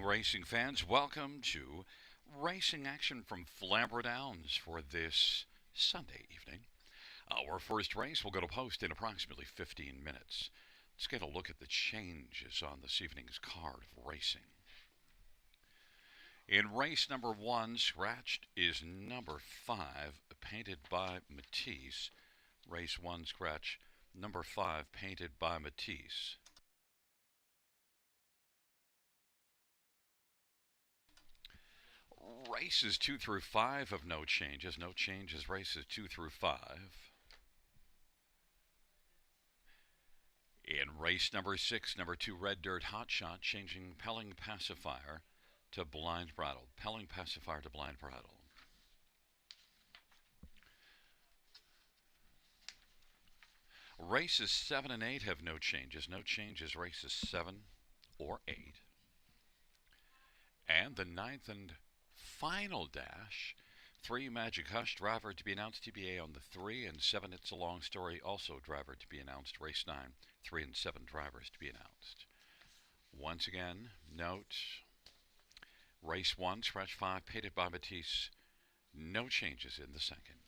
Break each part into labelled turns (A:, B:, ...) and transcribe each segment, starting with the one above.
A: racing fans. Welcome to racing action from Flamboro Downs for this Sunday evening. Our first race will go to post in approximately 15 minutes. Let's get a look at the changes on this evening's card of racing. In race number one, scratched is number 5, painted by Matisse. Race 1, scratch number 5, painted by Matisse. Races 2 through 5 have no changes. No changes, races 2 through 5. In race number 6, number 2, Red Dirt Hot Shot, changing Pelling Pacifier to Blind Brattle. Pelling Pacifier to Blind Brattle. Races 7 and 8 have no changes. No changes, races 7 or 8. And the ninth and final dash, 3 Magic Hush, driver to be announced, TBA on the 3, and 7 It's a Long Story, also driver to be announced, race 9, 3 and 7 drivers to be announced. Once again, note, race 1, scratch 5, painted by Matisse, no changes in the second.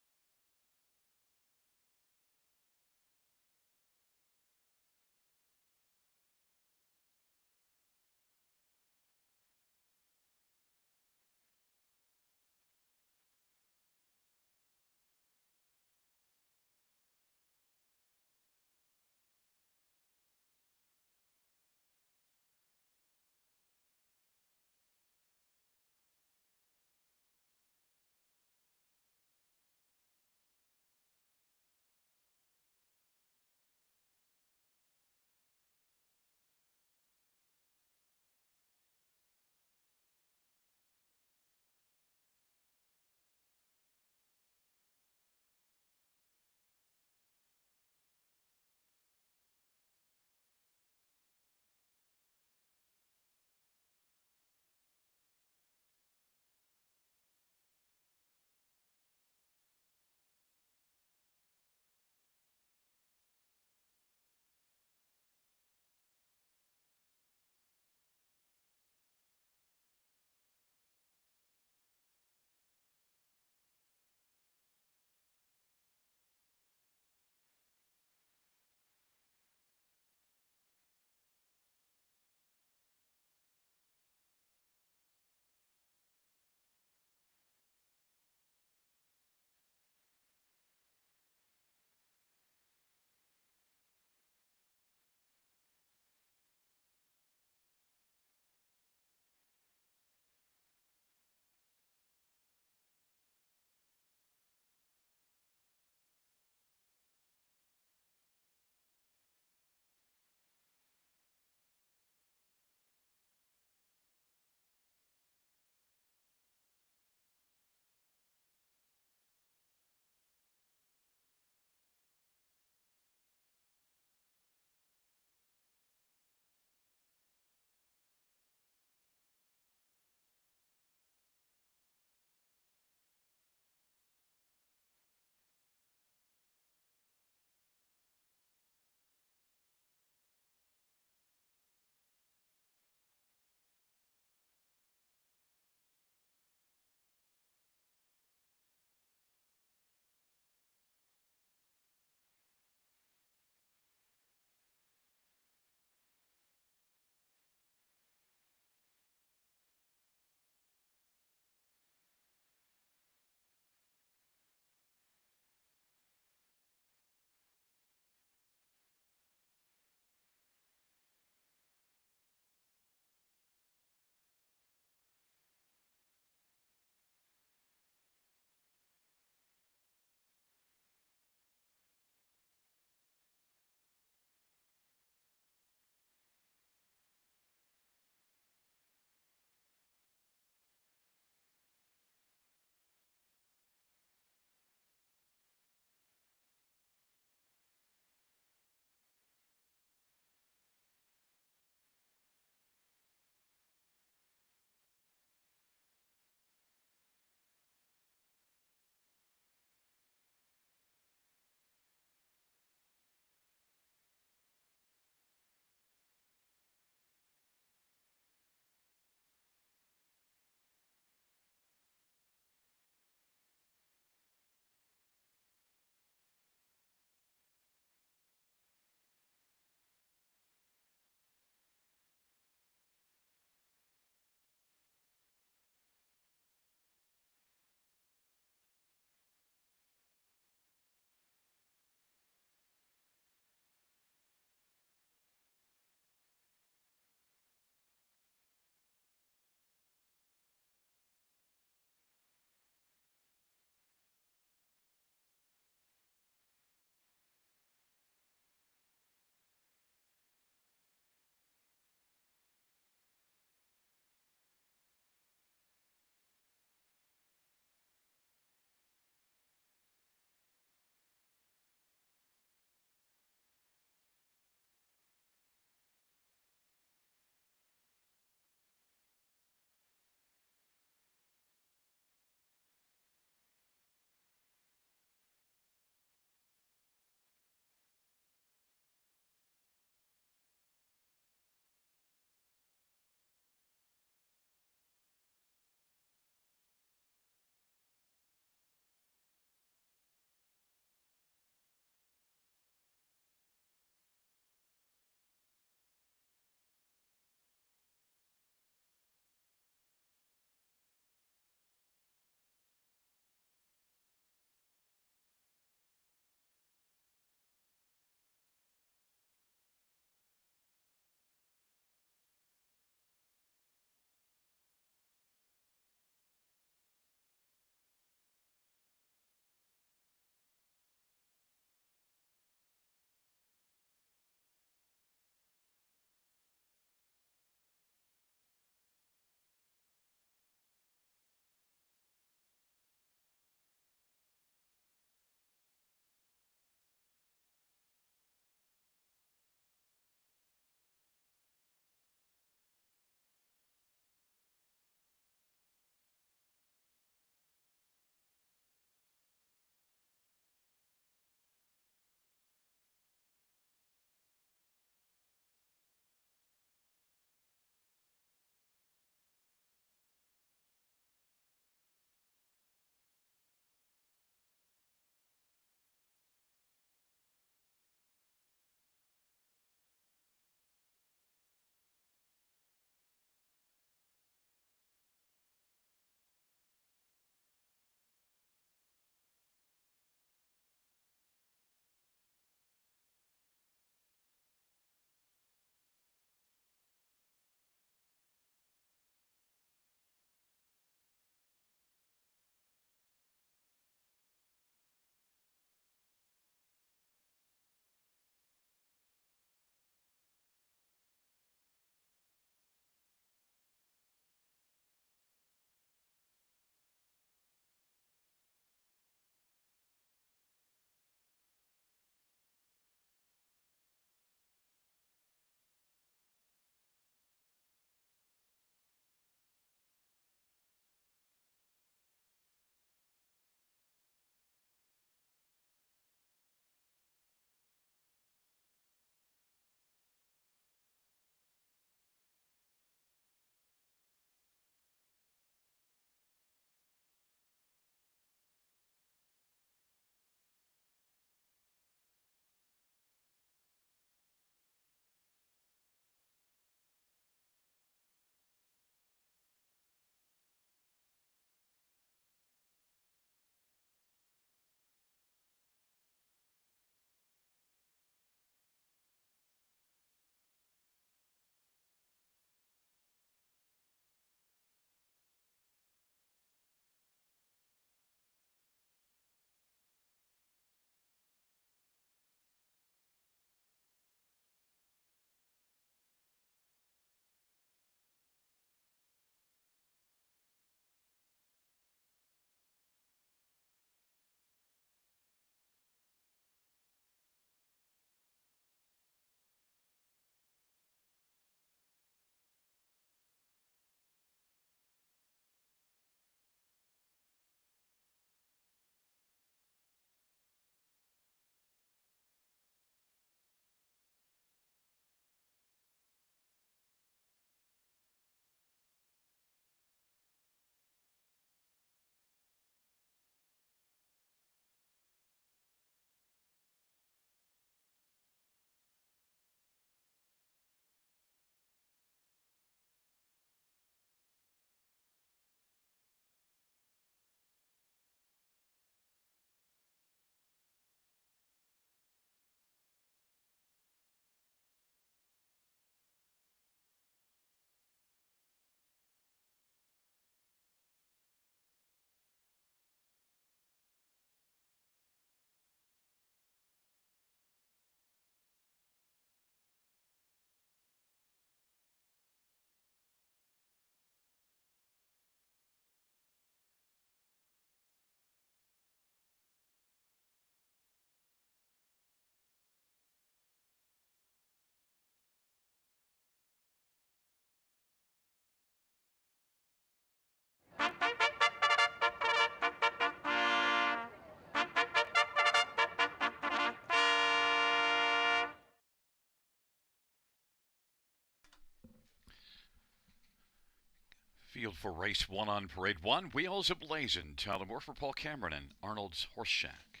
A: Field for race 1 on parade 1. Wheels ablazing. Tyler Moore for Paul Cameron and Arnold's Horse Shack.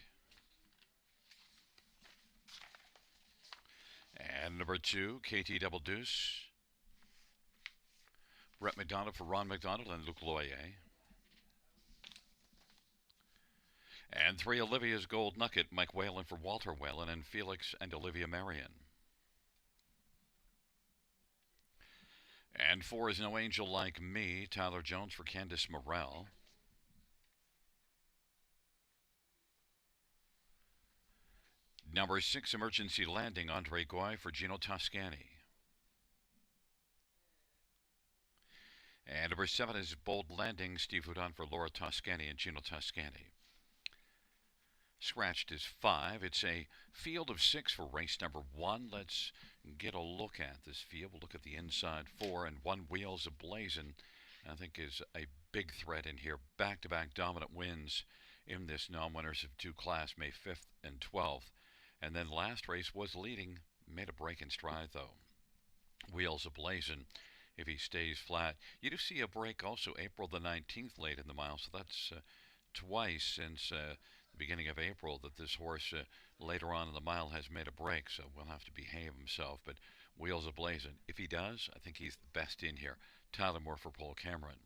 A: And number 2, KT Double Deuce. Brett McDonald for Ron McDonald and Luke Loyer. And 3, Olivia's Gold Nugget. Mike Whalen for Walter Whalen and Felix and Olivia Marion. And 4 is No Angel Like Me. Tyler Jones for Candice Morrell. Number 6, Emergency Landing. Andre Goy for Gino Toscani. And number 7 is Bold Landing. Steve Houdon for Laura Toscani and Gino Toscani. Scratched is 5. It's a field of 6 for race number 1. Let's get a look at this field. We'll look at the inside 4, and 1 Wheels Ablazing, I think, is a big threat in here. Back-to-back dominant wins in this non-winners of 2 class, May 5th and 12th. And then last race was leading, made a break in stride though. Wheels Ablazing, if he stays flat. You do see a break also April the 19th late in the mile, so that's twice since the beginning of April that this horse later on in the mile has made a break, so will have to behave himself. But Wheels Ablazing, if he does, I think he's the best in here. Tyler Moore for Paul Cameron.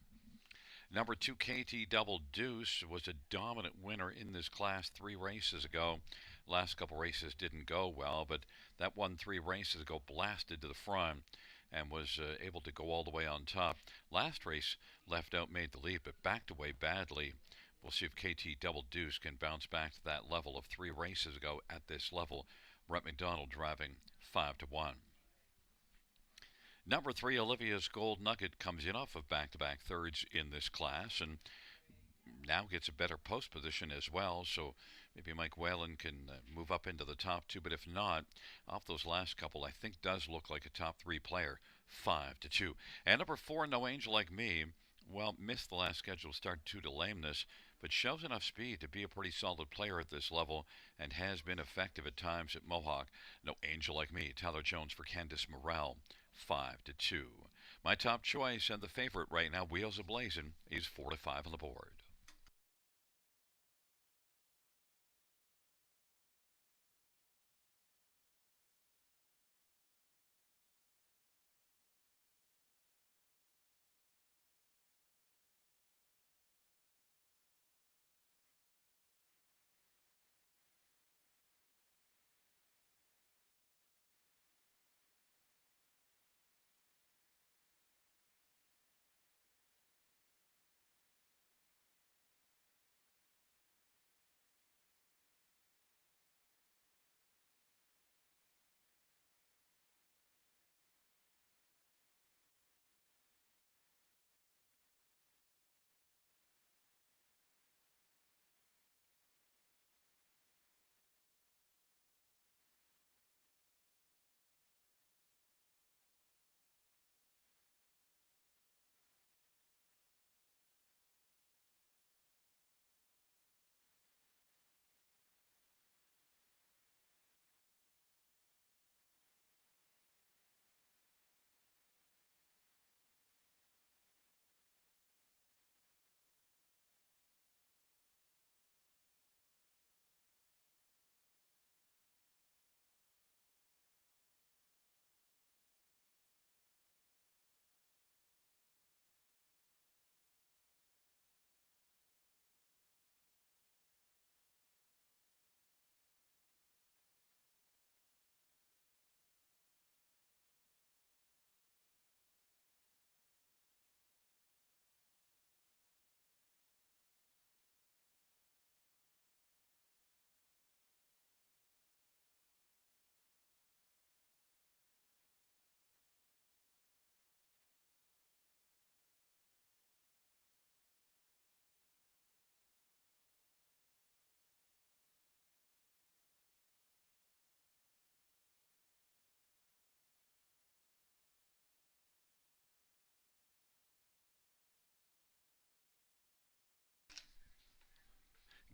A: Number 2, KT Double Deuce, was a dominant winner in this class 3 races ago. Last couple races didn't go well, but that won 3 races ago, blasted to the front, and was able to go all the way on top. Last race, left out, made the lead, but backed away badly. We'll see if KT Double Deuce can bounce back to that level of 3 races ago at this level. Brett McDonald driving 5-1. Number 3, Olivia's Gold Nugget, comes in off of back-to-back thirds in this class and now gets a better post position as well, so maybe Mike Whalen can move up into the top 2, but if not, off those last couple, I think does look like a top 3 player. 5-2. And number 4, No Angel Like Me, well, missed the last scheduled start due to lameness, but shows enough speed to be a pretty solid player at this level and has been effective at times at Mohawk. No Angel Like Me. Tyler Jones for Candice Morrell. 5-2. My top choice and the favorite right now, Wheels Ablazing, is 4-5 on the board.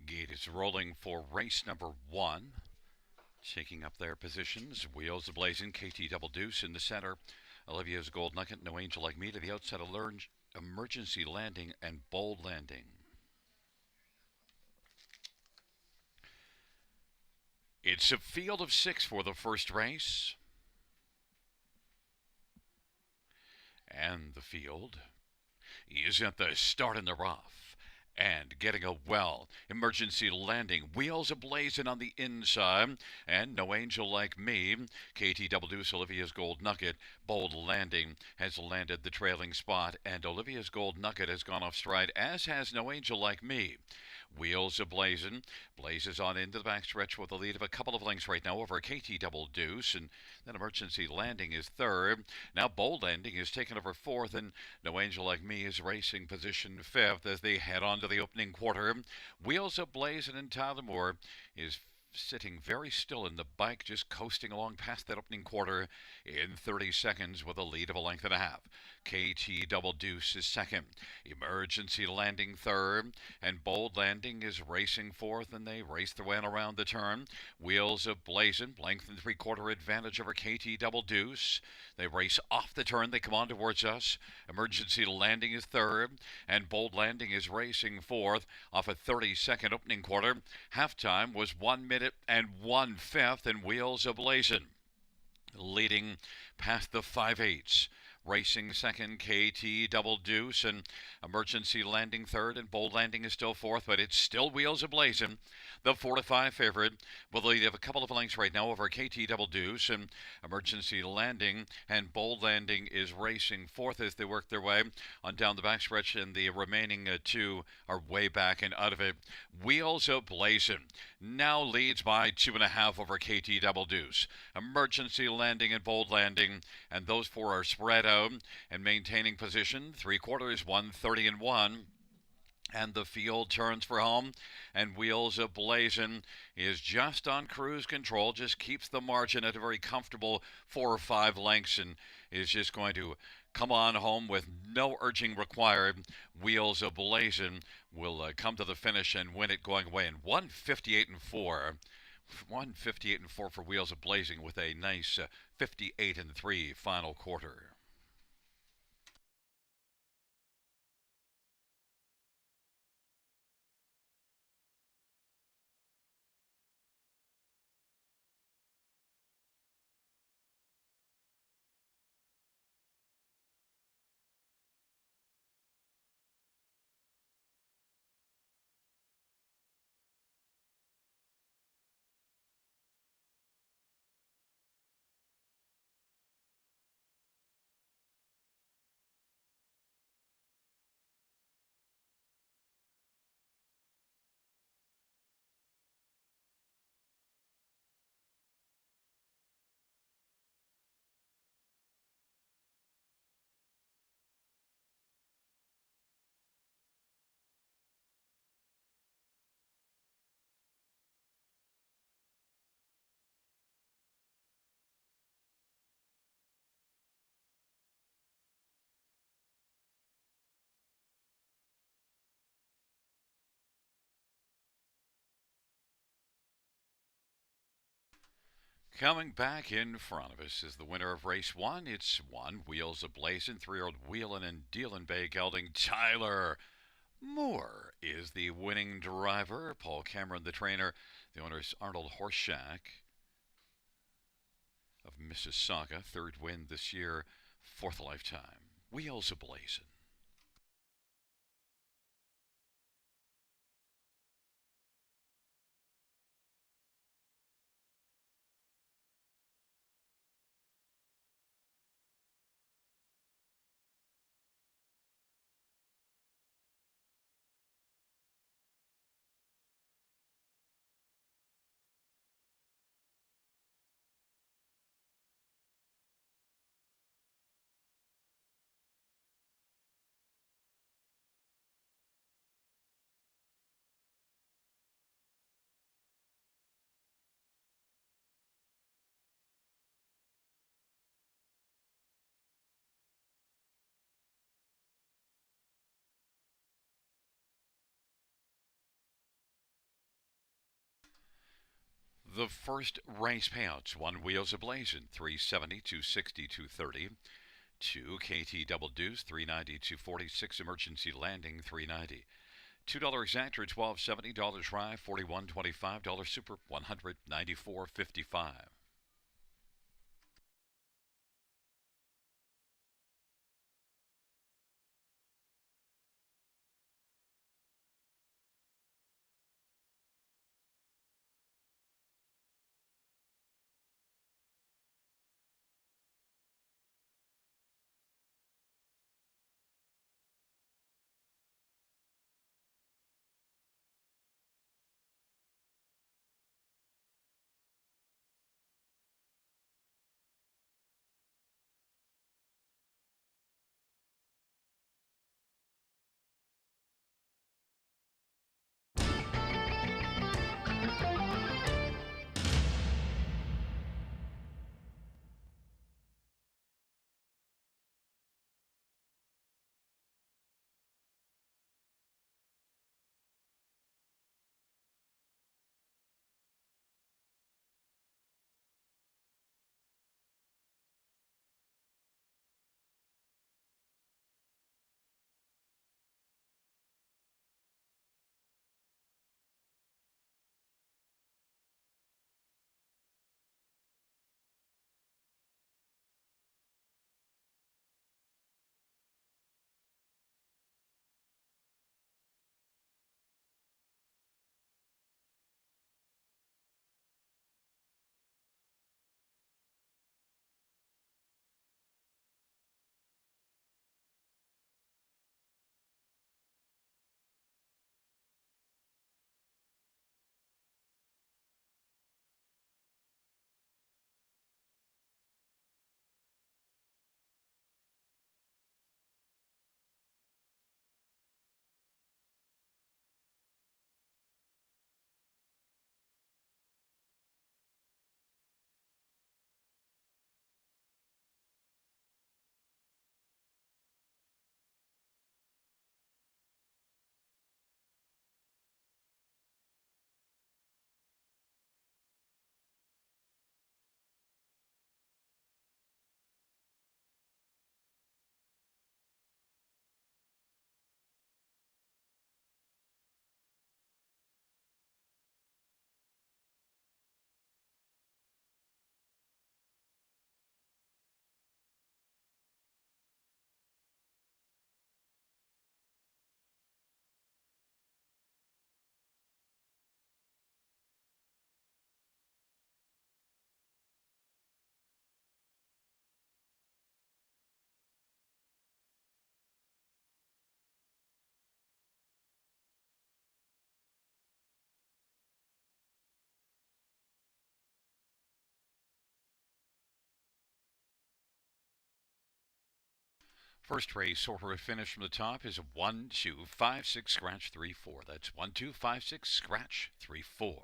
A: Gate is rolling for race number 1. Shaking up their positions. Wheels Ablazing, KT Double Deuce in the center. Olivia's Gold Nugget, No Angel Like Me to the outside, Emergency Landing, and Bold Landing. It's a field of 6 for the first race. And the field is at the start in the rough. And getting a emergency landing, wheels ablazing on the inside, and No Angel Like Me. KT Double Deuce, Olivia's Gold Nugget, Bold Landing has landed the trailing spot, and Olivia's Gold Nugget has gone off stride, as has No Angel Like Me. Wheels ablazing, blazes on into the backstretch with a lead of a couple of lengths right now over KT Double Deuce, and then Emergency Landing is third. Now Bold Landing is taken over fourth, and No Angel Like Me is racing position fifth as they head on to the opening quarter. Wheels ablazing, and Tyler Moore is sitting very still in the bike, just coasting along past that opening quarter in 30 seconds with a lead of a length and a half. KT Double Deuce is second. Emergency Landing third. And Bold Landing is racing fourth, and they race their way around the turn. Wheels of Blazin', length and three-quarter advantage over KT Double Deuce. They race off the turn. They come on towards us. Emergency Landing is third, and Bold Landing is racing fourth off a 30-second opening quarter. Halftime was 1 minute and 1/5, and Wheels of Blazin' leading past the 5/8. Racing second, KT Double Deuce, and Emergency Landing third, and Bold Landing is still fourth, but it's still Wheels ablazing. The 4-5 favorite with a lead of a couple of lengths right now over KT Double Deuce, and Emergency Landing and Bold Landing is racing fourth as they work their way on down the backstretch, and the remaining two are way back and out of it. Wheels ablazing now leads by 2.5 over KT Double Deuce. Emergency Landing and Bold Landing, and those four are spread out and maintaining position. 3/4, 1:30-1. And the field turns for home, and Wheels ablazing is just on cruise control, just keeps the margin at a very comfortable 4 or 5 lengths, and is just going to come on home with no urging required. Wheels ablazing will come to the finish and win it going away in 1:58-4. 1:58-4 for Wheels ablazing with a nice 58-3 final quarter. Coming back in front of us is the winner of race 1. It's 1, Wheels ablazing, 3-year-old Wheelin' and Dealin' Bay gelding Tyler Moore is the winning driver. Paul Cameron, the trainer. The owner is Arnold Horseshack of Mississauga. Third win this year, fourth lifetime. Wheels ablazing. The first race payouts: 1, Wheels ablazing, 370, 260, 230. 2 KT Double Deuce 390 246 Emergency Landing 390. $2 exactor 1270, dollars rye 41.25, dollars super 194.55. First race order finish from the top is 1 2 5 6 scratch 3 4. That's 1 2 5 6 scratch 3 4.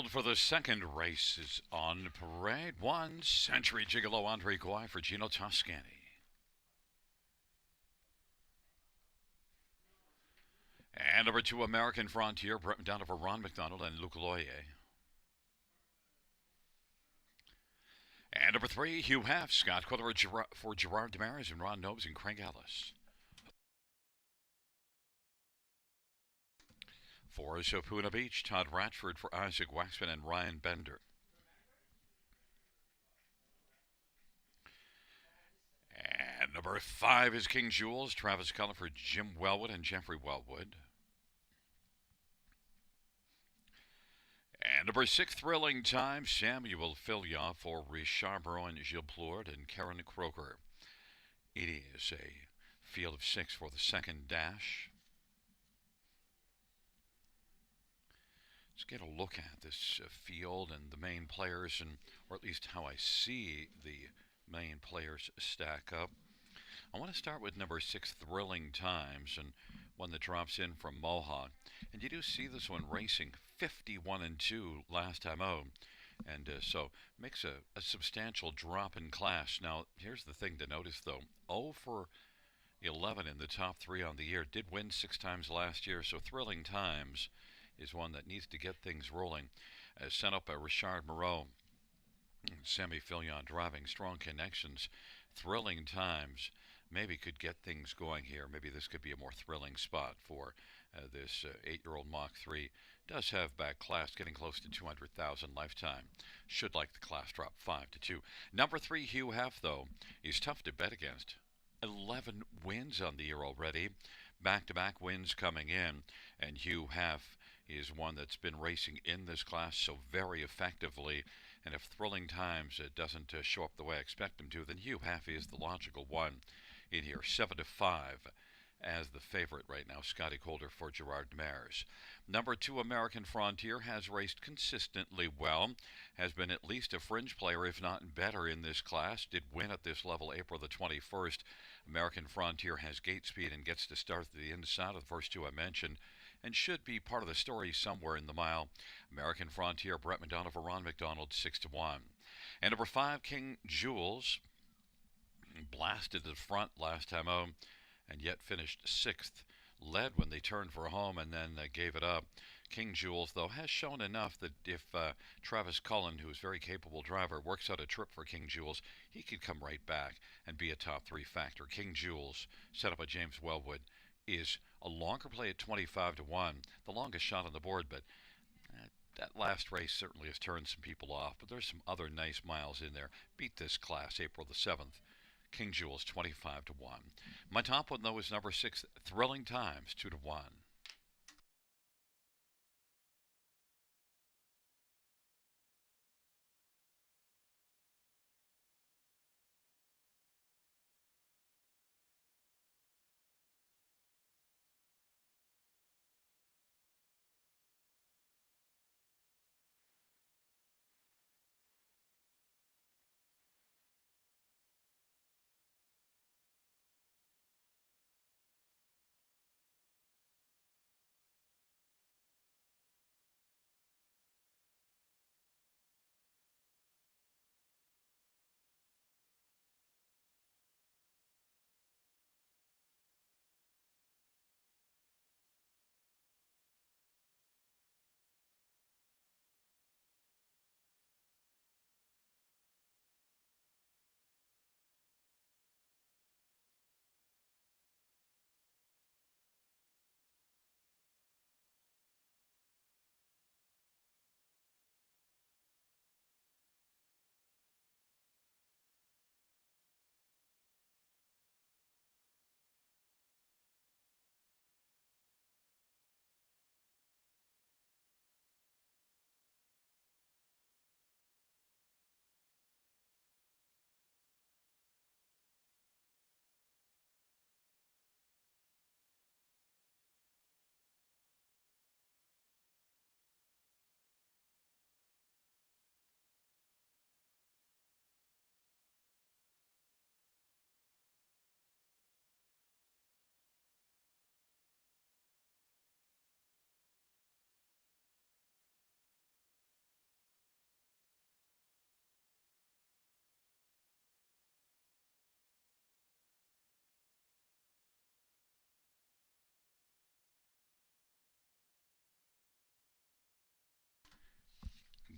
A: field for the second race is on parade. 1 Century Gigolo Andre Guai for Gino Toscani. And number 2 American Frontier, down over Ron McDonald and Luke Loyer. And number 3 Hugh Hef, Scott Quiller for Gerard Demarais and Ron Nobes and Craig Ellis. 4 Shapuna Beach, Todd Ratchford for Isaac Waxman and Ryan Bender. And number 5 is King Jules, Travis Cullen for Jim Wellwood and Jeffrey Wellwood. And number 6 Thrilling Time, Samuel Filya for Richard Baron, Gilles Plourde and Karen Croker. It is a field of 6 for the second dash. Let's get a look at this field and the main players, or at least how I see the main players stack up. I want to start with number 6 Thrilling Times, and one that drops in from Mohawk. And you do see this one racing 51-2 last time out, and so makes a substantial drop in class. Now, here's the thing to notice, though. 0 for 11 in the top 3 on the year. Did win 6 times last year, so Thrilling Times is one that needs to get things rolling. Sent up by Richard Moreau. Sammy Filion driving strong connections. Thrilling Times maybe could get things going here. Maybe this could be a more thrilling spot for this 8-year-old Mach 3. Does have back class getting close to 200,000 lifetime. Should like the class drop 5-2. Number 3 Hugh Hef, though, is tough to bet against. 11 wins on the year already. Back-to-back wins coming in, and Hugh Hef is one that's been racing in this class so very effectively. And if Thrilling Times doesn't show up the way I expect him to, then Hugh Hef is the logical one in here. 7-5 as the favorite right now. Scotty Calder for Gerard Demarais. Number 2 American Frontier has raced consistently well. Has been at least a fringe player, if not better, in this class. Did win at this level April the 21st. American Frontier has gate speed and gets to start at the inside of the first 2 I mentioned, and should be part of the story somewhere in the mile. American Frontier, Brett McDonough for Ron McDonald, 6-1. And number 5 King Jules blasted to the front last time out, and yet finished 6th. Led when they turned for home and then gave it up. King Jules, though, has shown enough that if Travis Cullen, who is a very capable driver, works out a trip for King Jules, he could come right back and be a top 3 factor. King Jules, set up by James Wellwood, is a longer play at 25-1, the longest shot on the board, but that last race certainly has turned some people off. But there's some other nice miles in there. Beat this class April the 7th. King Jules 25-1. My top one, though, is number 6 Thrilling Times 2-1.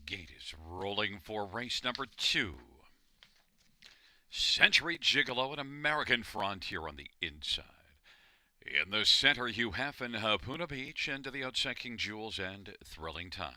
A: Gate is rolling for race number 2. Century Gigolo and American Frontier on the inside. In the center, Hugh Hef and Hapuna Beach, and to the outside, King Jules and Thrilling Times.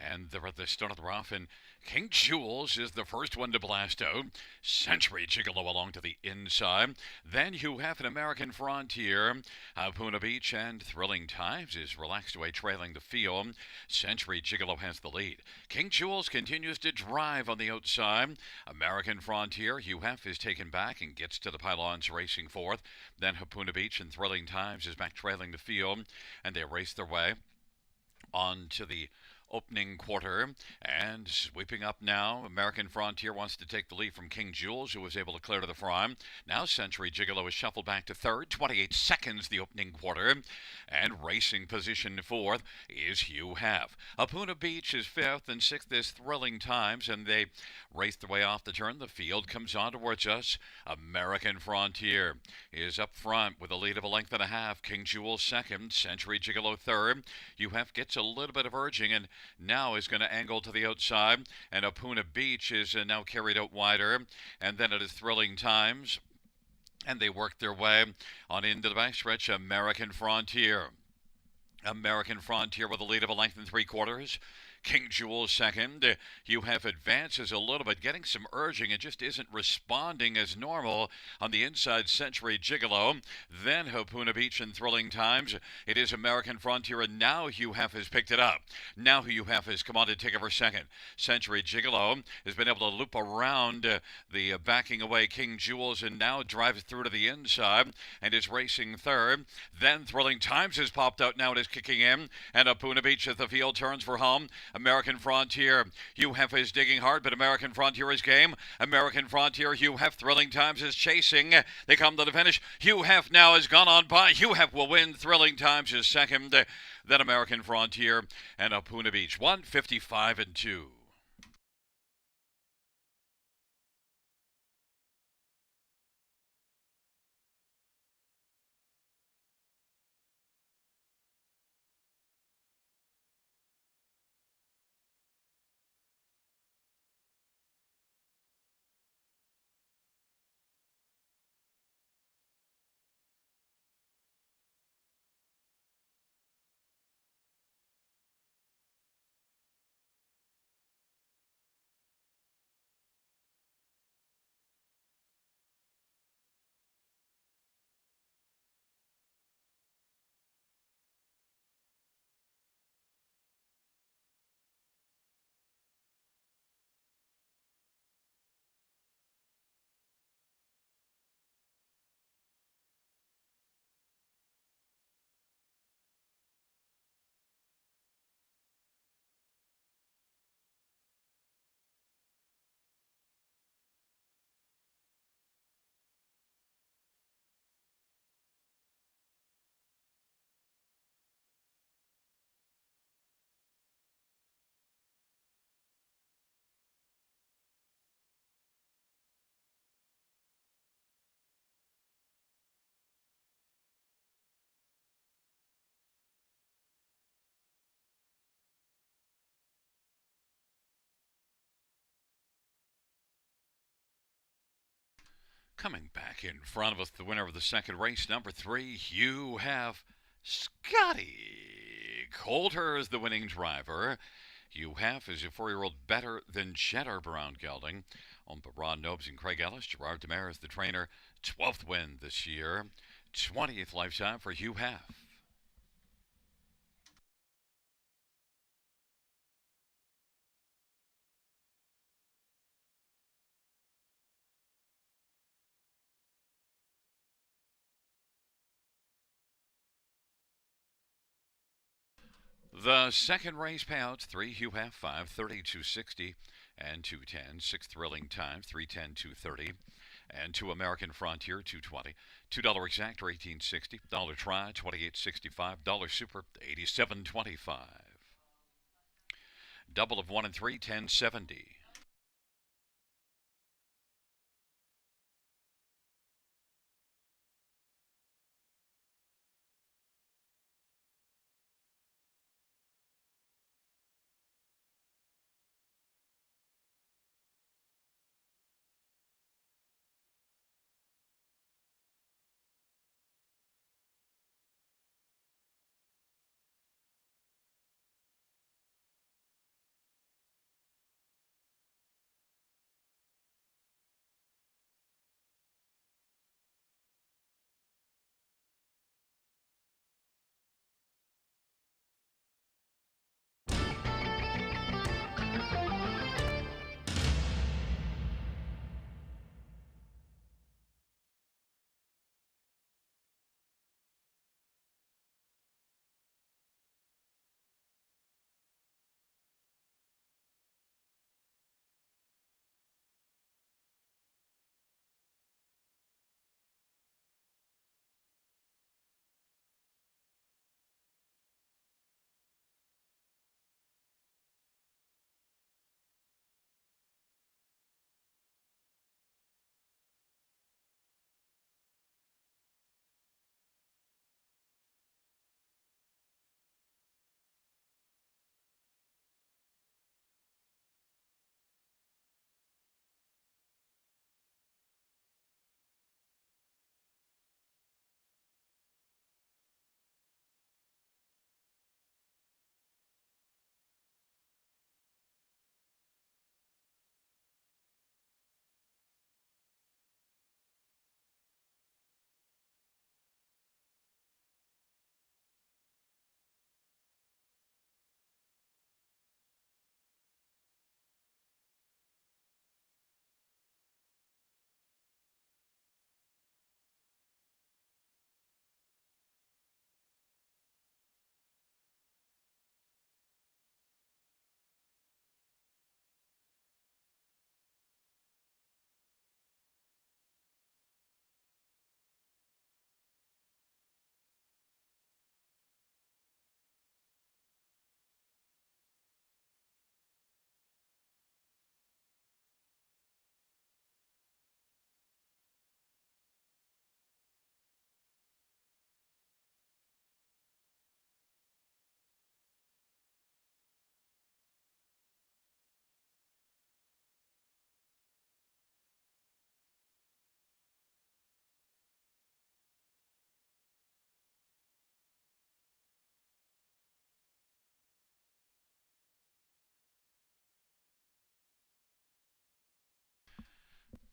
A: And they're at the start of the rough, and King Jules is the first one to blast out. Century Gigolo along to the inside. Then Hugh Hef and American Frontier. Hapuna Beach and Thrilling Times is relaxed away, trailing the field. Century Gigolo has the lead. King Jules continues to drive on the outside. American Frontier, Hugh Hef is taken back and gets to the pylons, racing fourth. Then Hapuna Beach and Thrilling Times is back trailing the field, and they race their way on to the opening quarter, and sweeping up now, American Frontier wants to take the lead from King Jules, who was able to clear to the front. Now Century Gigolo is shuffled back to third, 28 seconds the opening quarter, and racing position fourth is Hugh Hef. Hapuna Beach is fifth, and sixth is Thrilling Times, and they race their way off the turn. The field comes on towards us. American Frontier is up front with a lead of a length and a half. King Jules second, Century Gigolo third. Hugh Hef gets a little bit of urging, and now is going to angle to the outside, and Hapuna Beach is now carried out wider, and then it is Thrilling Times, and they work their way on into the backstretch. American Frontier with a lead of a length and three quarters. King Jules second. Hugh Hef advances a little bit, getting some urging and just isn't responding as normal on the inside. Century Gigolo. Then Hapuna Beach and Thrilling Times. It is American Frontier, and now Hugh Hef has picked it up. Now Hugh Hef has come on to take over second. Century Gigolo has been able to loop around the backing away King Jules, and now drives through to the inside and is racing third. Then Thrilling Times has popped out now and is kicking in, and Hapuna Beach as the field turns for home. American Frontier, Hugh Hef is digging hard, but American Frontier is game. American Frontier, Hugh Hef, Thrilling Times is chasing. They come to the finish. Hugh Hef now has gone on by. Hugh Hef will win. Thrilling Times is second. Then American Frontier and Hapuna Beach, 155 and 2. Coming back in front of us, the winner of the second race, number 3, Hugh Hef. Scotty Coulter is the winning driver. Hugh Hef is a 4-year-old better than Cheddar Brown gelding, owned by Ron Nobes and Craig Ellis. Gerard Demare is the trainer. 12th win this year. 20th lifetime for Hugh Hef. The second race payouts: 3 Hugh Hef, 5:30, 260, and 2:10. 6 Thrilling Times, 3:10, 2:30, And to American Frontier, $2.20. $2 exact, or $18.60. Dollar Try, $28.65. Dollar Super, $87.25. Double of 1 and 3, $10.70.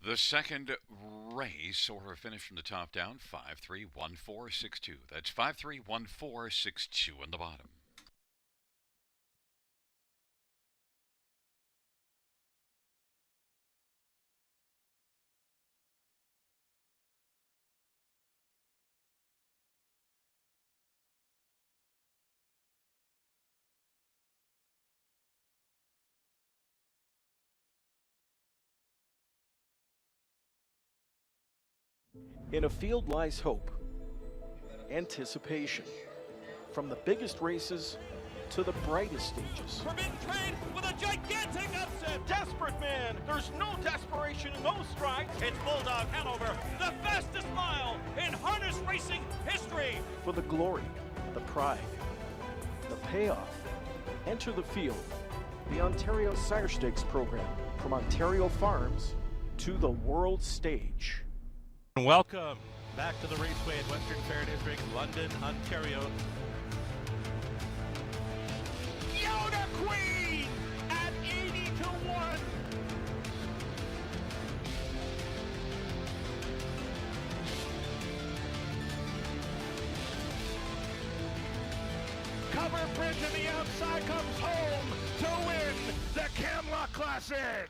A: The second race, order finish from the top down, 5-3-1-4-6-2. That's 5-3-1-4-6-2 on the bottom.
B: In a field lies hope, anticipation, from the biggest races to the brightest stages.
C: Forbidden Trade with a gigantic upset.
B: Desperate man, there's no desperation in those strides.
C: It's Bulldog Hanover, the fastest mile in harness racing history.
B: For the glory, the pride, the payoff, enter the field. The Ontario Sire Stakes program, from Ontario farms to the world stage.
C: Welcome back to the Raceway at Western Fair District, London, Ontario. Yoda Queen at 80-1. Cover Bridge on the outside comes home to win the Camelot Classic.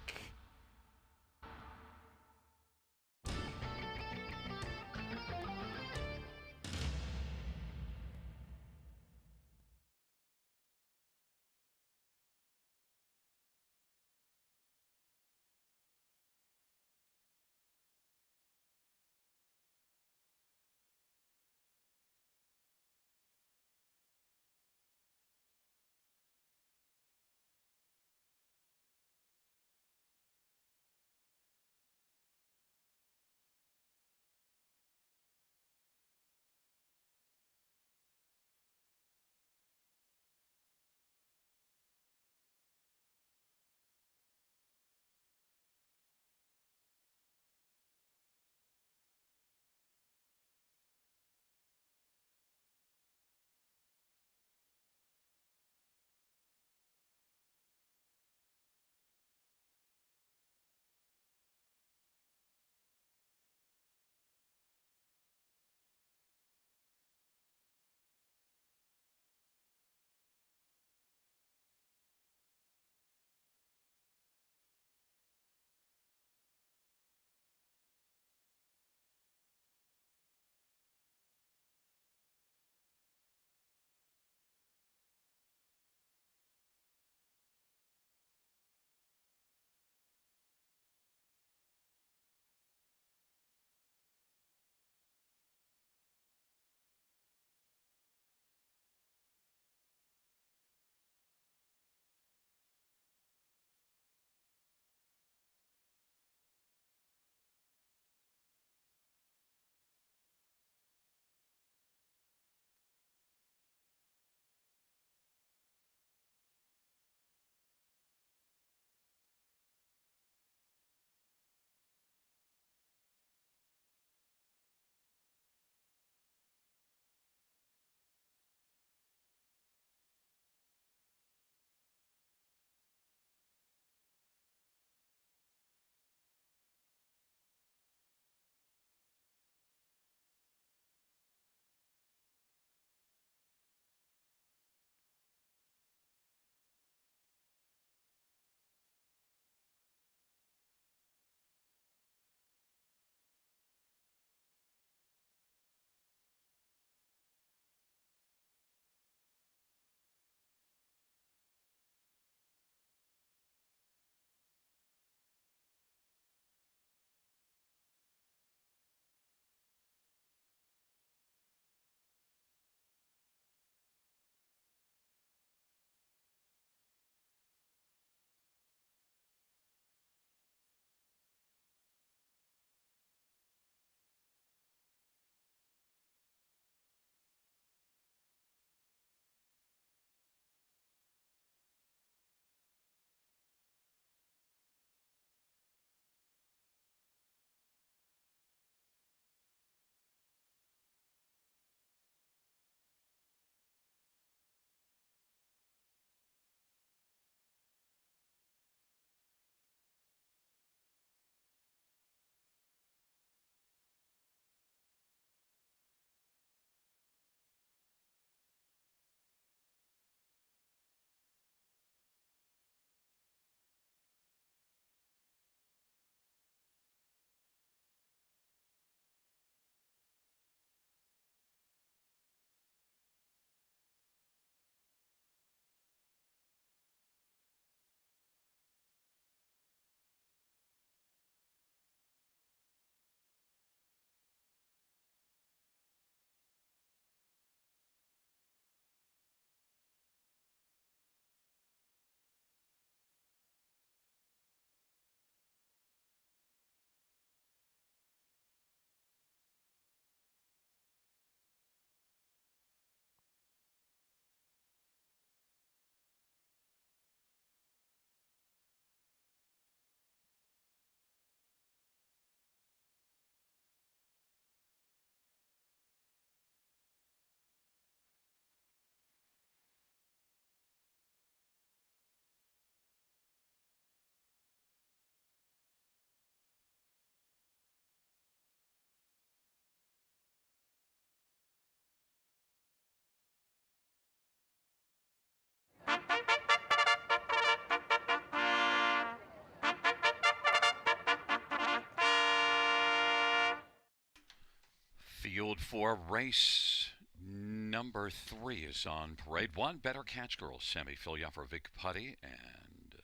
A: Field 4 race number 3 is on parade. One Better Catch Girl, Sammy Filya Vic Putty, and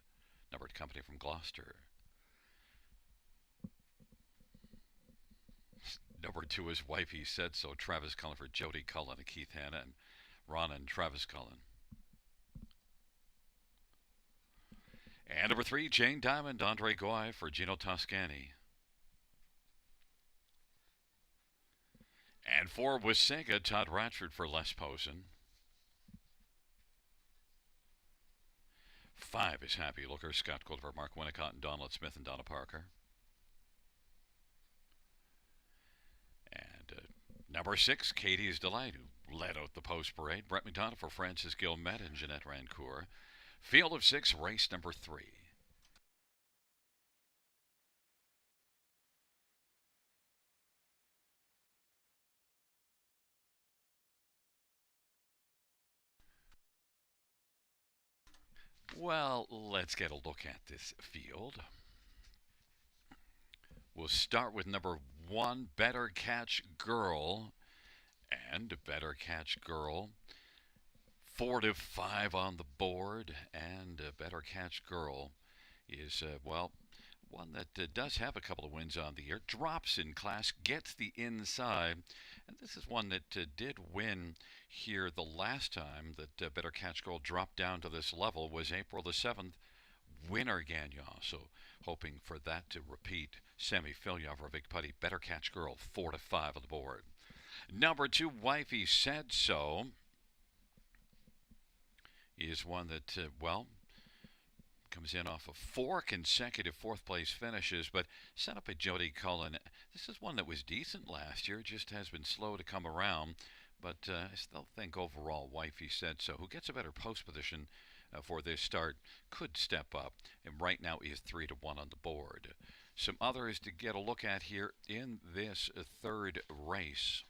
A: numbered company from Gloucester. Number 2 is Wifey Said So, Travis Cullen for Jody Cullen and Keith Hanna, and Ron and Travis Cullen. And number 3, Jane Diamond, Andre Goy for Gino Toscani. And 4 was Sega, Todd Ratchford for Les Posen. 5 is Happy Looker, Scott Culver, Mark Winnicott, and Donald Smith and Donna Parker. And number 6, Katie's Delight, who led out the post parade. Brett McDonald for Francis Gilmet and Jeanette Rancourt. Field of 6, race number 3. Well, let's get a look at this field. We'll start with number 1, Better Catch Girl. And Better Catch Girl, 4 to 5 on the board. And Better Catch Girl is, well, one that does have a couple of wins on the year. Drops in class, gets the inside. And this is one that did win here the last time that Better Catch Girl dropped down to this level was April the 7th. Winner Gagnon, so hoping for that to repeat. Sammy Filya for Vic Putty, Better Catch Girl, 4 to 5 on the board. Number 2, Wifey Said So, is one that, well, comes in off of 4 consecutive fourth-place finishes, but set up at Jody Cullen. This is one that was decent last year, just has been slow to come around, but I still think overall Wifey Said So, who gets a better post position for this start, could step up, and right now is 3 to 1 on the board. Some others to get a look at here in this third race.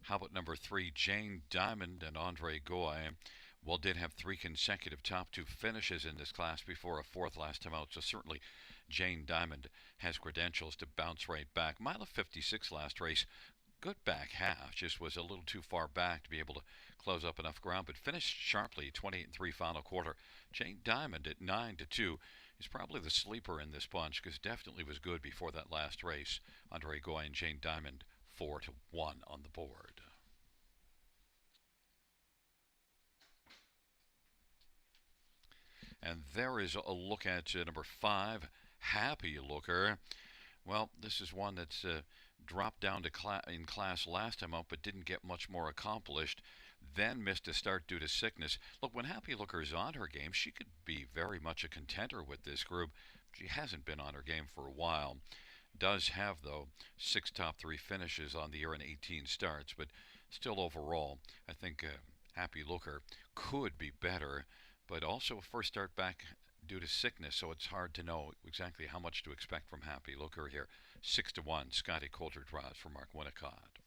A: How about number 3, Jane Diamond and Andre Goy? Well, did have 3 consecutive top 2 finishes in this class before a 4th last time out, so certainly Jane Diamond has credentials to bounce right back. Mile of 56 last race, good back half, just was a little too far back to be able to close up enough ground, but finished sharply, 28-3 final quarter. Jane Diamond at 9 to 2 is probably the sleeper in this bunch, because definitely was good before that last race. Andre Goy and Jane Diamond, 4 to 1 on the board. And there is a look at number 5, Happy Looker. Well, this is one that's dropped down to in class last time out, but didn't get much more accomplished. Then missed a start due to sickness. Look, when Happy Looker is on her game, she could be very much a contender with this group. She hasn't been on her game for a while. Does have, though, 6 top 3 finishes on the year and 18 starts, but still overall, I think Happy Looker could be better, but also a first start back due to sickness, so it's hard to know exactly how much to expect from Happy Looker here. 6 to 1, Scotty Coulter draws for Mark Winnicott.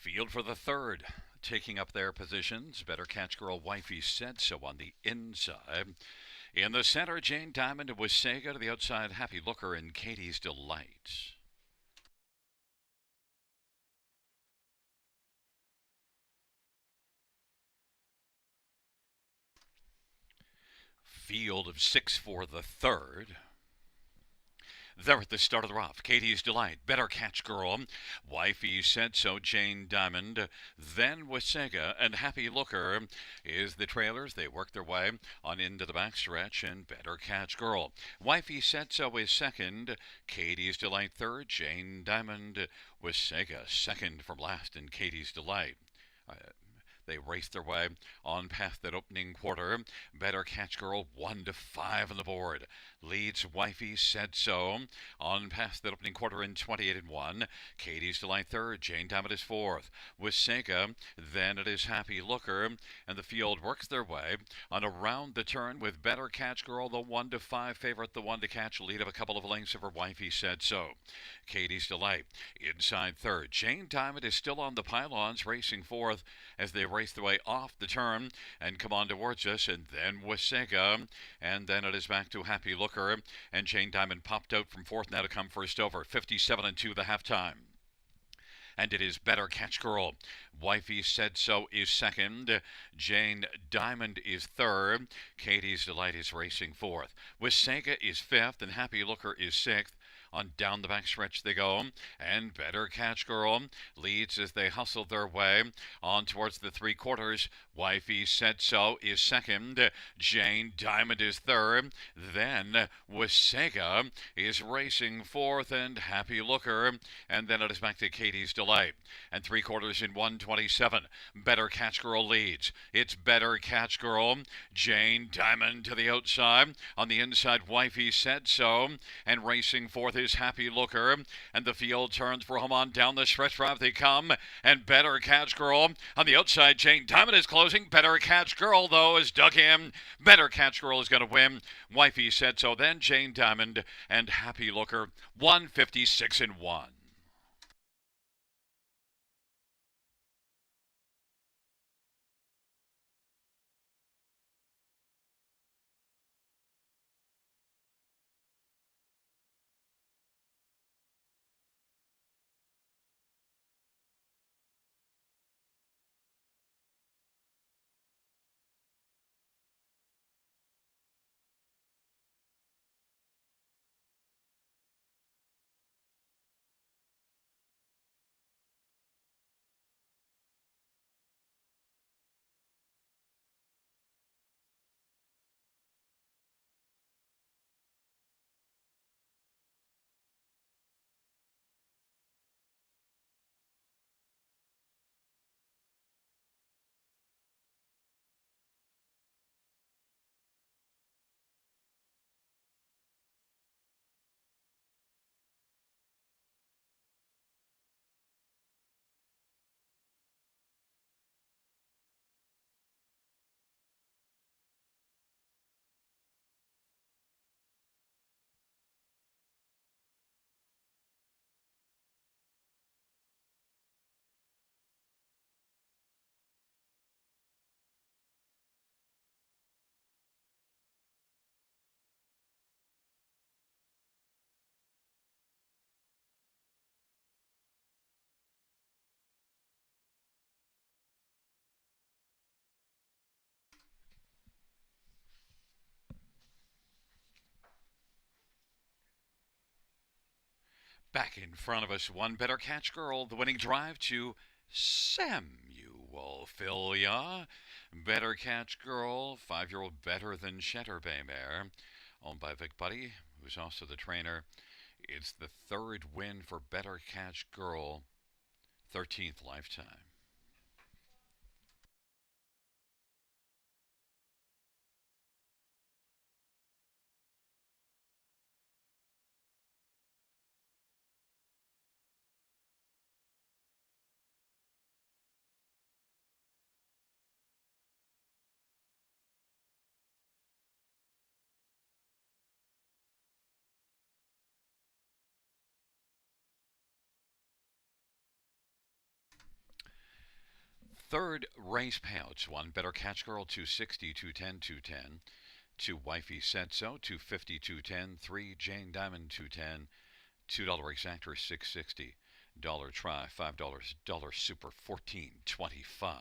A: Field for the third. Taking up their positions, Better Catch Girl Wifey Said So on the inside. In the center, Jane Diamond with Sega. To the outside, Happy Looker and Katie's Delight. Field of 6 for the third. There at the start of the rough, Katie's Delight, Better Catch Girl, Wifey Said So, Jane Diamond, then Wasega and Happy Looker is the trailers. They work their way on into the backstretch, and Better Catch Girl. Wifey Said So is second, Katie's Delight third, Jane Diamond, Wasega second from last, and Katie's Delight. They race their way on past that opening quarter. Better Catch Girl 1-5 on the board. Leads Wifey Said So on past that opening quarter in 28-1. Katie's Delight third. Jane Diamond is fourth. With Sega, then it is Happy Looker, and the field works their way on around the turn with Better Catch Girl, the 1-5 favorite, the one to catch, lead of a couple of lengths over Wifey Said So. Katie's Delight inside third. Jane Diamond is still on the pylons, racing fourth as they race their way off the turn and come on towards us, and then Wasega, and then it is back to Happy Looker, and Jane Diamond popped out from fourth now to come first over. 57-2 the halftime. And it is Better Catch Girl. Wifey Said So is second. Jane Diamond is third. Katie's Delight is racing fourth. Wasega is fifth, and Happy Looker is sixth. On down the backstretch they go, and Better Catch Girl leads as they hustle their way on towards the three quarters. Wifey Said So is second. Jane Diamond is third. Then Wasega is racing fourth, and Happy Looker, and then it is back to Katie's Delight. And three quarters in 1:27. Better Catch Girl leads. It's Better Catch Girl. Jane Diamond to the outside. On the inside, Wifey Said So, and racing fourth is Happy Looker, and the field turns for home on down the stretch drive they come, and Better Catch Girl on the outside. Jane Diamond is closing. Better Catch Girl, though, is dug in. Better Catch Girl is going to win. Wifey Said So, then Jane Diamond and Happy Looker. 156-1. Back in front of us, one Better Catch Girl, the winning drive to Samuel Filia. Better Catch Girl, 5-year-old better than Shetter Bay Mare, owned by Vic Buddy, who's also the trainer. It's the third win for Better Catch Girl, 13th lifetime. Third race payouts: 1 Better Catch Girl, 260, 210, 210. 2 Wifey Said So, 250, 210. 3 Jane Diamond, 210. $2 exactor, 660. Dollar try, $5. Dollar super, 14.25.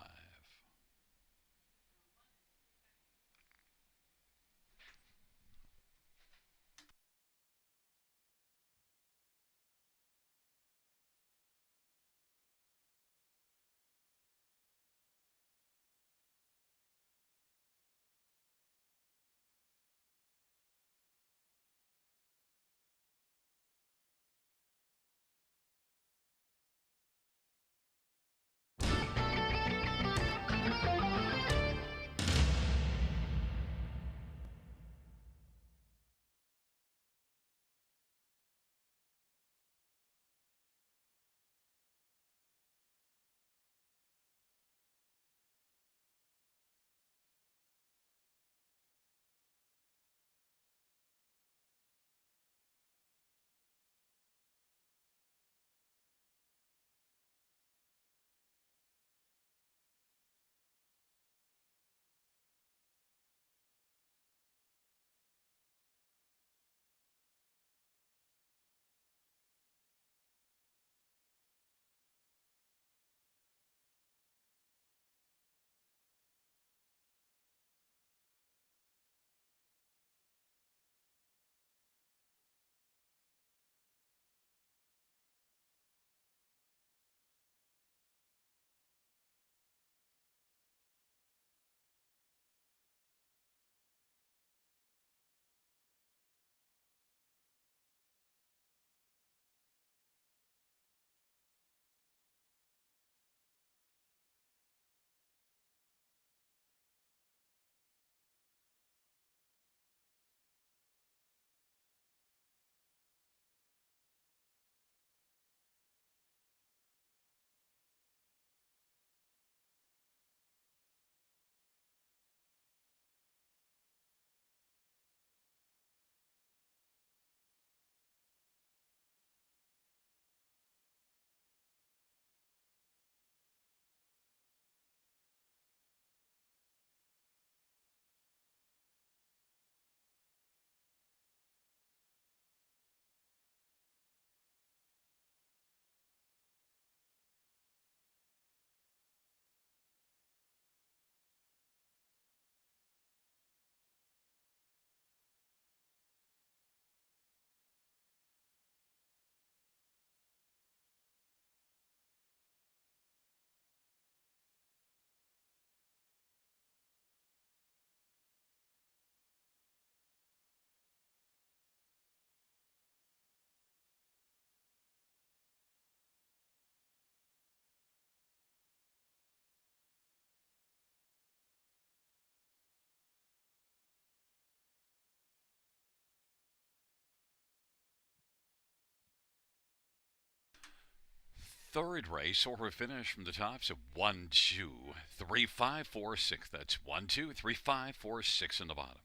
A: Third race, order of finish from the top. So 1, 2, 3, 5, 4, 6. That's 1, 2, 3, 5, 4, 6 in the bottom.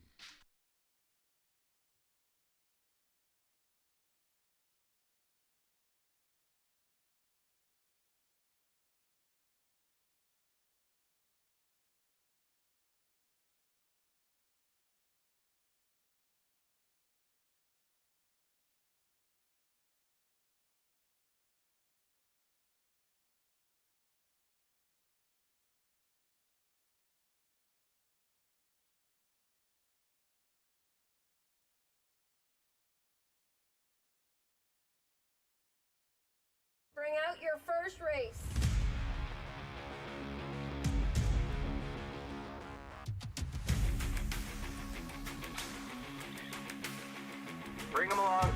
D: Bring out your first race.
C: Bring them along.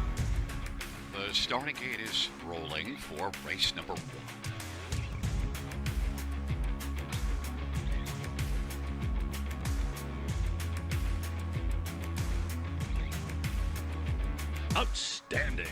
A: The starting gate is rolling for race number 1.
C: Outstanding.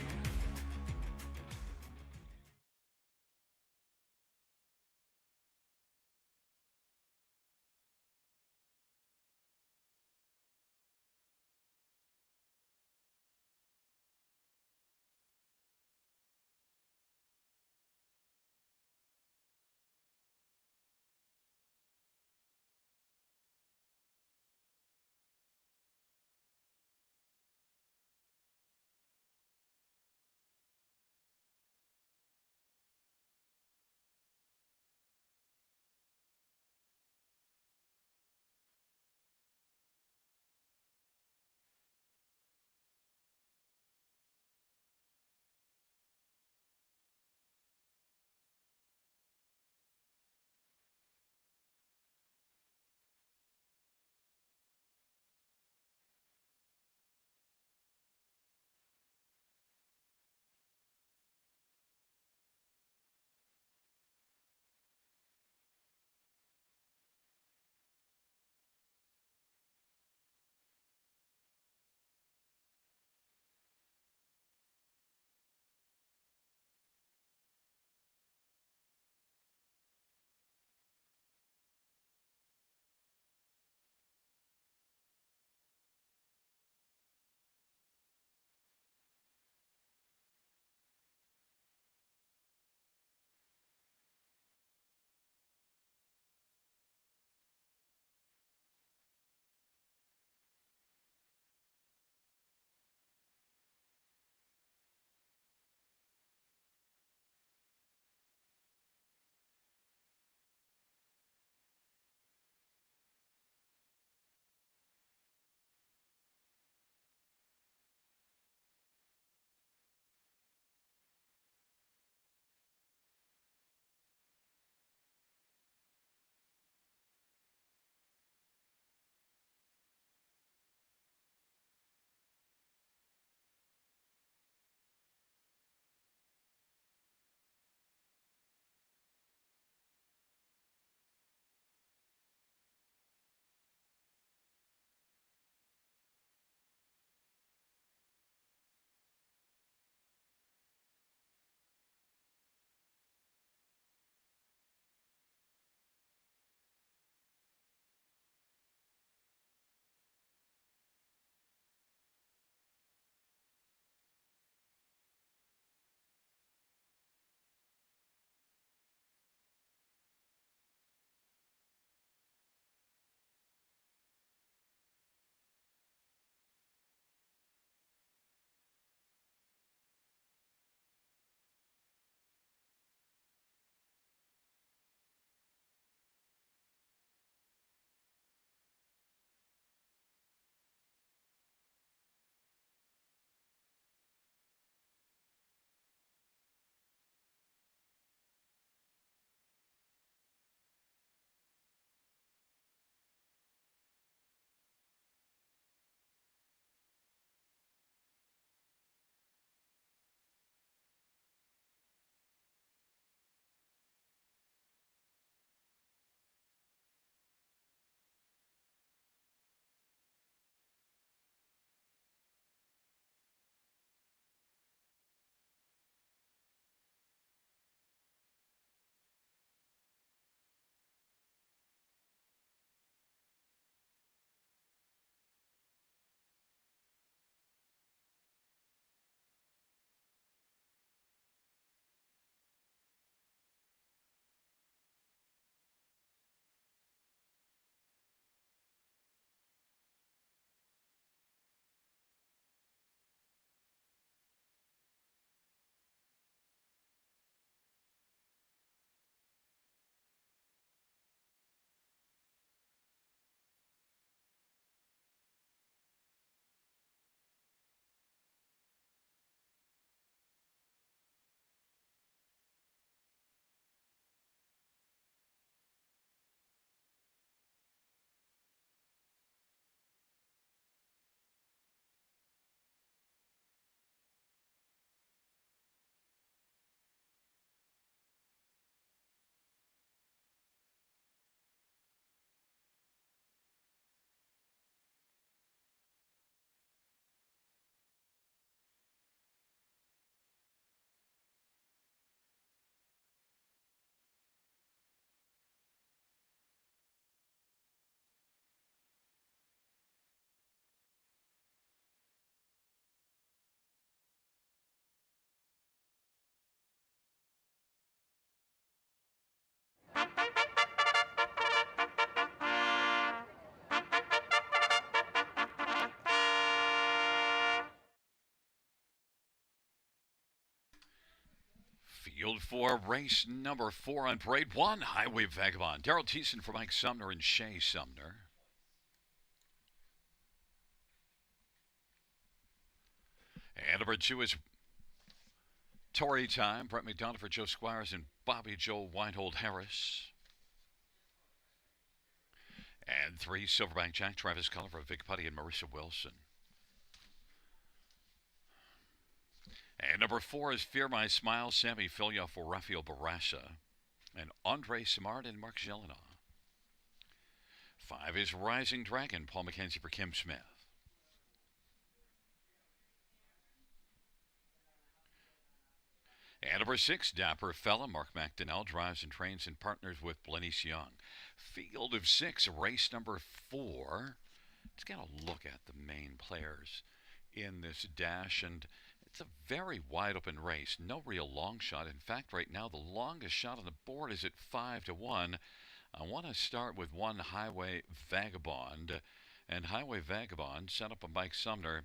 A: field for race number 4 on parade 1, Highway Vagabond. Daryl Thiessen for Mike Sumner and Shay Sumner. And number 2 is Tory Time. Brett McDonough for Joe Squires and Bobby Joe Weinhold Harris. And 3, Silverback Jack, Travis Cullen for Vic Putty and Marissa Wilson. And number 4 is Fear My Smile, Sammy Filia for Rafael Barassa and Andre Simard and Mark Gelinas. 5 is Rising Dragon, Paul McKenzie for Kim Smith. And number 6, Dapper Fella, Mark McDonnell, drives and trains and partners with Blenice Young. Field of 6, race number 4. Let's get a look at the main players in this dash, and it's a very wide open race. No real long shot. In fact, right now the longest shot on the board is at 5-1. I want to start with 1 Highway Vagabond, and Highway Vagabond set up by Mike Sumner.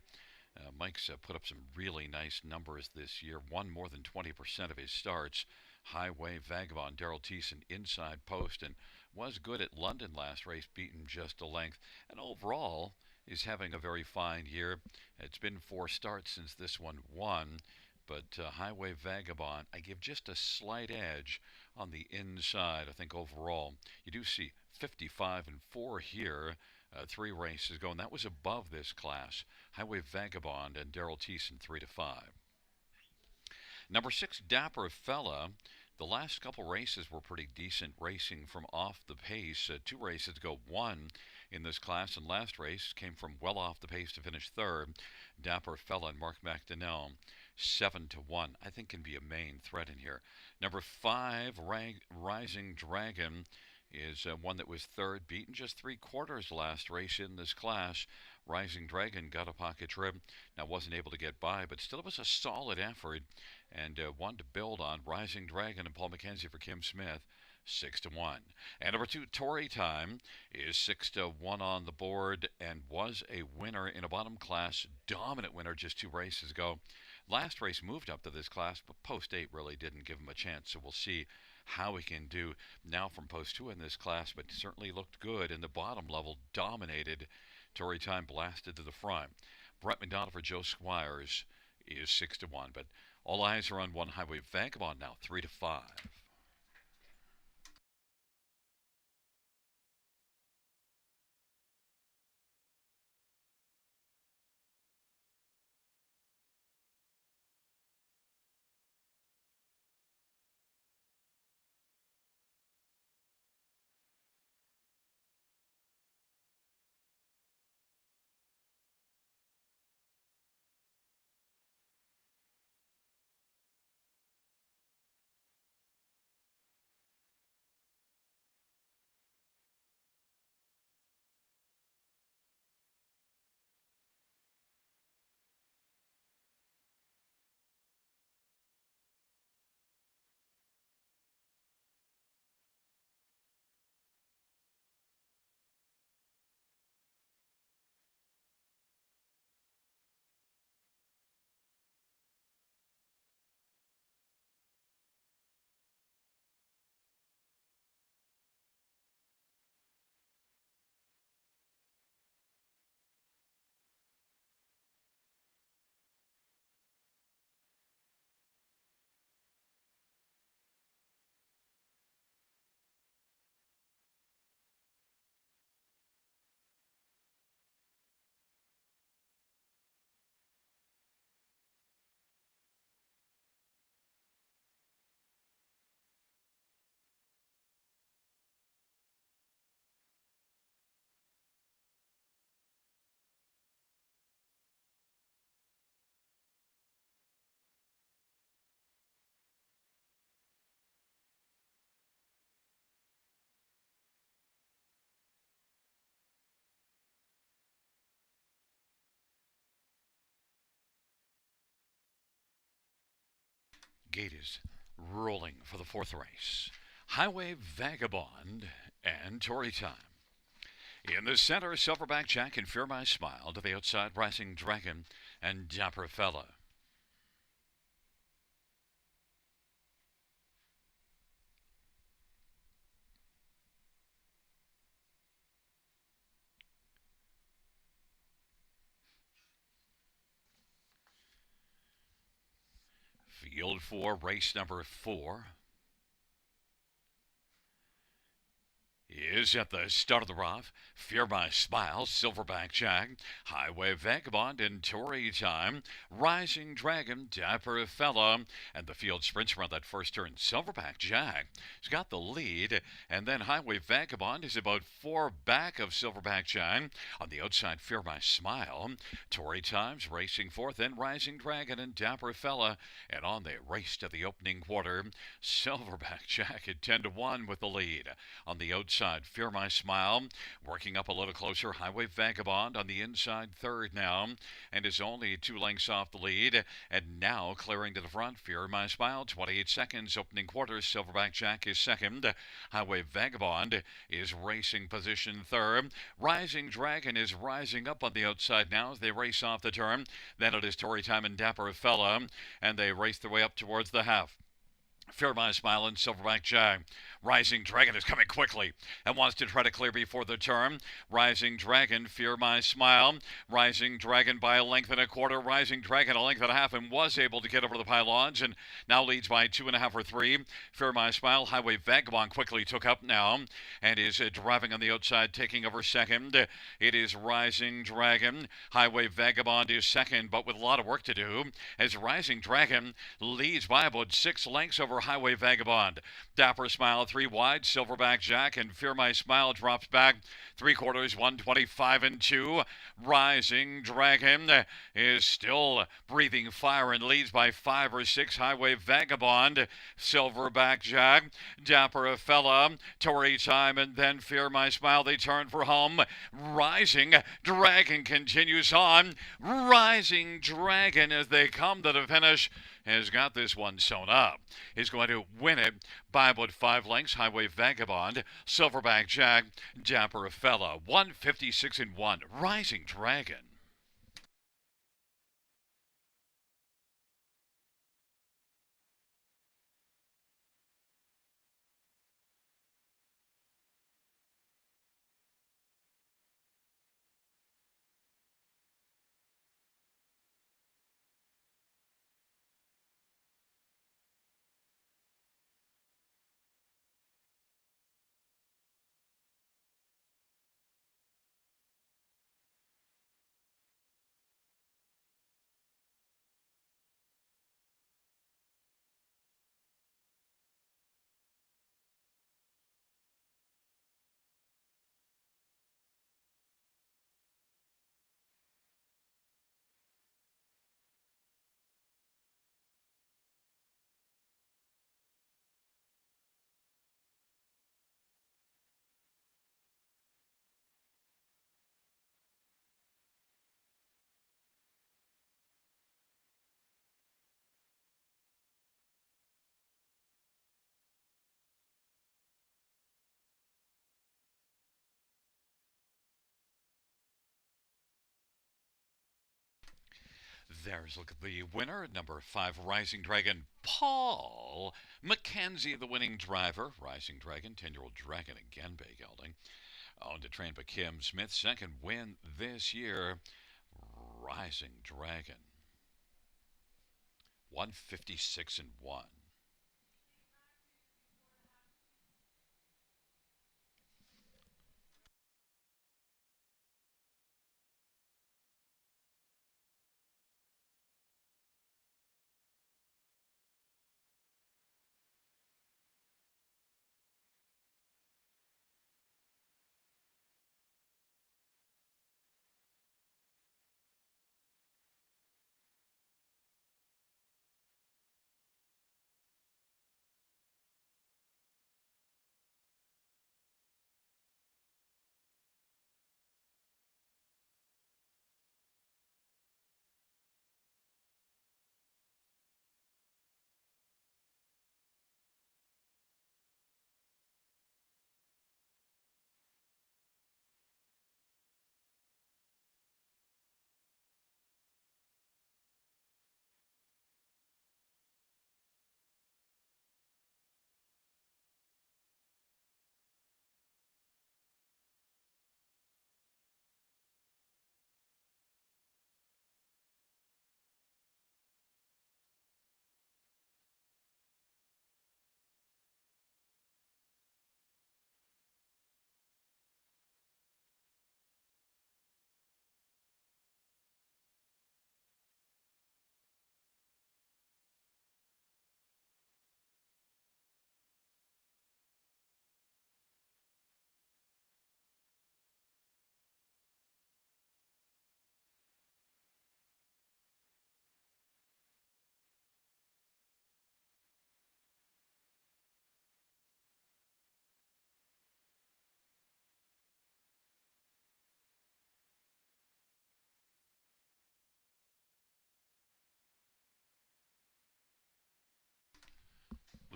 A: Mike's put up some really nice numbers this year, won more than 20% of his starts. Highway Vagabond, Daryl Thiessen inside post, and was good at London last race, beaten just a length, and overall is having a very fine year. It's been 4 starts since this one won, but Highway Vagabond, I give just a slight edge on the inside. I think overall you do see 55-4 here. 3 races ago, and that was above this class. Highway Vagabond and Daryl Thiessen 3-5. Number 6, Dapper Fella. The last couple races were pretty decent racing from off the pace. 2 races ago, 1 in this class, and last race came from well off the pace to finish 3rd. Dapper Fella and Mark McDonnell 7-1. I think can be a main threat in here. Number 5, Rising Dragon, is one that was 3rd, beaten just 3/4 last race in this class. Rising Dragon got a pocket trip. Now wasn't able to get by, but still it was a solid effort and one to build on. Rising Dragon and Paul McKenzie for Kim Smith, 6-1. And number 2, Tory Time, is 6-1 on the board and was a winner in a bottom class, dominant winner just 2 races ago. Last race moved up to this class, but post 8 really didn't give him a chance, so we'll see how he can do now from post 2 in this class, but certainly looked good in the bottom level, dominated. Tory Time blasted to the front. Brett McDonough for Joe Squires is 6-1, but all eyes are on 1 Highway Vagabond now, 3-5. Gate is rolling for the 4th race. Highway Vagabond and Tory Time. In the center, Silverback Jack and Fear My Smile. To the outside, Rising Dragon and Dapper Fella. Field 4, race number 4. Is at the start of the rough. Fear My Smile, Silverback Jack, Highway Vagabond, and Tory Time, Rising Dragon, Dapper Fella, and the field sprints around that first turn. Silverback Jack has got the lead, and then Highway Vagabond is about 4 back of Silverback Jack. On the outside, Fear My Smile, Tory Times racing fourth, then Rising Dragon and Dapper Fella, and on they race to the opening quarter. Silverback Jack at 10-1 with the lead. On the outside, Fear My Smile, working up a little closer. Highway Vagabond on the inside third now, and is only 2 lengths off the lead. And now clearing to the front, Fear My Smile, 28 seconds, opening quarter. Silverback Jack is second. Highway Vagabond is racing position third. Rising Dragon is rising up on the outside now as they race off the turn. Then it is Tory Time and Dapper Fella, and they race their way up towards the half. Fear My Smile and Silverback Jack. Rising Dragon is coming quickly and wants to try to clear before the turn. Rising Dragon, Fear My Smile. Rising Dragon by a length and a quarter. Rising Dragon a length and a half, and was able to get over the pylons and now leads by 2.5 or 3. Fear My Smile. Highway Vagabond quickly took up now and is driving on the outside, taking over second. It is Rising Dragon. Highway Vagabond is second, but with a lot of work to do, as Rising Dragon leads by about 6 lengths over Highway Vagabond. Dapper Smile 3 wide. Silverback Jack and Fear My Smile drops back 3/4, 125 and 2. Rising Dragon is still breathing fire and leads by 5 or 6. Highway Vagabond, Silverback Jack, Dapper Fella, Tory Time, and then Fear My Smile. They turn for home. Rising Dragon continues on. Rising Dragon, as they come to the finish, has got this one sewn up. He's going to win it by about 5 lengths. Highway Vagabond, Silverback Jack, Dapper Fella, 156 and 1. Rising Dragon. There's look at the winner, number 5, Rising Dragon, Paul Mackenzie, the winning driver. Rising Dragon, 10-year-old Dragon again, Bay Gelding. Owned to train by Kim Smith. Second win this year, Rising Dragon. 156 and 1.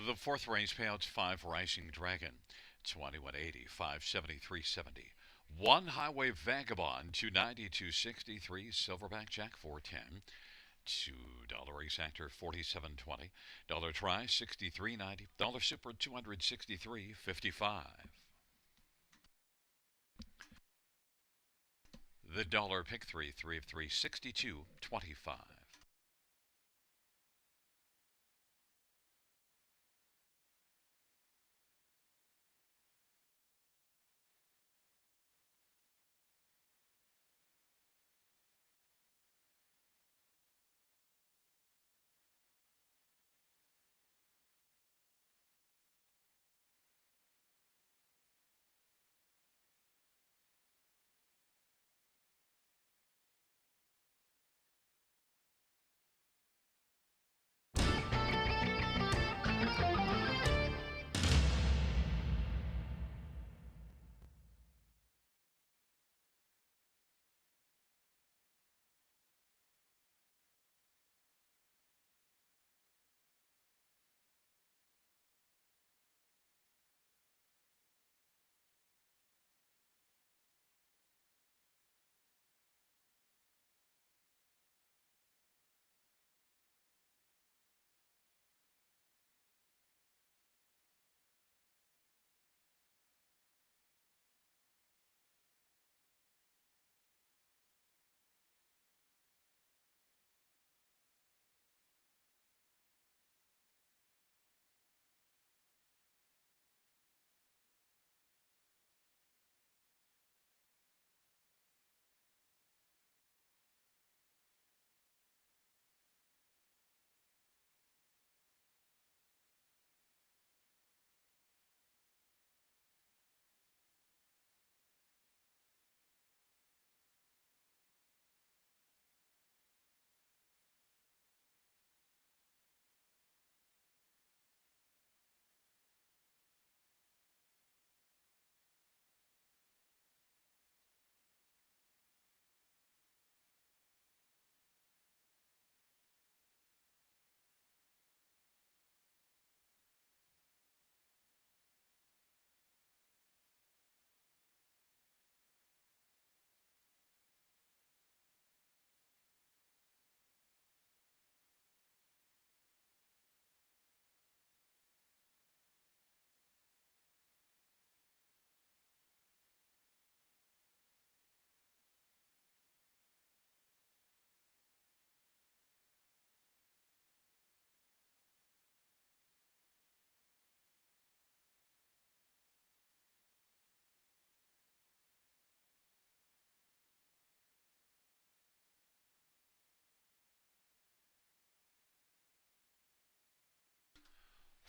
A: The fourth race payouts 5 Rising Dragon, 2180, 570, 370. 1 Highway Vagabond, 290, 263. Silverback Jack, 410. $2 Race Actor, 47.20. Dollar Try, 63.90. Dollar Super, 263.55. The dollar pick 3, 3 of 3, 62.25.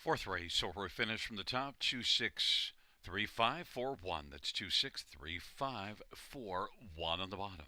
A: Fourth race, so we finish from the top, 263541. That's 263541 on the bottom.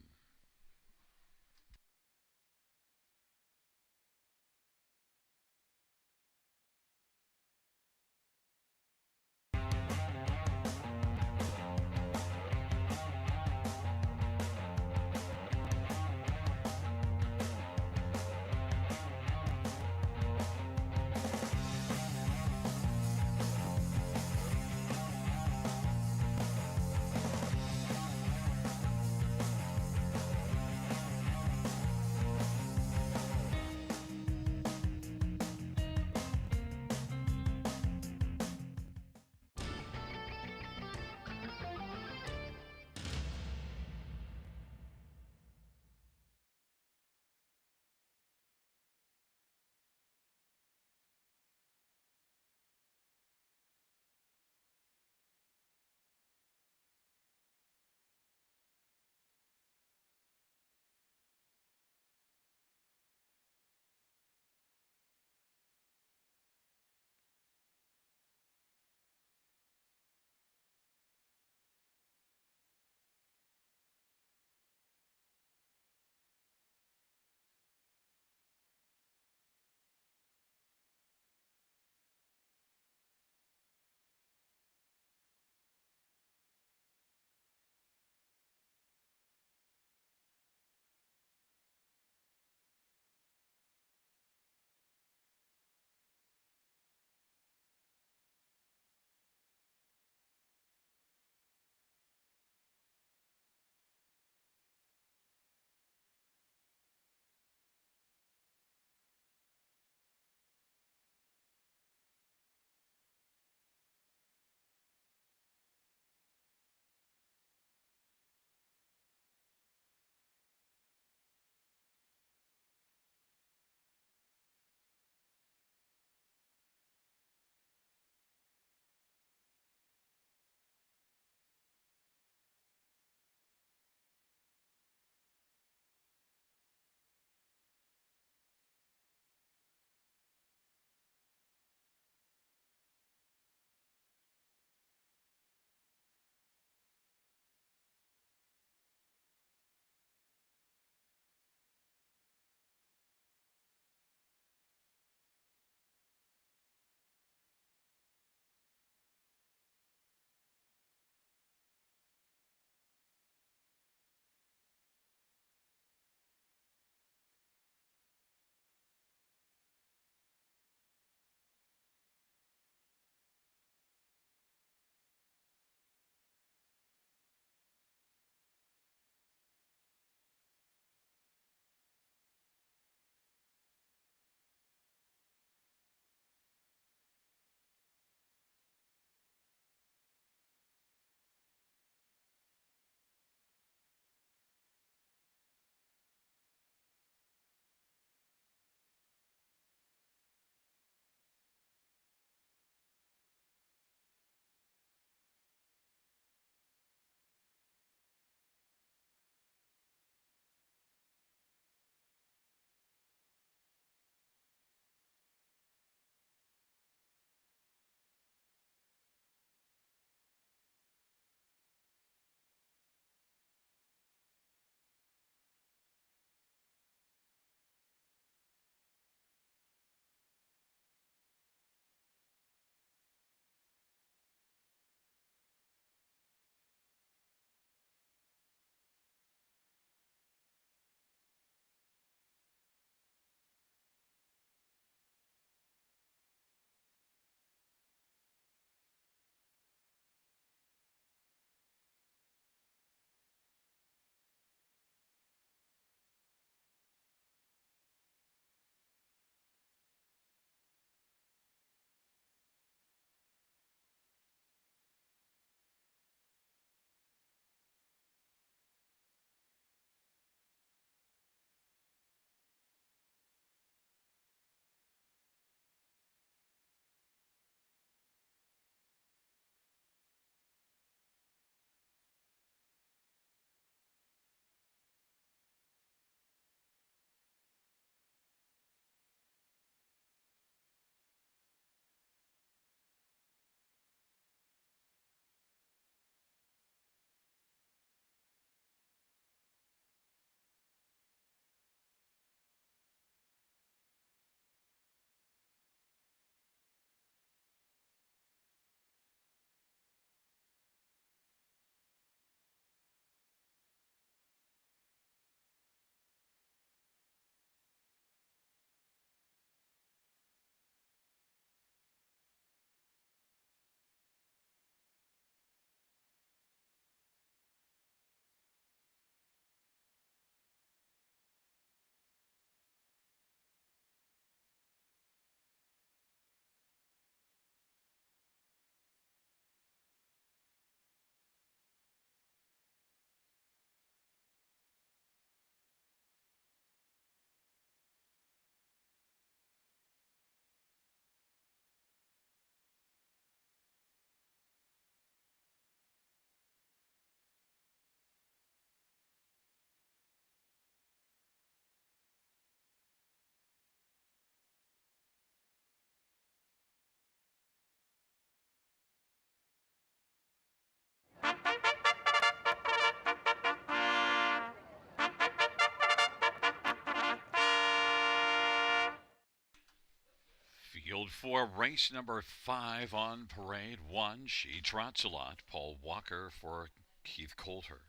A: Field 4, race number 5 on parade 1. She Trots a Lot. Paul Walker for Keith Coulter.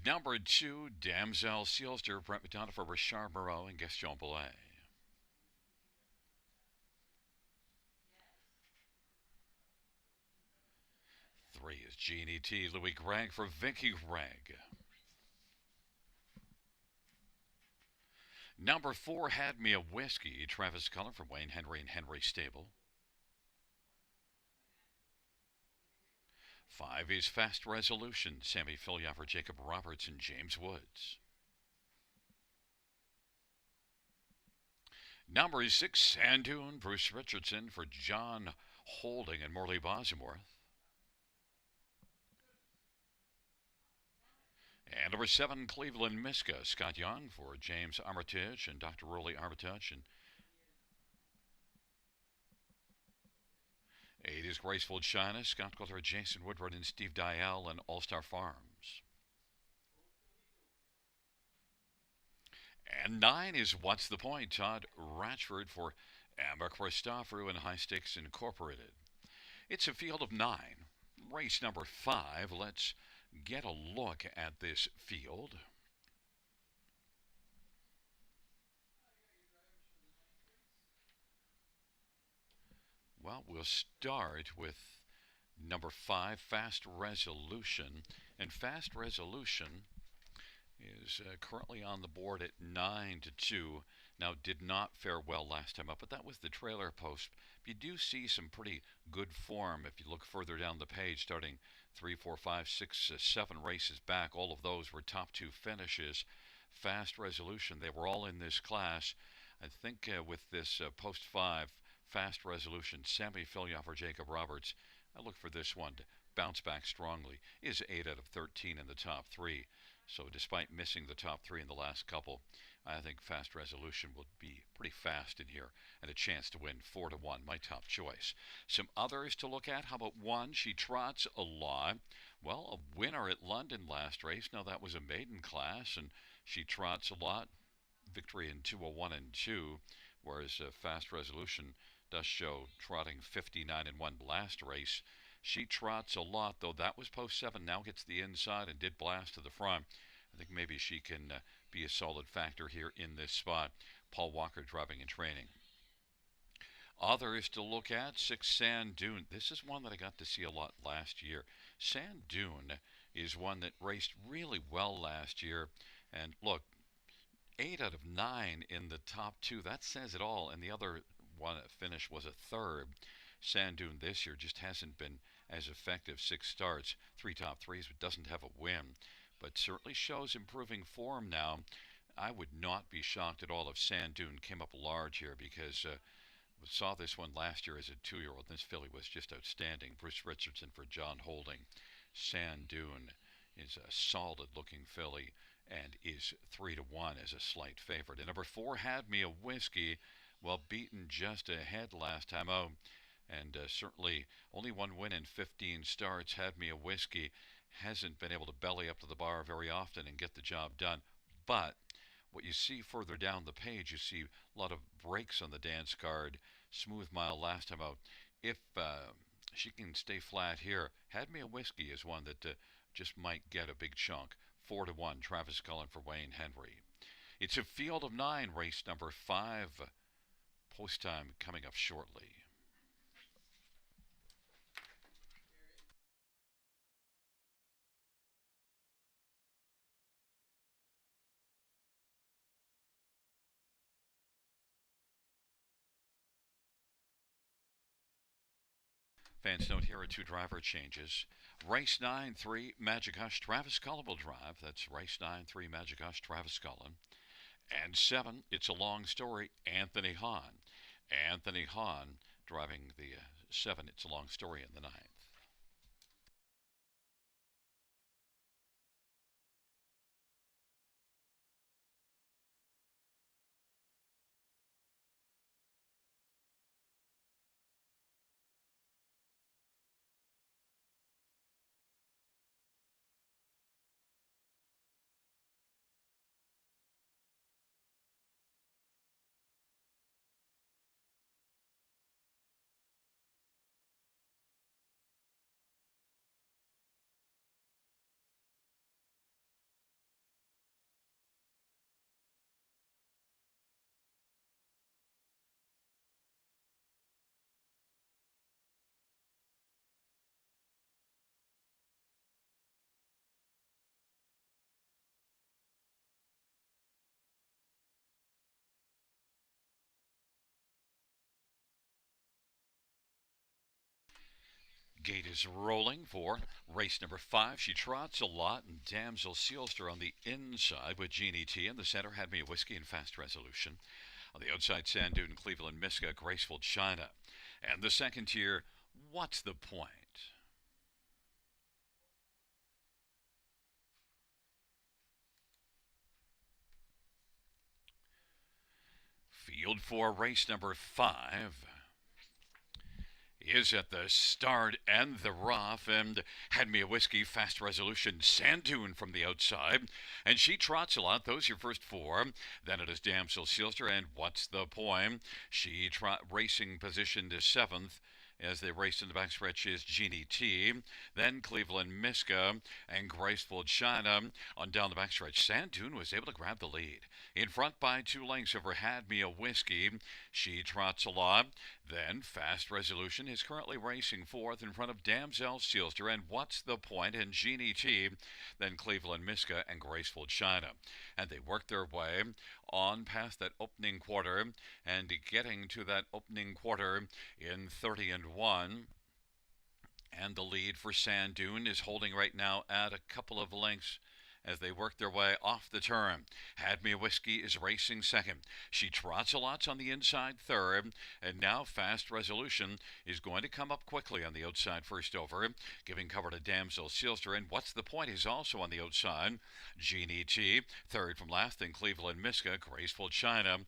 A: Number 2, Damsel Sealster, Brent McDonough for Richard Moreau and Gaston Belay. Three is Jeannie T. Louis Gregg for Vicky Gregg. Number 4, Had Me a Whiskey, Travis Cullen for Wayne Henry and Henry Stable. 5 is Fast Resolution, Sammy Fillion for Jacob Roberts and James Woods. Number 6, Sand Dune, Bruce Richardson for John Holding and Morley Bosworth. And number 7, Cleveland Miska, Scott Young for James Armitage and Dr. Rolly Armitage. And 8 is Graceful China, Scott Coulter, Jason Woodward, and Steve Dial and All-Star Farms. And 9 is What's the Point, Todd Ratchford for Amber Christoforou and High Stakes Incorporated. It's a field of 9. Race number 5. Let's get a look at this field. Well, we'll start with number 5, Fast Resolution. And Fast Resolution is currently on the board at 9-2. Now, did not fare well last time up, but that was the trailer post. You do see some pretty good form if you look further down the page, starting 3, 4, 5, 6, 7 races back. All of those were top 2 finishes. Fast Resolution, they were all in this class. I think with this post 5, Fast Resolution, Sammy Fillion for Jacob Roberts, I look for this one to bounce back strongly. Is 8 out of 13 in the top 3. So despite missing the top 3 in the last couple, I think Fast Resolution will be pretty fast in here and a chance to win 4-1, my top choice. Some others to look at. How about 1, She Trots a Lot. Well, a winner at London last race. Now that was a maiden class, and She Trots a Lot. Victory in 201 and 2, whereas Fast Resolution does show trotting 59 and 1 last race. She Trots a Lot, though that was post 7, now gets the inside and did blast to the front. I think maybe she can be a solid factor here in this spot. Paul Walker driving and training. Others to look at, 6, Sand Dune. This is one that I got to see a lot last year. Sand Dune is one that raced really well last year. And look, 8 out of 9 in the top 2. That says it all. And the other one finish was a 3rd. Sand Dune this year just hasn't been as effective. 6 starts, 3 top 3s, but doesn't have a win. But certainly shows improving form now. I would not be shocked at all if Sand Dune came up large here, because we saw this one last year as a 2-year-old. This filly was just outstanding. Bruce Richardson for John Holding. Sand Dune is a solid-looking filly and is 3-1 as a slight favorite. And number 4, Had Me a Whiskey. Well, beaten just ahead last time out. And certainly only 1 win in 15 starts. Had Me a Whiskey hasn't been able to belly up to the bar very often and get the job done. But what you see further down the page, you see a lot of breaks on the dance card. Smooth Mile last time out. If she can stay flat here, Had Me a Whiskey is one that just might get a big chunk. 4-1, Travis Cullen for Wayne Henry. It's a field of 9, race number 5. Post time coming up shortly. Fans note, here are 2 driver changes. Race 9, 3, Magic Hush, Travis Cullen will drive. That's race 9, 3, Magic Hush, Travis Cullen. And 7, It's a Long Story, Anthony Hahn. Anthony Hahn driving the 7, It's a Long Story in the 9th. Gate is rolling for race number 5. She trots a lot, and Damsel Sealster on the inside with Jeannie T. In the center, Had Me a Whiskey and Fast Resolution. On the outside, Sand Dune, Cleveland Miska, Graceful China. And the second tier, What's the Point? Field for race number 5 is at the start and the rough, and Had Me a Whiskey, Fast Resolution, Sand Dune from the outside, and she trots a lot. Those your first 4. Then it is Damsel Sealster and What's the Point? She racing position to 7th. As they race in the backstretch is Jeannie T, then Cleveland Miska and Graceful China. On down the backstretch, Sand Dune was able to grab the lead. In front by 2 lengths over Had Me a Whiskey. She trots a lot. Then Fast Resolution is currently racing 4th in front of Damsel Sealster and What's the Point and Jeannie T. Then Cleveland Miska and Graceful China. And they work their way on past that opening quarter and getting to that opening quarter in 30-1. And the lead for Sand Dune is holding right now at a couple of lengths as they work their way off the turn. Had Me a Whiskey is racing 2nd. She trots a lot on the inside 3rd, and now Fast Resolution is going to come up quickly on the outside first over, giving cover to Damsel Sealster, and What's the Point is also on the outside. Jeannie T, 3rd from last, and Cleveland Miska, Graceful China.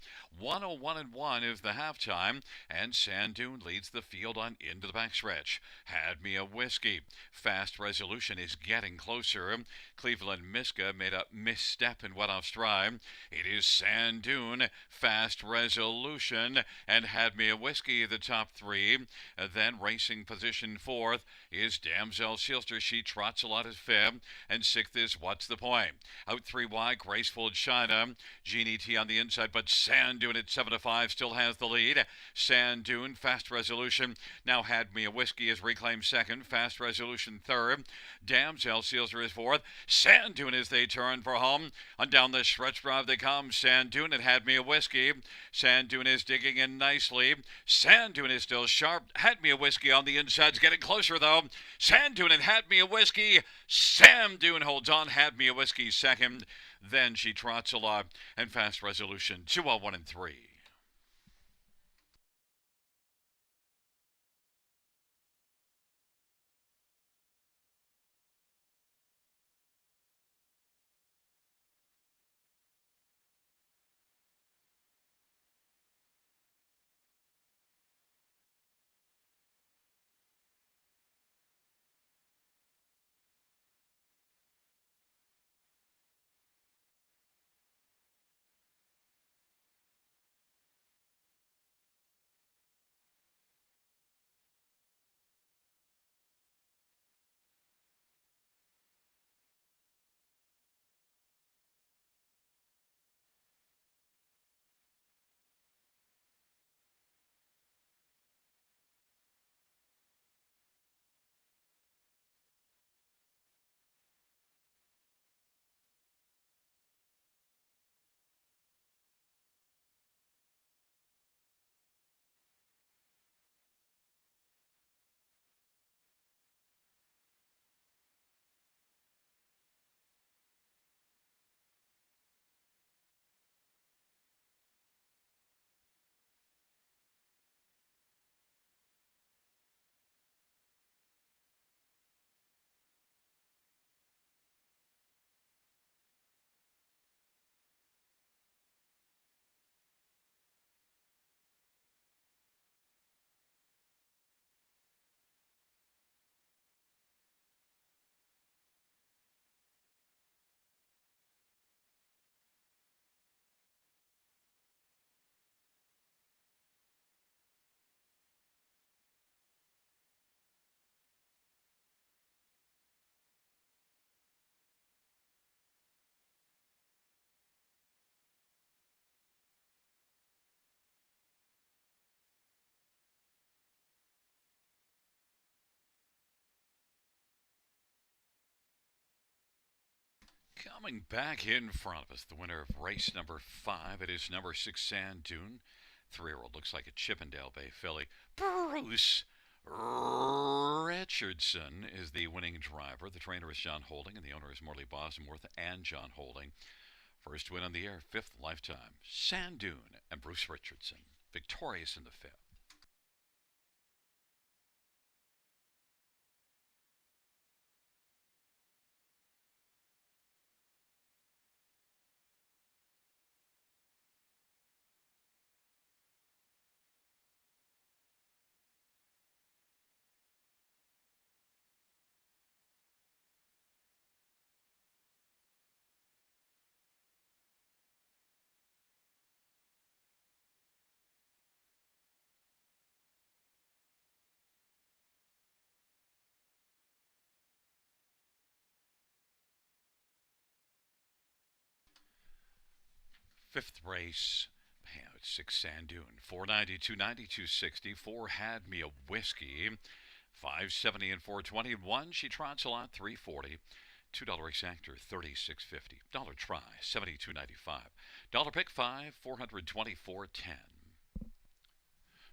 A: 101-1 is the halftime, and Sand Dune leads the field on into the backstretch. Had Me a Whiskey. Fast Resolution is getting closer. Cleveland Miska made a misstep and went off stride. It is Sand Dune, Fast Resolution, and Had Me a Whiskey, the top 3. Then racing position 4th is Damsel Sealster. She trots a lot at 5th, and 6th is What's the Point? Out 3 wide, Graceful China. Jeannie T on the inside, but Sand Dune at 7-5 still has the lead. Sand Dune, Fast Resolution. Now Had Me a Whiskey is reclaimed 2nd. Fast Resolution 3rd. Damsel Sealster is 4th. Sand Dune as they turn for home. On down the stretch drive they come. Sand Dune and Had Me a Whiskey. Sand Dune is digging in nicely. Sand Dune is still sharp. Had Me a Whiskey on the inside's getting closer though. Sand Dune and Had Me a Whiskey. Sand Dune holds on. Had Me a Whiskey 2nd. Then she trots a lot, and Fast Resolution 201 and 3. Coming back in front of us, the winner of race number 5. It is number 6, Sand Dune. 3-year-old looks like a Chippendale Bay filly. Bruce Richardson is the winning driver. The trainer is John Holding, and the owner is Morley Bosworth and John Holding. First win on the air, fifth lifetime. Sandoon and Bruce Richardson, victorious in the fifth. Fifth race, Payouts 6 Sandoon, 490, 290, 260. 4 had me a whiskey, 570 and 421. She trots a lot, 340. $2 exactor, $36.50. Dollar try, $72.95. Dollar pick 5, $424.10.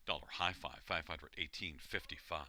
A: Dollar high five, $518.55.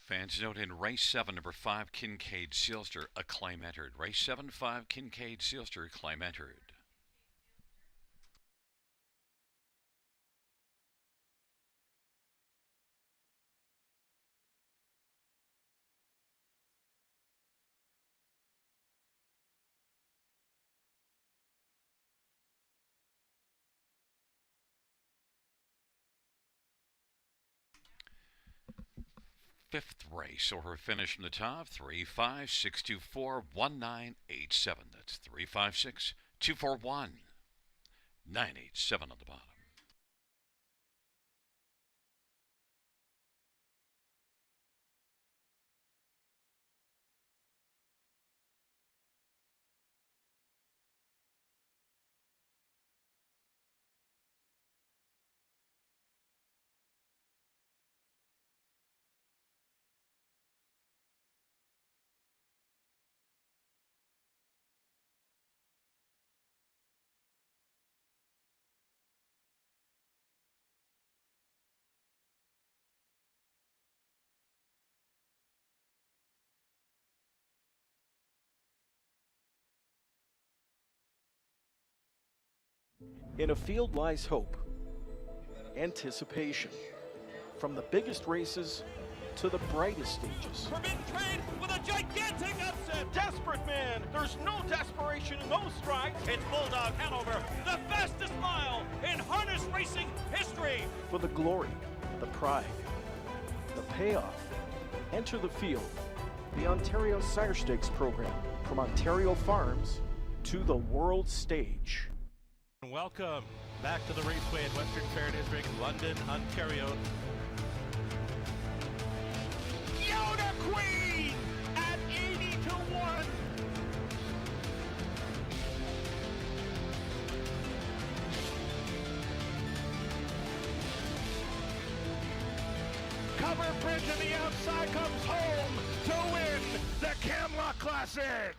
A: Fans note in race 7, number 5, Kincaid Sealster, a claim entered. Race 7, 5, Kincaid Sealster, claim entered. Fifth race, so her finish from the top, 356241987. That's 356241 987 on the bottom.
B: In a field lies hope, anticipation, from the biggest races to the brightest stages.
C: Forbidden Trade with a gigantic upset.
E: Desperate man, there's no desperation in those strides.
C: It's Bulldog Hanover, the fastest mile in harness racing history.
B: For the glory, the pride, the payoff, enter the field, the Ontario Sire Stakes program, from Ontario farms to the world stage.
C: Welcome back to the Raceway at Western Fair District, London, Ontario. Yoda Queen at 80-1. Covered Bridge on the outside comes home to win the Camlock Classic.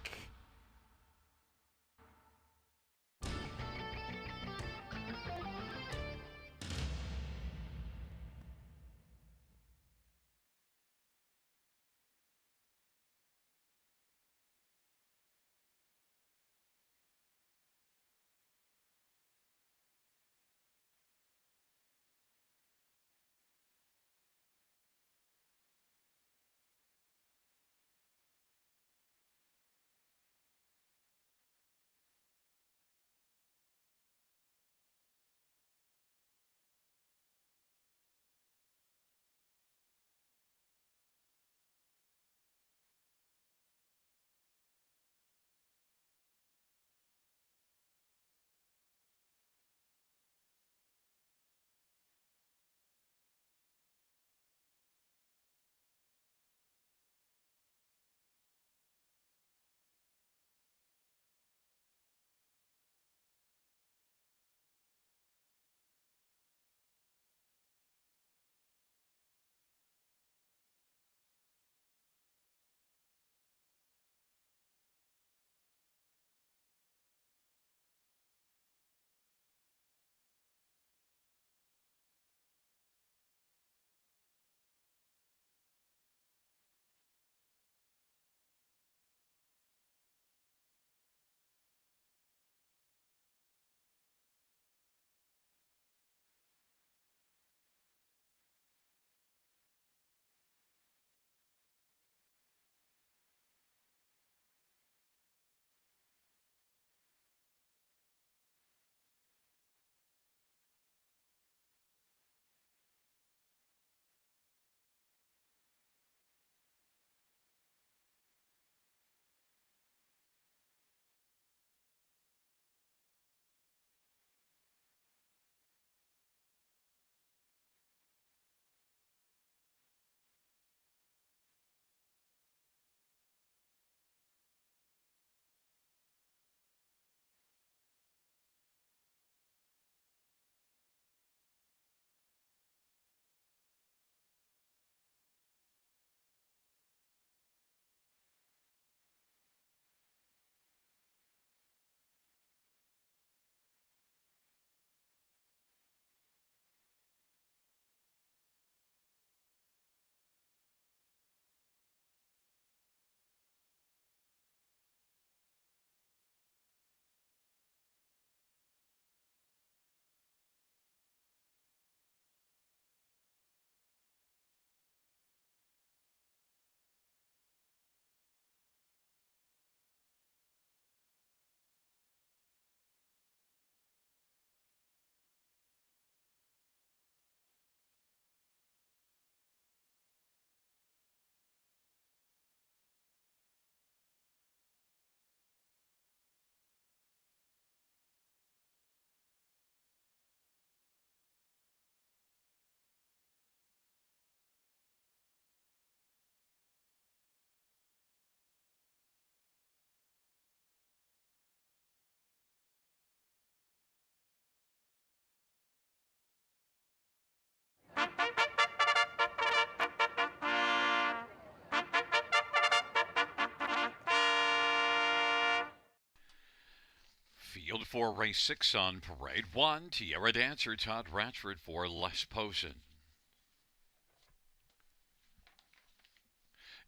A: Field 4, Race 6 on Parade 1. Tierra Dancer, Todd Ratchford for Les Posen.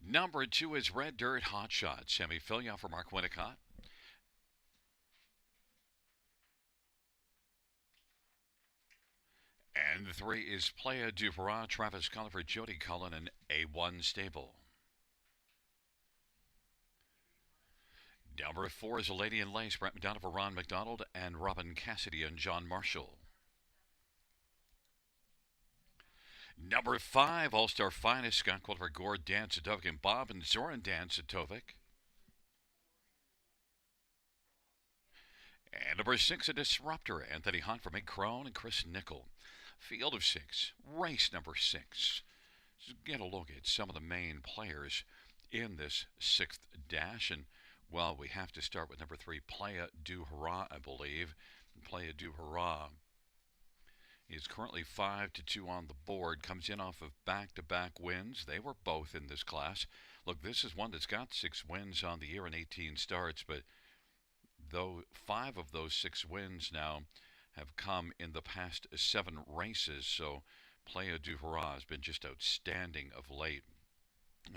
A: Number 2 is Red Dirt Hot Shot. Sammy Fillion for Mark Winnicott. And the 3 is Playa du Para, Travis Culliver, Jody Cullen, and A1 Stable. Number 4 is A Lady in Lace, Brent McDonough, Ron McDonald, and Robin Cassidy and John Marshall. Number 5, All-Star Finest, Scott Culliver, Gord Dancedovic, and Bob and Zoran Dancedovic. And number 6, A Disruptor, Anthony Hunt from Mick Crone and Chris Nickel. Field of 6, race number 6. Let's get a look at some of the main players in this 6th dash. And, well, we have to start with number 3, Playa du Hurrah, I believe. Playa du Hurrah is currently 5-2 on the board. Comes in off of back-to-back wins. They were both in this class. Look, this is one that's got 6 wins on the year and 18 starts, but though 5 of those 6 wins now have come in the past 7 races, so Playa du Hurrah has been just outstanding of late.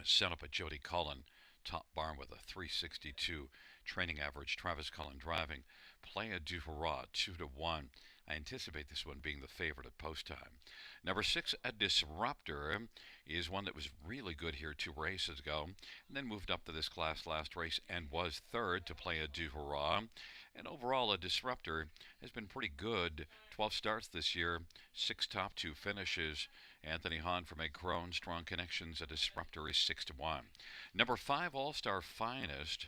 A: Set up at Jody Cullen, top barn with a 362 training average. Travis Cullen driving. Playa du Hurrah 2-1. I anticipate this one being the favorite at post time. Number 6, A Disruptor, is one that was really good here 2 races ago, and then moved up to this class last race and was third to Playa du Hurrah. And overall, A Disruptor has been pretty good. 12 starts this year, 6 top 2 finishes. Anthony Hahn from Egg Crone, strong connections. A Disruptor is 6-1. Number 5, All-Star Finest,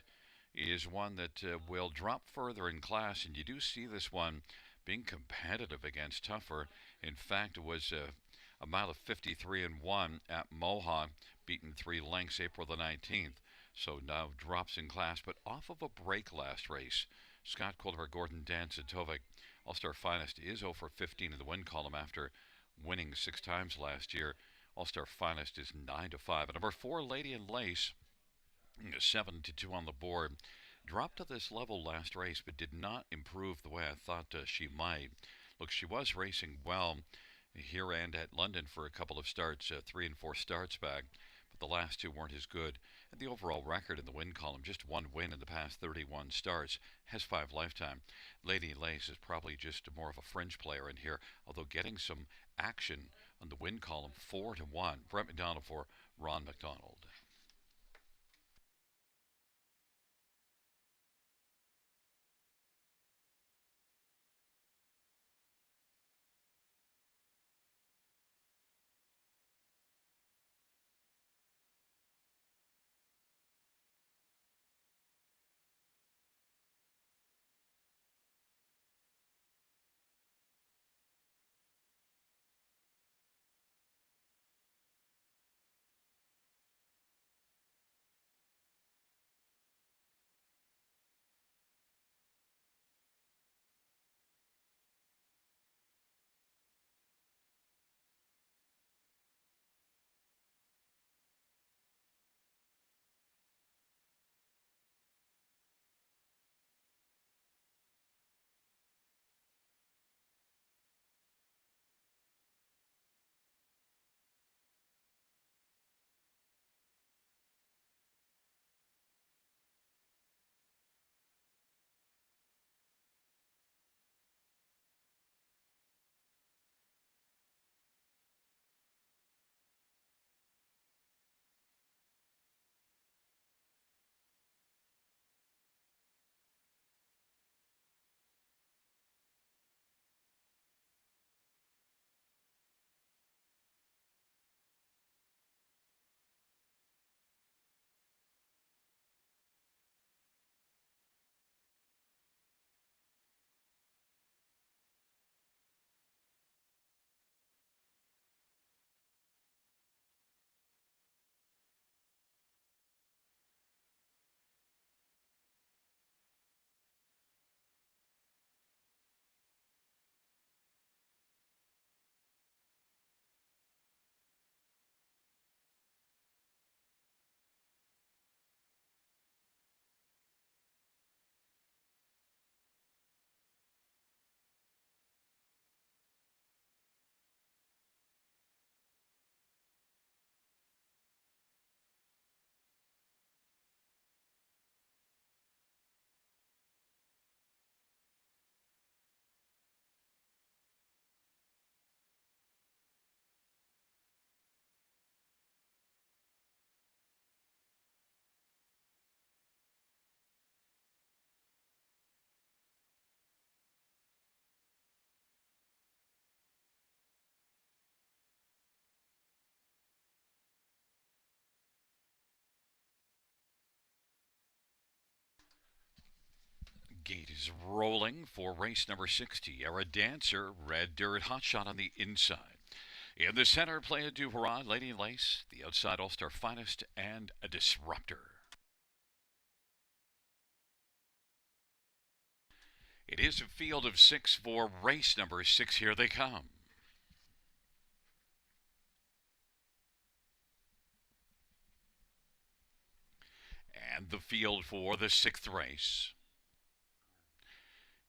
A: is one that will drop further in class, and you do see this one being competitive against tougher. In fact, it was a mile of 53-1 at Mohawk, beaten 3 lengths April the 19th. So now drops in class, but off of a break last race. Scott Culliver, Gordon Dancedovic, All-Star Finest is 0 for 15 in the win column after winning 6 times last year. All-Star Finest is 9-5. And number 4, Lady in Lace, 7-2 on the board. Dropped to this level last race, but did not improve the way I thought she might. Look, she was racing well here and at London for a couple of starts, 3 and 4 starts back, but the last 2 weren't as good. And the overall record in the win column, just 1 win in the past 31 starts, has 5 lifetime. Lady Lace is probably just more of a fringe player in here, although getting some action on the win column, 4-1. Brent McDonald for Ron McDonald. Gate is rolling for race number 60. Era Dancer, Red Dirt Hotshot on the inside. In the center, Playa du Hurrah, Lady Lace, the outside All-Star Finest, and a Disruptor. It is a field of 6 for race number 6. Here they come. And the field for the 6th race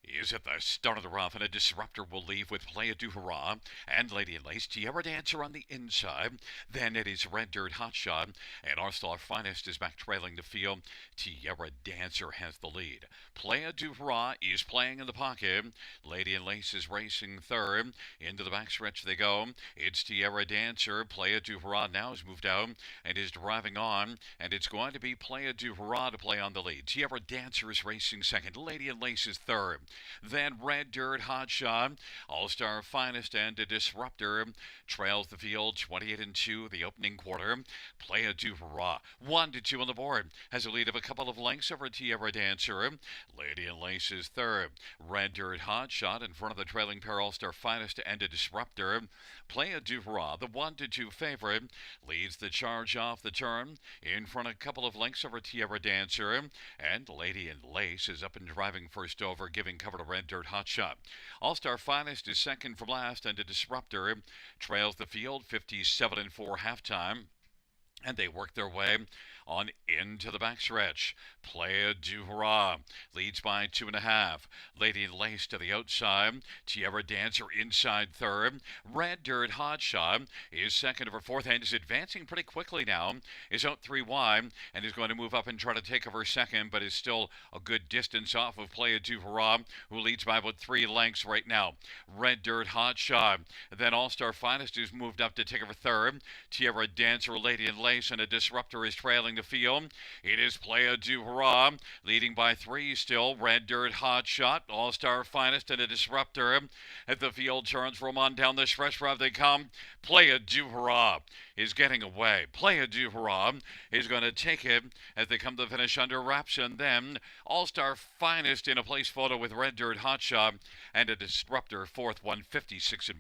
A: is at the start of the rough, and a Disruptor will leave with Playa du Hurrah and Lady Lace. Tierra Dancer on the inside. Then it is Red Dirt Hotshot, and Our Star Finest is back trailing the field. Tierra Dancer has the lead. Playa du Hurrah is playing in the pocket. Lady Lace is racing third. Into the backstretch they go. It's Tierra Dancer. Playa du Hurrah now has moved out and is driving on, and it's going to be Playa du Hurrah to play on the lead. Tierra Dancer is racing second. Lady Lace is third. Then Red Dirt Hotshot, All-Star Finest, and a Disruptor trails the field 28-2 the opening quarter. Playa du Hurrah 1-2 on the board, has a lead of a couple of lengths over Tierra Dancer. Lady Lace is third. Red Dirt Hotshot in front of the trailing pair, All-Star Finest and a Disruptor. Playa du Hurrah, the 1-2 favorite, leads the charge off the turn in front a couple of lengths over Tierra Dancer, and Lady Lace is up and driving first over, giving cover to Red Dirt Hotshot. All-Star Finest is second from last, and a Disruptor trails the field 57-4 halftime. And they work their way on into the backstretch. Playa du Hurrah leads by 2.5. Lady Lace to the outside. Tierra Dancer inside third. Red Dirt Hotshot is second over fourth and is advancing pretty quickly now. Is out 3 wide and is going to move up and try to take over second, but is still a good distance off of Playa du Hurrah, who leads by about 3 lengths right now. Red Dirt Hotshot. Then All-Star Finest is moved up to take over third. Tierra Dancer, Lady Lace, and a Disruptor is trailing the field. It is Playa du Hurrah leading by 3 still. Red Dirt Hotshot, All-Star Finest, and a Disruptor. As the field turns from on down the stretch drive they come. Playa du Hurrah is getting away. Playa du Hurrah is going to take it as they come to the finish under wraps, and then All-Star Finest in a place photo with Red Dirt Hotshot and a Disruptor fourth, 156-1.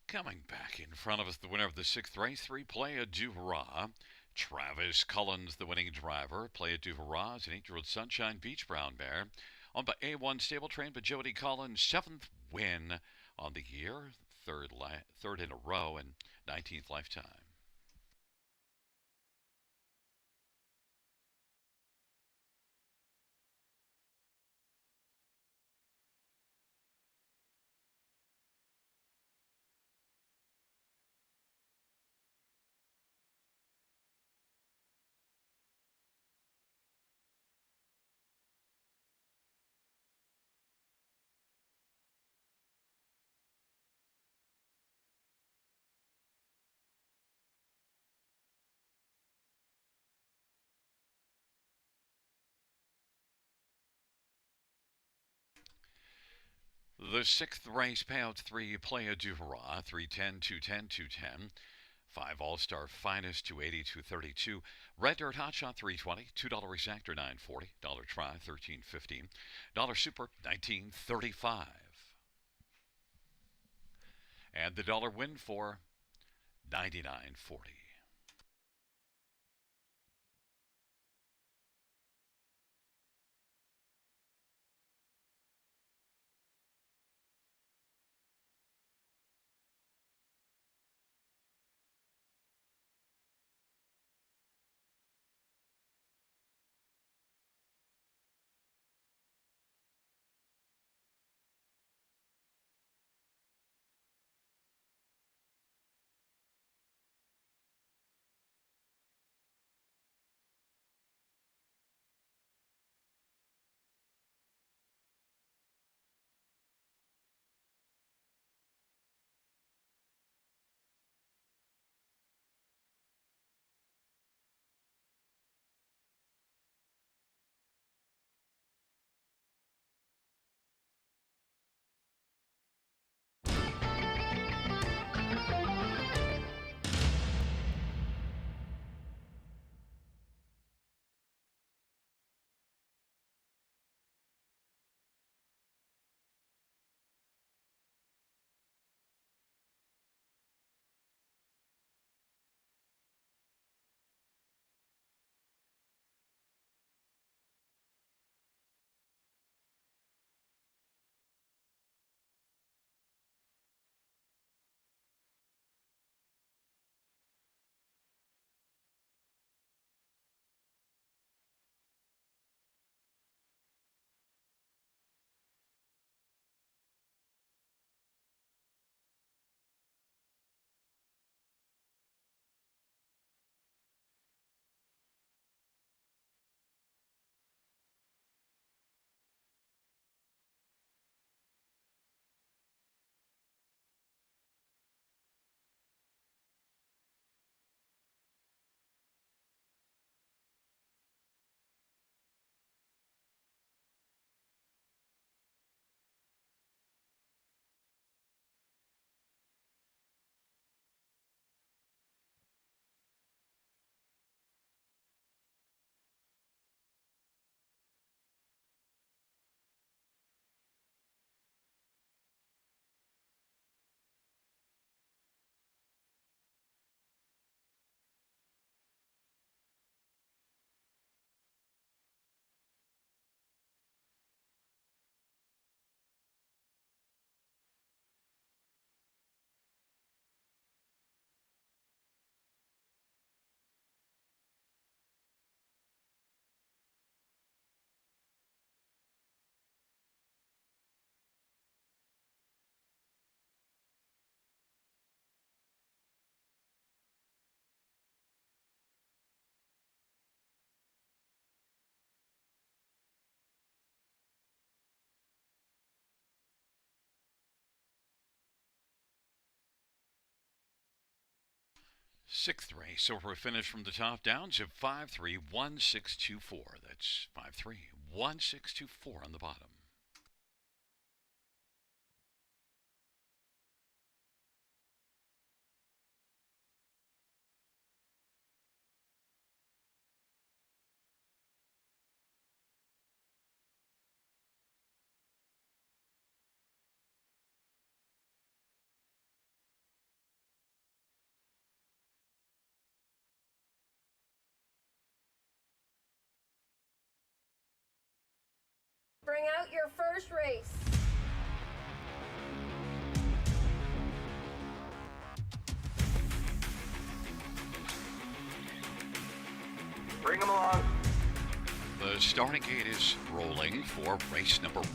A: Coming back in front of us, the winner of the 6th race, 3, Playa du Hurrah. Travis Cullens, the winning driver. Playa du Hurrah is an 8-year-old Sunshine Beach Brown Bear. Owned by A1 Stable, trained by Jody Collins. 7th win on the year. Third in a row and 19th lifetime. The 6th race, Payouts 3, Playa du Hurrah, 310, 210, 210. 5 All-Star Finest 280 Red Dirt Hot Shot 320 $2 Exactor 940 $1 Try 1315 $1 Super 1935 and the dollar win for 99.40. Sixth race, so we're finished from the top down. Zip 531624. That's 531624 on the bottom.
D: Bring out your first race.
C: Bring them along.
A: The starting gate is rolling for race number 1.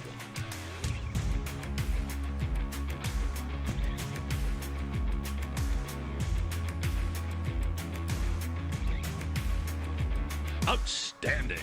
C: Outstanding.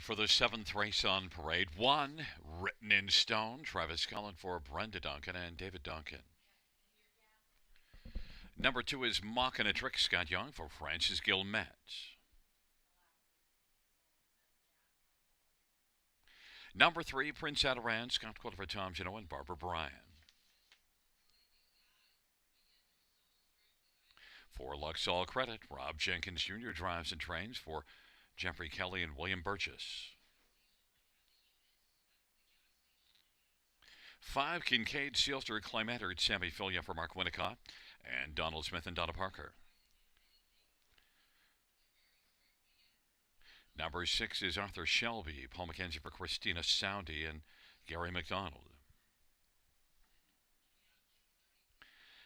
A: for the 7th race on parade. 1, Written in Stone, Travis Cullen for Brenda Duncan and David Duncan. Number 2 is Mockin' a Trick, Scott Young for Francis Gilmet. Number 3, Prince Adoran, Scott Quiller for Tom Genoa and Barbara Bryan. For Luxall Credit, Rob Jenkins Jr. drives and trains for Jeffrey Kelly and William Burgess. 5, Kincaid Sealster Climate, Sammy Filia for Mark Winnicott and Donald Smith and Donna Parker. Number 6 is Arthur Shelby, Paul McKenzie for Christina Soundy and Gary McDonald.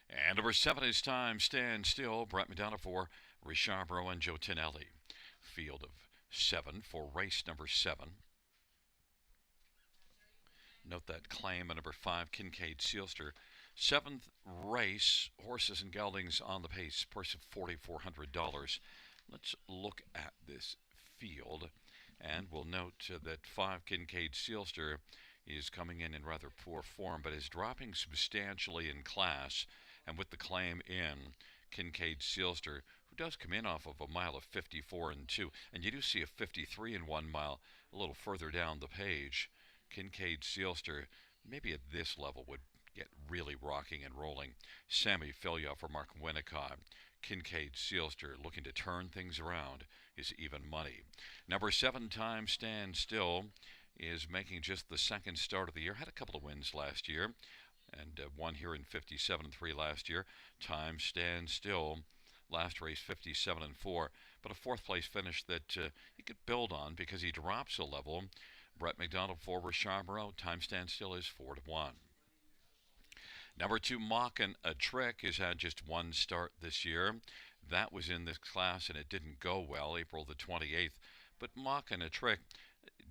A: And number 7 is Time Stand Still, Brett Madonna for Richard Bro and Joe Tinelli. Field of 7 for race number 7. Note that claim at number 5, Kincaid Sealster. 7th race, horses and geldings on the pace, purse of $4,400. Let's look at this field, and we'll note that 5, Kincaid Sealster, is coming in rather poor form, but is dropping substantially in class. And with the claim in, Kincaid Sealster, who does come in off of a mile of 54 and 2, and you do see a 53 in 1 mile a little further down the page. Kincaid Sealster, maybe at this level, would get really rocking and rolling. Sammy Filia for Mark Winnicott. Kincaid Sealster, looking to turn things around, is even money. Number 7, Time Stand Still, is making just the 2nd start of the year. Had a couple of wins last year, and won here in 57-3 last year. Time Stand Still, last race 57-4, but a 4th place finish that he could build on because he drops a level. Brett McDonald for Richarborough. Time Stand Still is 4-1. Number 2, Mockin' a Trick, has had just 1 start this year. That was in this class, and it didn't go well, April the 28th. But Mockin' a Trick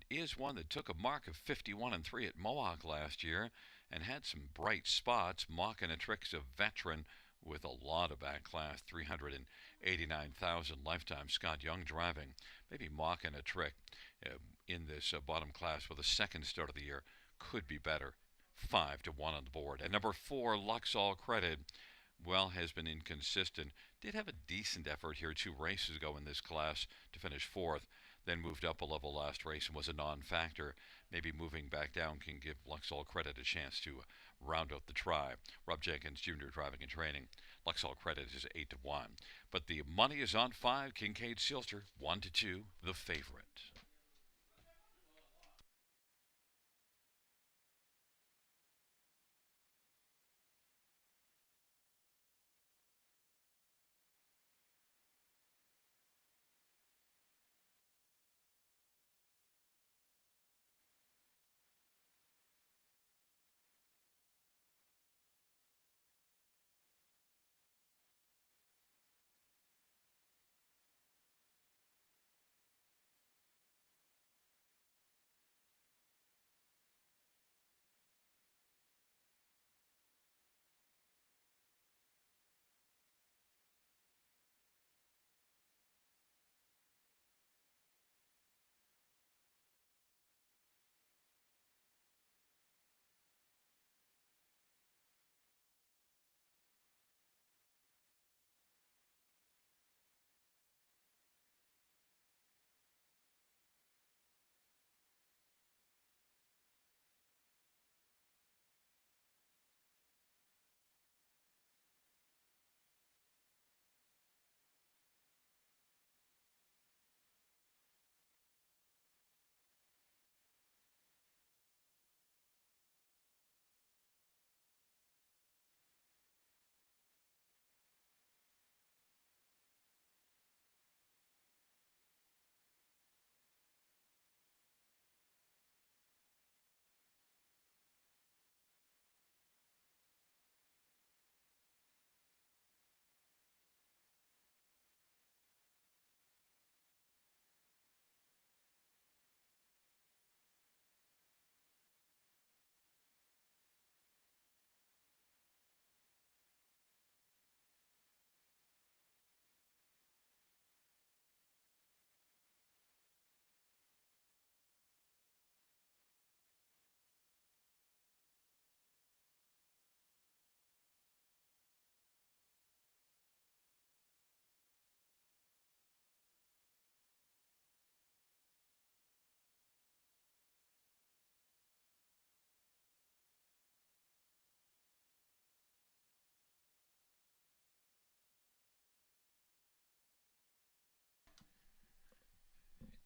A: is one that took a mark of 51-3 at Mohawk last year and had some bright spots. Mockin' a Trick's a veteran with a lot of back class, 389,000 lifetime. Scott Young driving. Maybe Mockin' a Trick in this bottom class with a 2nd start of the year could be better. 5-1 on the board. And number 4, Luxall Credit, well, has been inconsistent. Did have a decent effort here 2 races ago in this class to finish 4th. Then moved up a level last race and was a non-factor. Maybe moving back down can give Luxall Credit a chance to round out the try. Rob Jenkins Jr. driving and training. Luxall Credit is 8-1. But the money is on 5, Kincaid Sealster, 1-2, the favorite.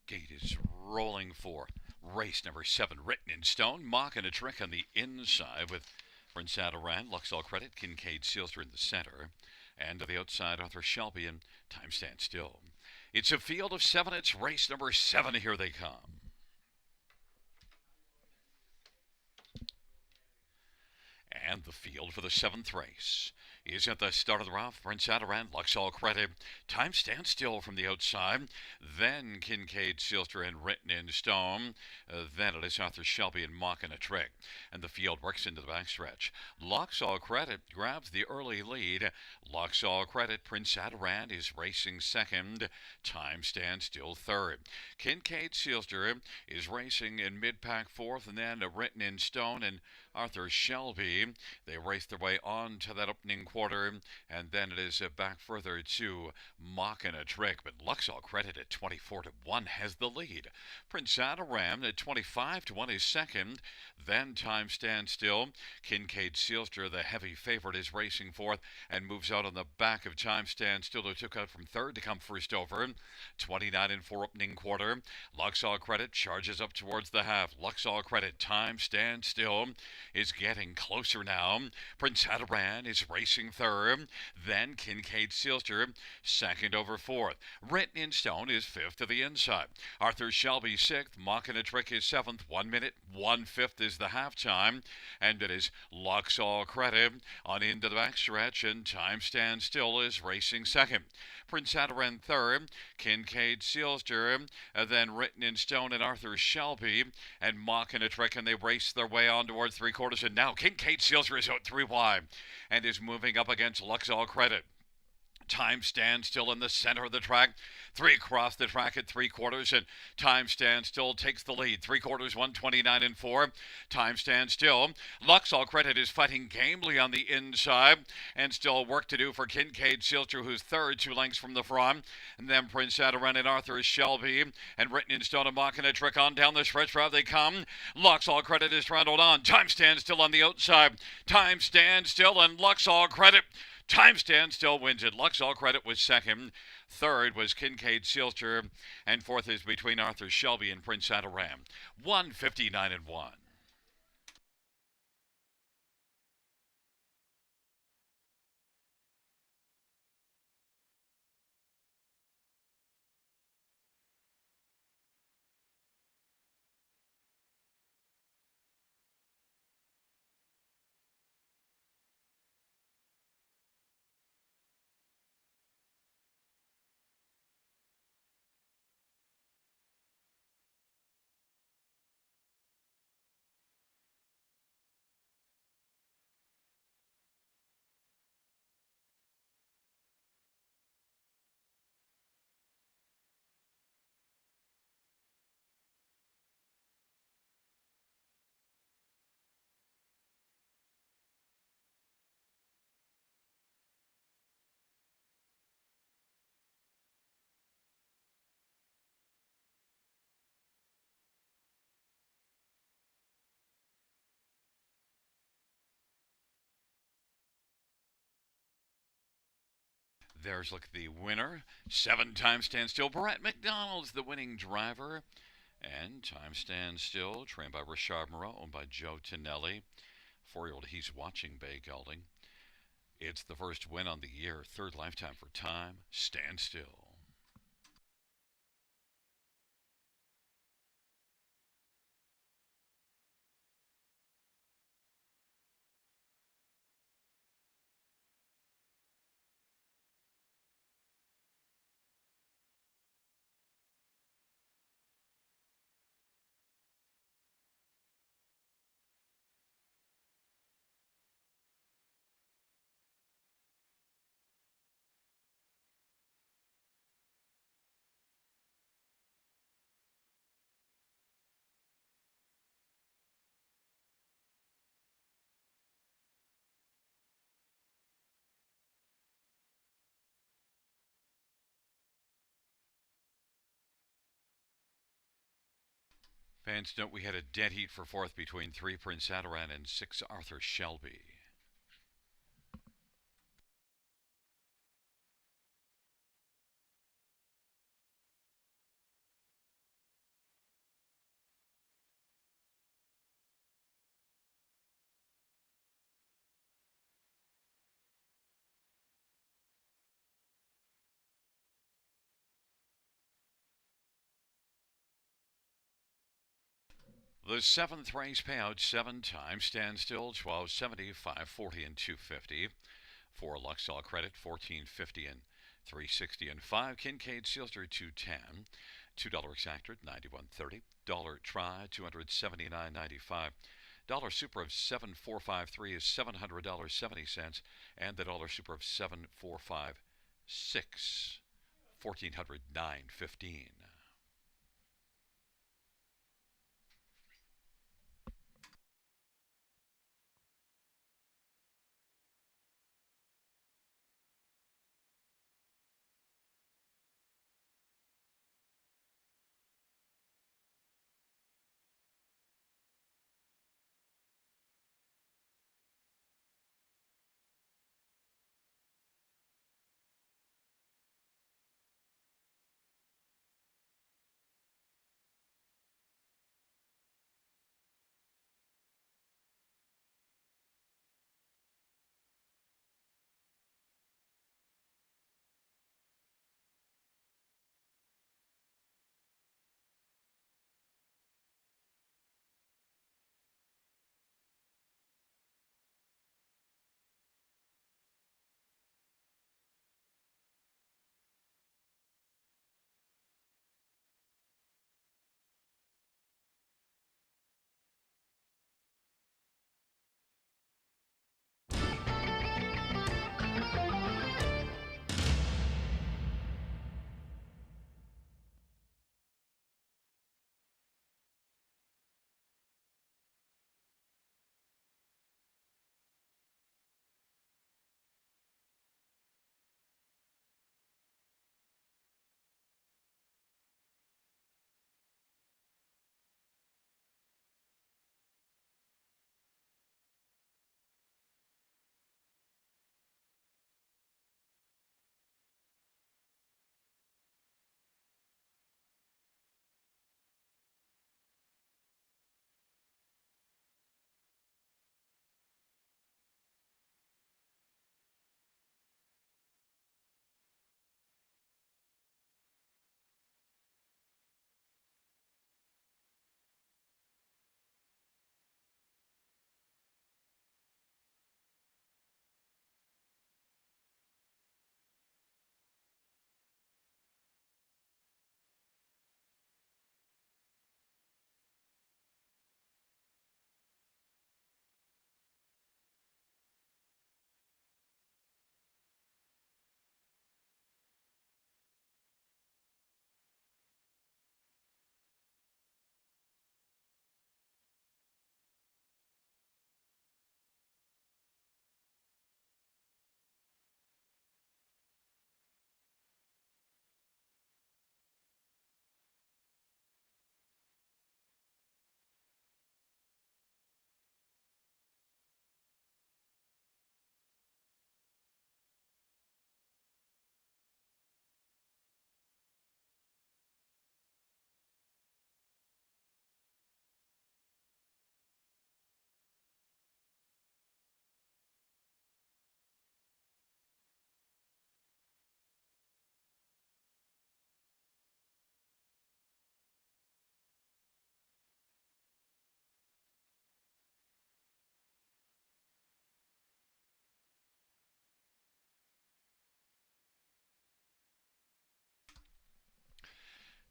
A: Gate is rolling for race number 7, Written in Stone. Mocking a trick on the inside with Prince Adoran, Luxall Credit, Kincaid Sealster in the center. And to the outside, Arthur Shelby and Time Stand Still. It's a field of 7. It's race number 7. Here they come. And the field for the 7th race is at the start of the route. Prince Adoran, Luxall Credit, Time Stand Still from the outside. Then Kincaid Sealster and Written in Stone. Then it is Arthur Shelby and Mocking a Trick. And the field works into the backstretch. Luxall Credit grabs the early lead. Luxall Credit, Prince Adoran is racing second. Time Stand Still third. Kincaid Sealster is racing in mid-pack fourth. And then Written in Stone and Arthur Shelby. They race their way on to that opening quarter, and then it is back further to Mocking a Trick. But Luxall Credit at 24-1 has the lead. Prince Adoran at 25-1 is second. Then Time Stand Still. Kincaid Sealster, the heavy favorite, is racing fourth and moves out on the back of Time Stand Still, who took out from third to come first over. 29-4 opening quarter. Luxall Credit charges up towards the half. Luxall Credit, Time Stand Still is getting closer now. Prince Adoran is racing third. Then Kincaid Sealster, second over fourth. Written in Stone is fifth to the inside. Arthur Shelby sixth. Mocking a Trick is seventh. 1 minute, 1/5 is the halftime. And it is Luxall Credit on into the backstretch, and Time Stand Still is racing second. Prince Adoran third. Kincaid Sealster, then Written in Stone and Arthur Shelby, and Mocking a Trick, and they race their way on towards three quarters. And now Kincaid Sealster is out 3 wide and is moving up against Luxall Credit. Time Stand Still in the center of the track. 3 across the track at 3 quarters, and Time Stand Still takes the lead. 3 quarters, 129-4. Time Stand Still. Luxall Credit is fighting gamely on the inside, and still work to do for Kincaid Sealster, who's third, 2 lengths from the front. And then Prince Adoran and Arthur Shelby and Written in Stone and Mocking a Trick on down the stretch route they come. Luxall Credit is trundled on. Time Stand Still on the outside. Time Stand Still and Luxall Credit. Time Stand Still wins it. Luxall Credit was second. Third was Kincaid Sealster. And fourth is between Arthur Shelby and Prince Adoran. 159-1. There's look at the winner. 7 Time Stand Still. Brett McDonald's the winning driver. And Time Stand Still, trained by Richard Moreau, owned by Joe Tonelli. 4-year-old He's Watching Bay gelding. It's the first win on the year. 3rd lifetime for Time Stand Still. Fans note we had a dead heat for 4th between 3 Prince Adoran and 6 Arthur Shelby. The seventh race payout 7 times. Standstill 1270, 540, and 250. 4 Luxall Credit 1450 and 360, and 5 Kincaid Sealster 210. $2 Exactor 91.30. Dollar Try 279.95. Dollar Super of 7453 is $700.70, and the Dollar Super of 7456 $1,409.15.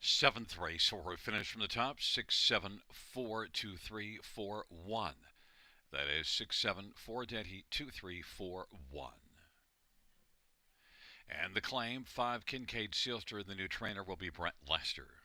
A: Seventh race, or finish from the top, 6742341. That is 674 dead heat 2341. And the claim, 5 Kincaid Sealster, the new trainer will be Brent Lester.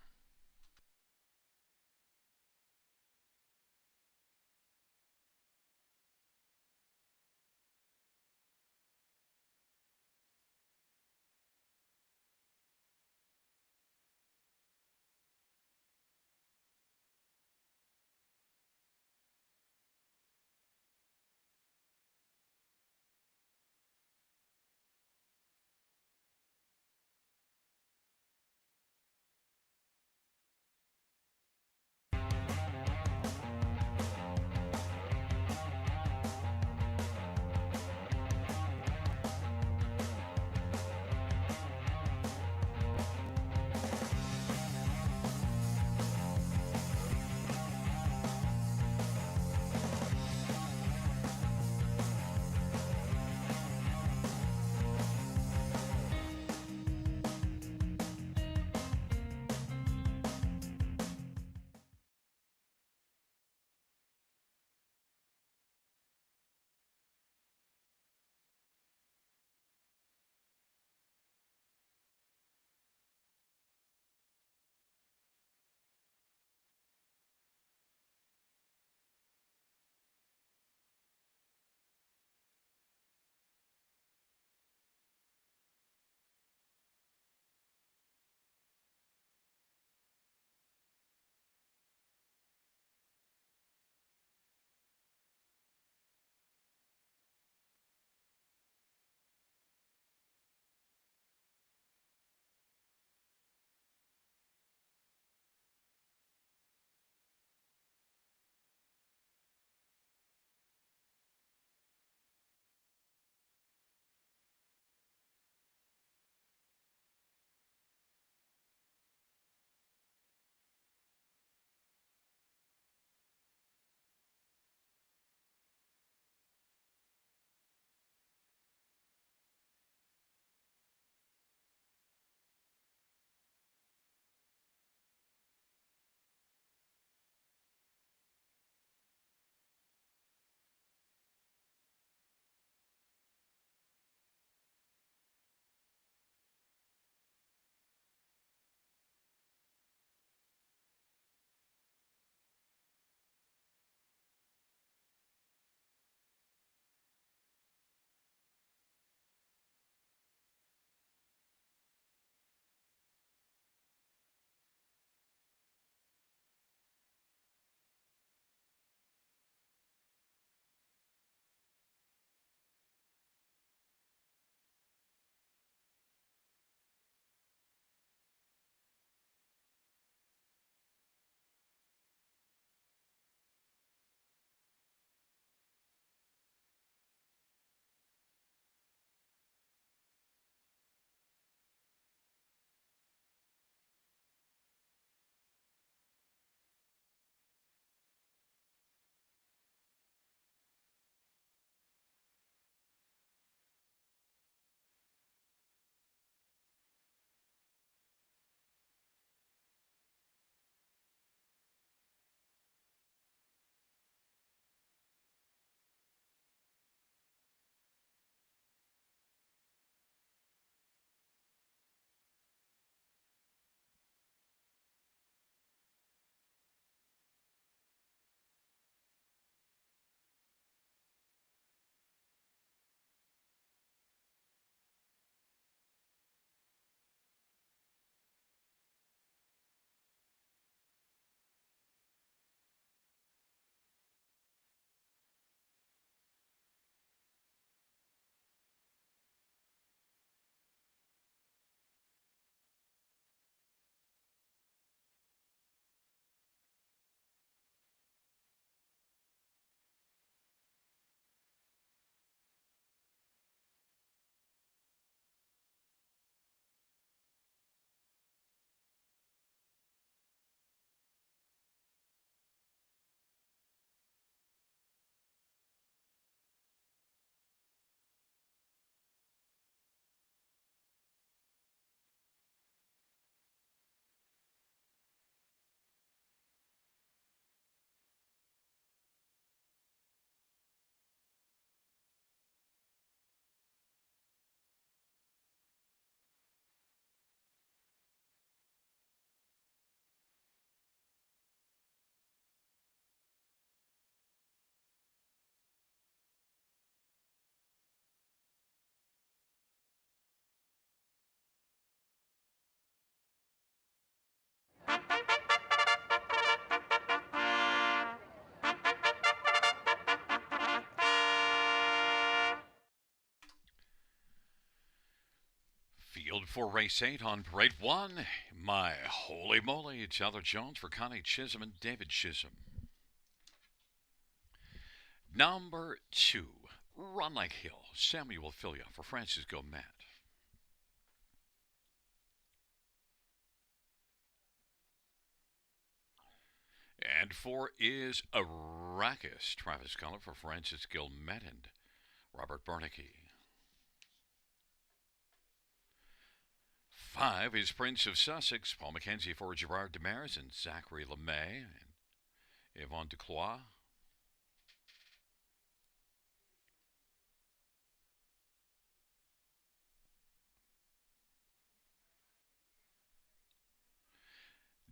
A: For race 8 on parade 1, my holy moly, Tyler Jones for Connie Chisholm and David Chisholm. Number 2, Run Like Hill, Samuel Filia for Francis Gomet. And 4 is Arrakis, Travis Cullen for Francis Gilmet and Robert Bernicki. 5 is Prince of Sussex, Paul Mackenzie for Gerard Demers and Zachary LeMay and Yvonne Duclois.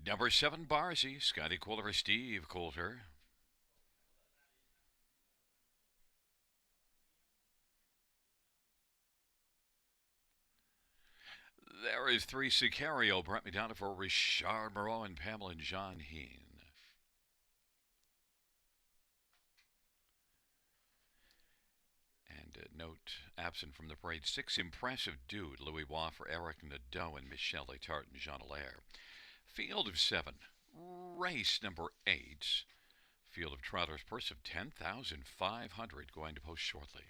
A: Number 7, Barzy, Scotty Coulter for Steve Coulter. There is 3, Sicario, Brett McDonough for Richard Moreau and Pamela and John Heen. And note, absent from the parade, 6, Impressive Dude, Louis Waugh for Eric Nadeau and Michel Letart and Jean Allaire. Field of 7, race number 8, Field of Trotters, purse of $10,500, going to post shortly.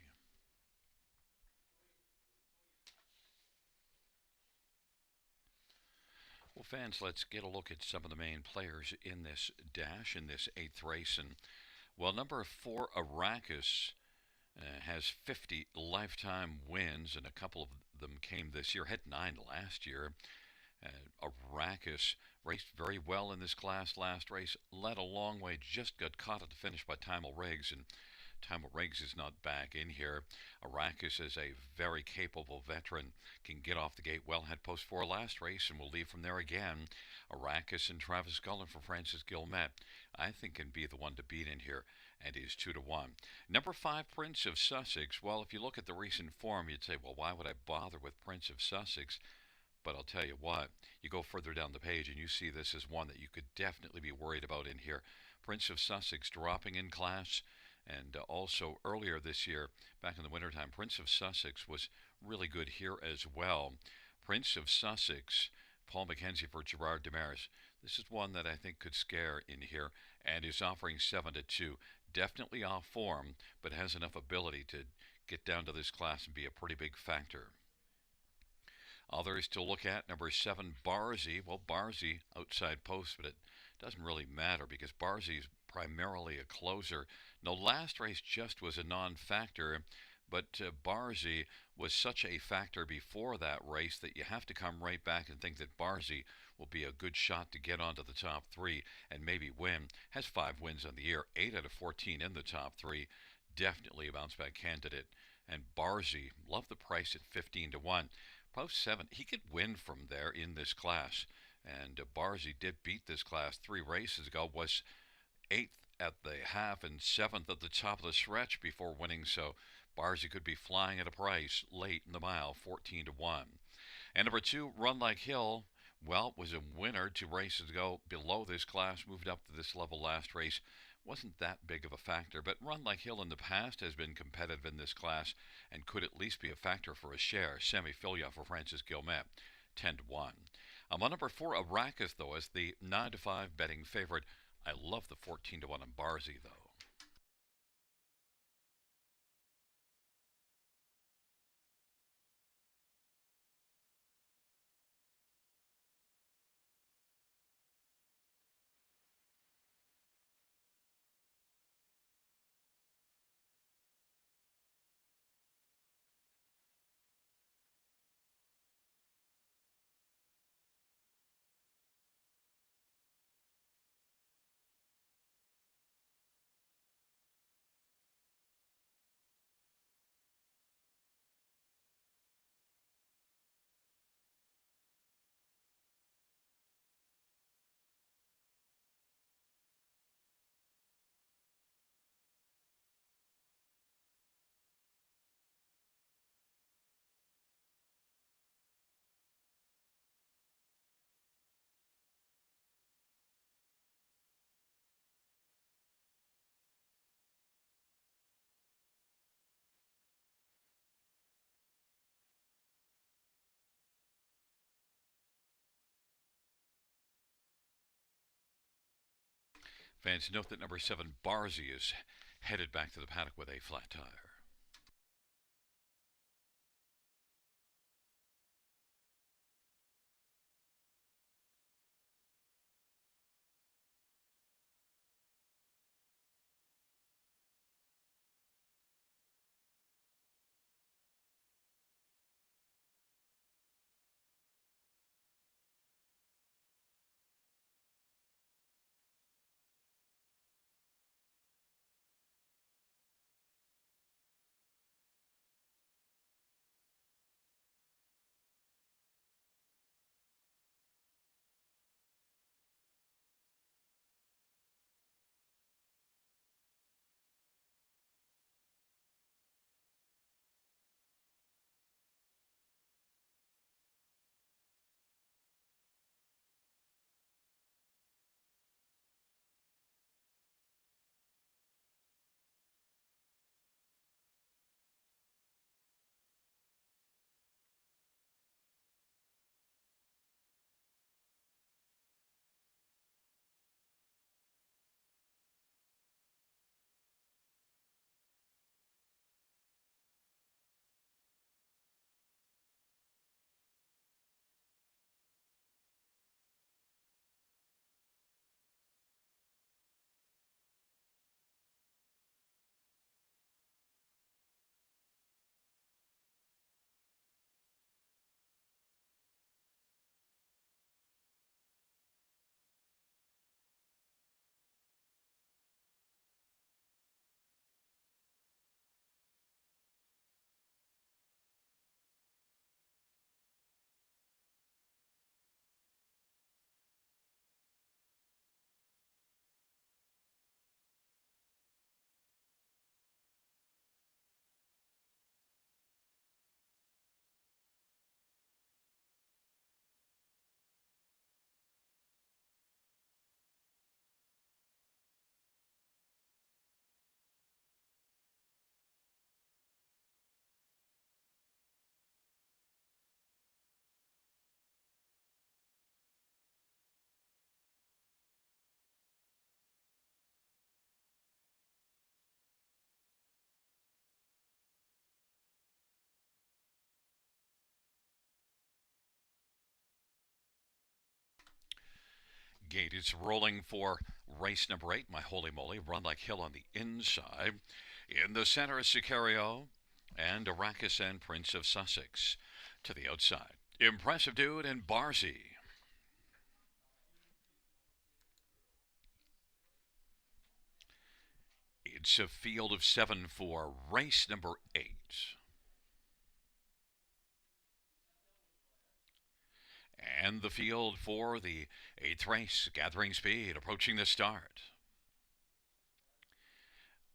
A: Well, fans, let's get a look at some of the main players in this dash, in this 8th race. And, well, number 4, Arrakis, has 50 lifetime wins, and a couple of them came this year. Had 9 last year. Arrakis raced very well in this class last race, led a long way, just got caught at the finish by Timel Riggs, and Timel Riggs is not back in here. Arrakis is a very capable veteran, can get off the gate well, had post 4 last race, and will leave from there again. Arrakis and Travis Cullen for Francis Gilmet, I think, can be the one to beat in here, and he's 2-1. Number 5, Prince of Sussex. Well, if you look at the recent form, you'd say, well, why would I bother with Prince of Sussex? But I'll tell you what, you go further down the page and you see this as one that you could definitely be worried about in here. Prince of Sussex dropping in class, and also earlier this year, back in the wintertime, Prince of Sussex was really good here as well. Prince of Sussex, Paul Mackenzie for Gerard Demers. This is one that I think could scare in here, and is offering 7-2. Definitely off form, but has enough ability to get down to this class and be a pretty big factor. Others to look at, number 7, Barzy. Well, Barzy, outside post, but it doesn't really matter because Barzy is primarily a closer. No, last race just was a non-factor, but Barzy was such a factor before that race that you have to come right back and think that Barzy will be a good shot to get onto the top 3 and maybe win. Has 5 wins on the year, 8 out of 14 in the top 3. Definitely a bounce-back candidate. And Barzy, love the price at 15-1. Post 7, he could win from there in this class. And Barzy did beat this class 3 races ago, was 8th at the half and 7th at the top of the stretch before winning. So Barzy could be flying at a price late in the mile, 14-1. And number 2, Run Like Hill. Well, was a winner 2 races ago below this class, moved up to this level last race. Wasn't that big of a factor, but Run Like Hill in the past has been competitive in this class and could at least be a factor for a share. Sammy Filia for Francis Gilmet, 10-1. I'm on number 4, Arrakis, though, as the 9-5 betting favorite. I love the 14-1 on Barzy, though. Fans, note that number 7, Barzy, is headed back to the paddock with a flat tire. Gate is rolling for race number 8, My Holy Moly, Run Like Hill on the inside. In the center is Sicario and Arrakis and Prince of Sussex. To the outside, Impressive Dude and Barzy. It's a field of 7 for race number 8. And the field for the 8th race, gathering speed, approaching the start.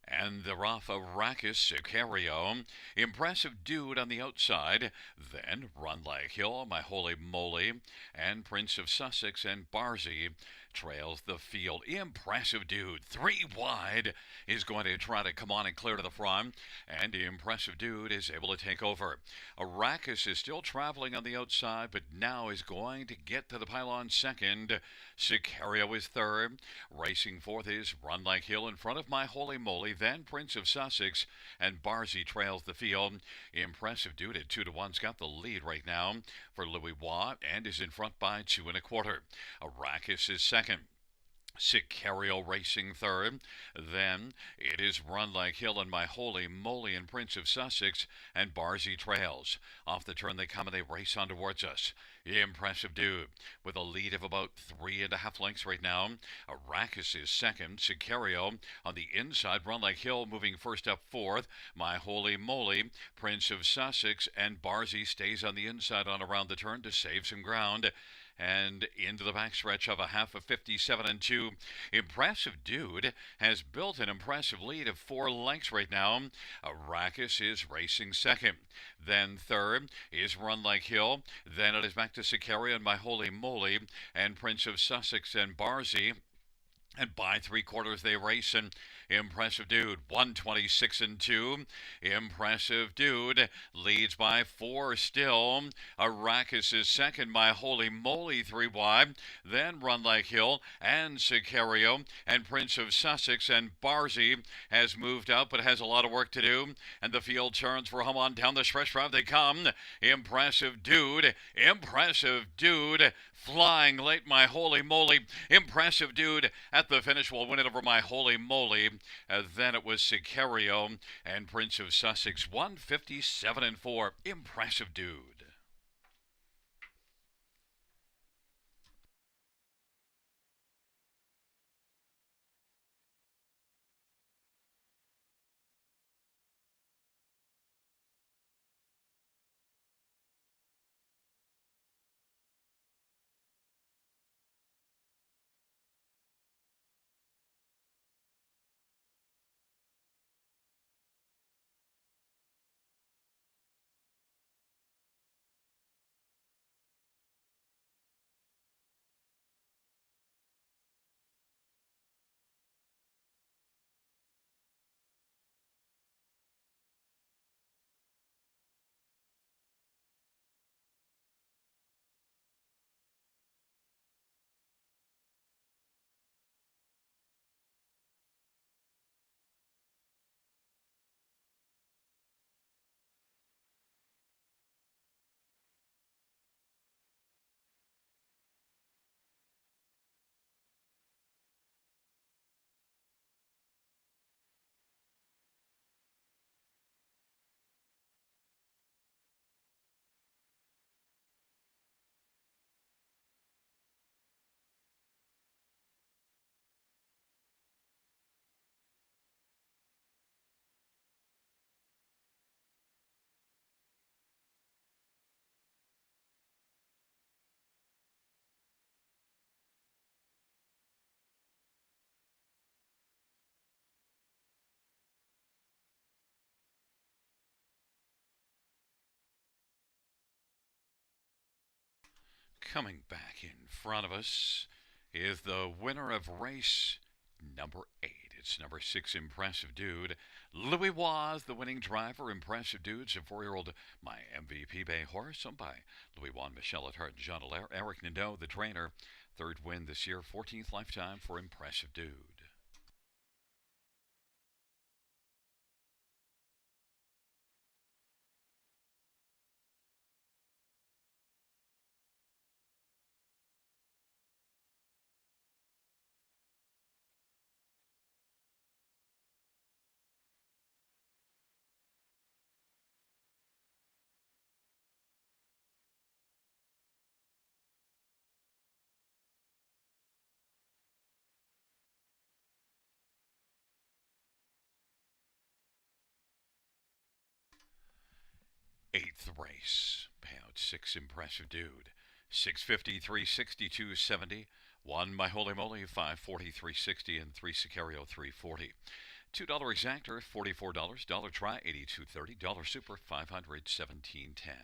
A: And the rough Arrakis, Sicario, Impressive Dude on the outside, then Run Like Hill, My Holy Moly, and Prince of Sussex and Barzy trails the field. Impressive Dude, 3 wide, is going to try to come on and clear to the front, and Impressive Dude is able to take over. Arrakis is still traveling on the outside, but now is going to get to the pylon second. Sicario is third. Racing fourth is Run Like Hill in front of My Holy Moly, then Prince of Sussex, and Barzy trails the field. Impressive Dude at 2-1's got the lead right now for Louis Watt and is in front by 2 1/4. Arrakis is second. Sicario racing third. Then it is Run Like Hill and My Holy Moly and Prince of Sussex, and Barzy trails. Off the turn they come and they race on towards us. Impressive Dude with a lead of about 3.5 lengths right now. Arrakis is second. Sicario on the inside. Run Like Hill moving first up fourth. My Holy Moly, Prince of Sussex, and Barzy stays on the inside on around the turn to save some ground. And into the backstretch of a half of 57 2. Impressive Dude has built an impressive lead of 4 lengths right now. Arrakis is racing second. Then third is Run Like Hill. Then it is back to Sicario and My Holy Moly and Prince of Sussex and Barzy. And by 3/4 they race, and Impressive Dude 126-2. Impressive Dude leads by 4 still. Arrakis is second by Holy Moly 3 wide. Then Run Like Hill and Sicario and Prince of Sussex, and Barzy has moved up but has a lot of work to do. And the field turns for home on down the stretch drive they come. Impressive Dude, flying late, my Holy Moly. Impressive Dude at the finish will win it over my Holy Moly. Then it was Sicario and Prince of Sussex 157-4. Impressive Dude. Coming back in front of us is the winner of race number 8. It's number 6, Impressive Dude. Louis was the winning driver. Impressive Dude's a 4-year-old, my MVP bay horse, owned by Louis Juan, Michelle Hart, and Jean Allaire. Eric Nadeau, the trainer. 3rd win this year, 14th lifetime for Impressive Dude. Eighth race. Payout 6, Impressive Dude. 650, 362, 70. 1 My Holy Moly, 540, 360, and 3 Sicario, 340. $2 exactor, $44. Dollar try, 82.30. Dollar super, 517.10.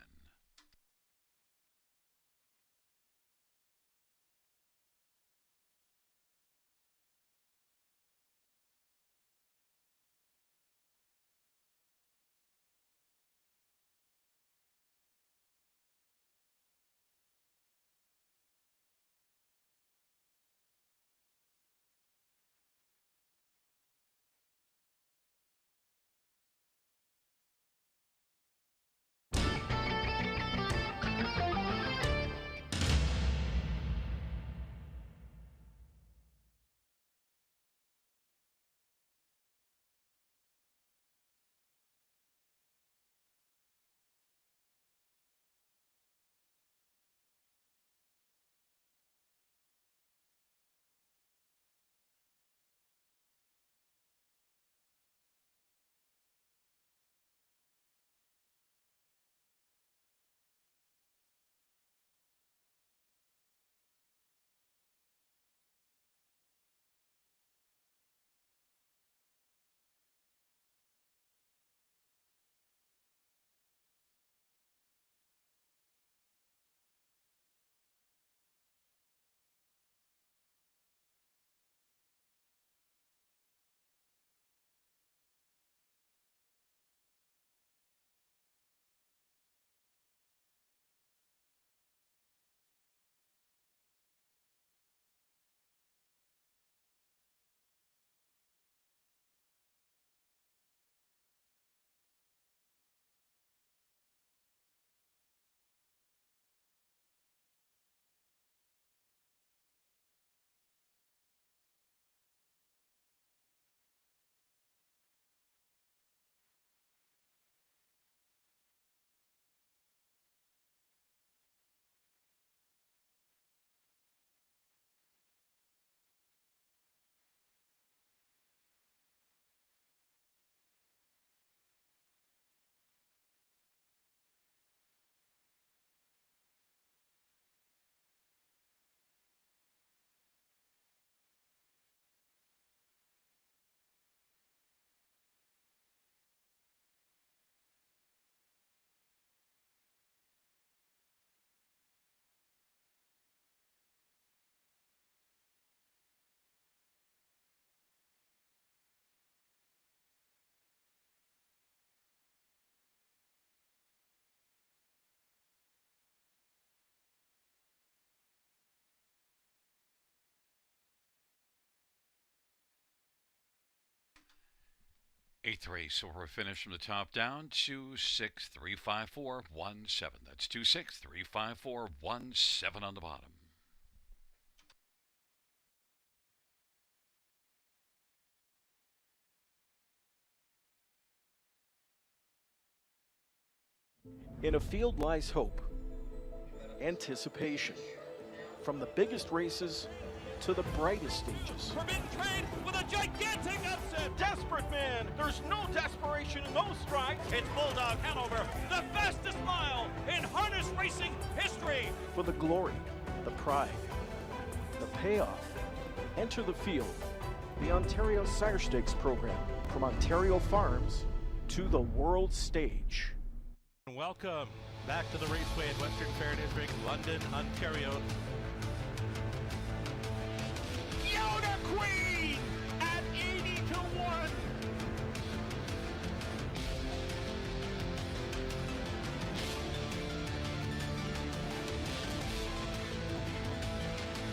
A: Eighth race, so we're finished from the top down. 2635417. That's 2635417 on the bottom.
B: In a field lies hope, anticipation, from the biggest races to the brightest stages.
E: Forbidden Trade with a gigantic upset. Desperate man. There's no desperation in those strides. It's Bulldog Hanover, the fastest mile in harness racing history.
B: For the glory, the pride, the payoff, enter the field, the Ontario Sire Stakes program, from Ontario farms to the world stage.
F: Welcome back to the raceway at Western Fair District, London, Ontario.
C: Yoda Queen at 80-1.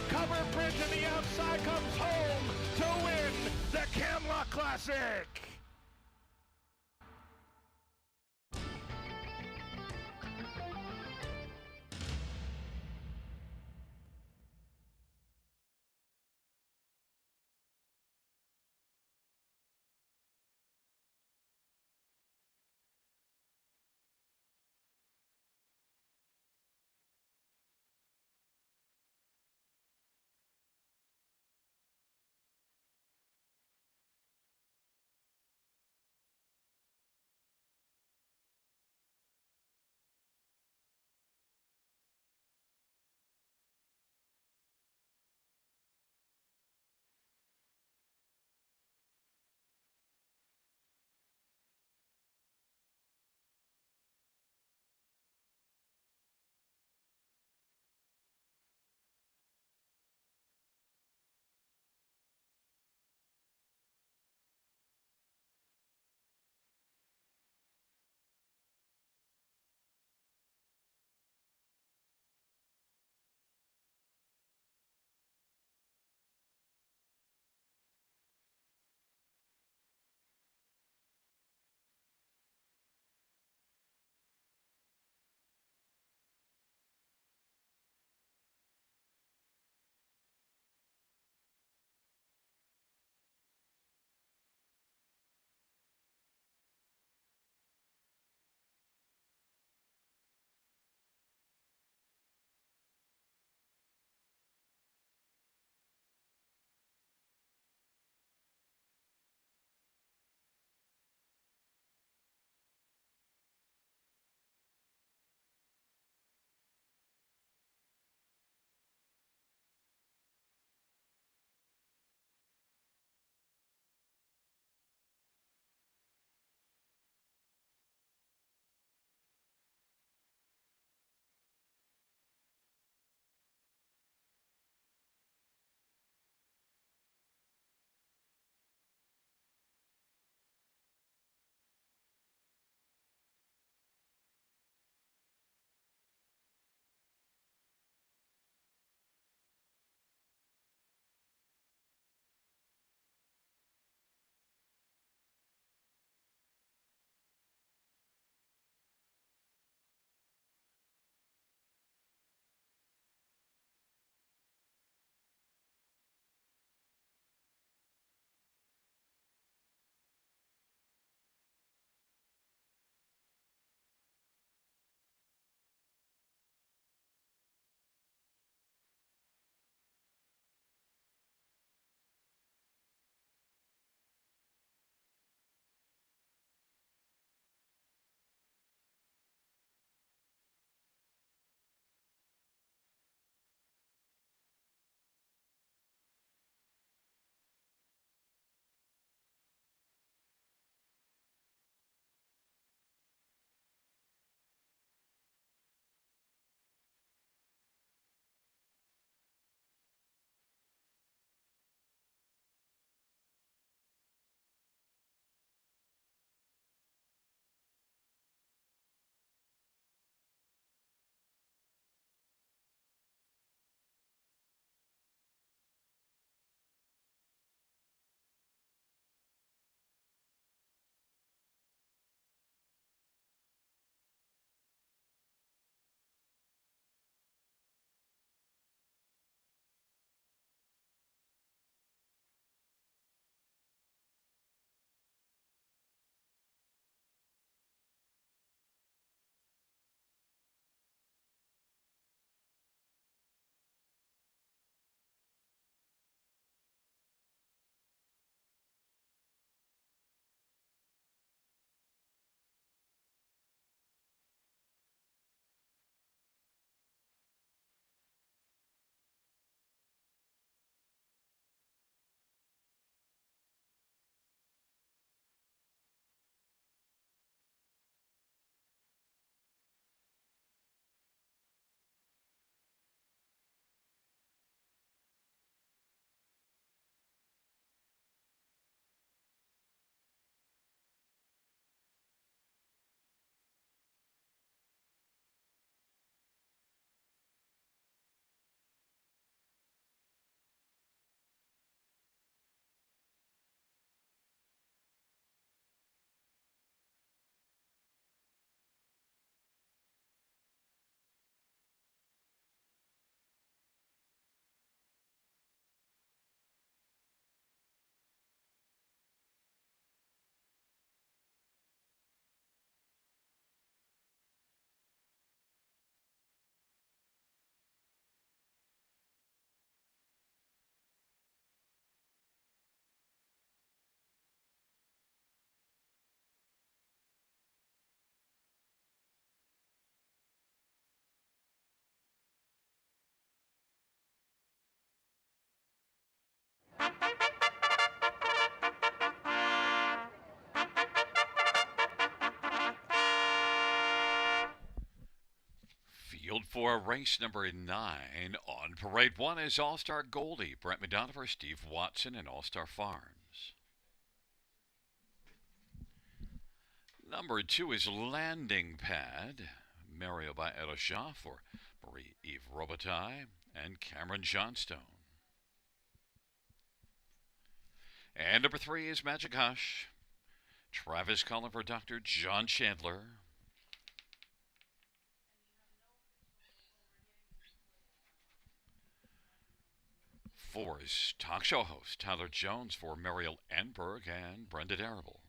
C: Covered Bridge on the outside comes home to win the Camelot Classic.
A: For race number 9 on Parade 1 is All-Star Goldie, Brent McDonough, Steve Watson, and All-Star Farms. Number 2 is Landing Pad, Mario by Elosha for Marie-Eve Robitaille and Cameron Johnstone. And number 3 is Magic Hush, Travis Cullen for Dr. John Chandler. 4 is talk show host Tyler Jones for Mariel Enberg and Brenda Darrable.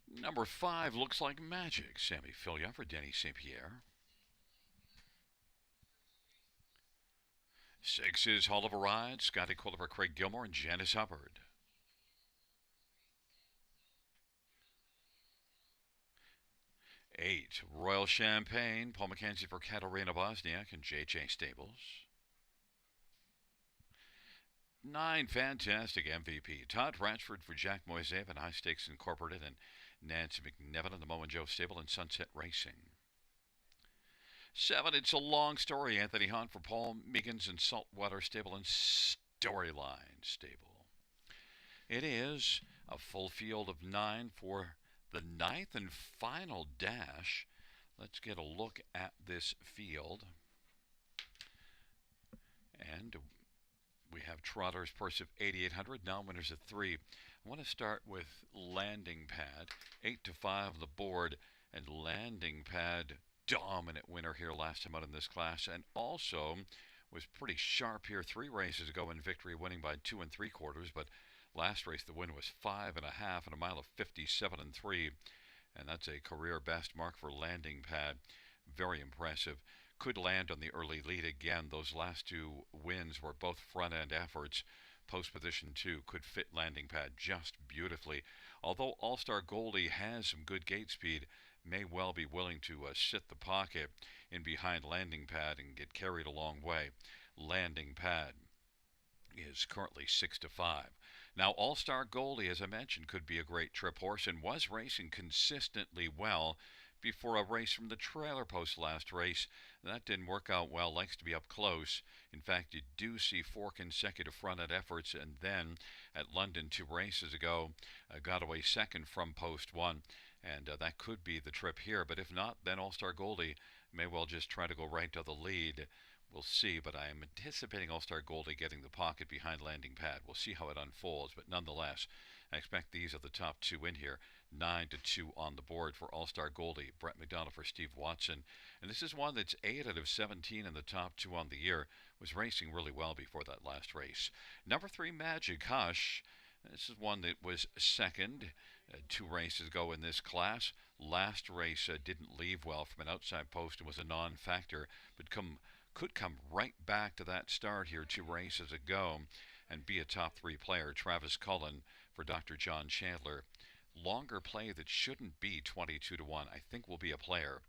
A: Number 5 looks like magic, Sammy Filia for Denny St. Pierre. 6 is Hall of a Ride, Scotty Quiller for Craig Gilmore and Janice Hubbard. 8, Royal Champagne, Paul McKenzie for Katarina Bosniak and JJ Stables. 9, Fantastic MVP, Todd Ratchford for Jack Moisev and High Stakes Incorporated and Nancy McNevin in the Mo and Joe Stable and Sunset Racing. 7, It's a Long Story, Anthony Hahn for Paul Meegans and Saltwater Stable and Storyline Stable. It is a full field of 9 for the 9th and final dash. Let's get a look at this field. And we have Trotter's Purse of 8,800, now winners of 3. I want to start with Landing Pad, 8 to 5 on the board, and Landing Pad, dominant winner here last time out in this class, and also was pretty sharp here 3 races ago in victory, winning by 2 3/4, but last race the win was 5 1/2 and a mile of 57 3, and that's a career best mark for Landing Pad. Very impressive. Could land on the early lead again. Those last 2 wins were both front-end efforts. Post position 2 could fit Landing Pad just beautifully. Although All-Star Goldie has some good gate speed, may well be willing to sit the pocket in behind Landing Pad and get carried a long way. Landing Pad is currently 6 to 5. Now, All-Star Goldie, as I mentioned, could be a great trip horse and was racing consistently well before a race from the trailer post last race. That didn't work out well, likes to be up close. In fact, you do see 4 consecutive front-end efforts, and then at London 2 races ago, got away second from post 1, and that could be the trip here. But if not, then All-Star Goldie may well just try to go right to the lead. We'll see, but I am anticipating All-Star Goldie getting the pocket behind Landing Pad. We'll see how it unfolds, but nonetheless, I expect these are the top 2 in here. 9 to 2 on the board for All-Star Goldie, Brent McDonough for Steve Watson. And this is one that's 8 out of 17 in the top 2 on the year. Was racing really well before that last race. Number 3, Magic Hush. This is one that was second 2 races ago in this class. Last race didn't leave well from an outside post and was a non-factor, but could come right back to that start here 2 races ago and be a top 3 player. Travis Cullen for Dr. John Chandler. Longer play that shouldn't be 22 to 1. I think will be a player.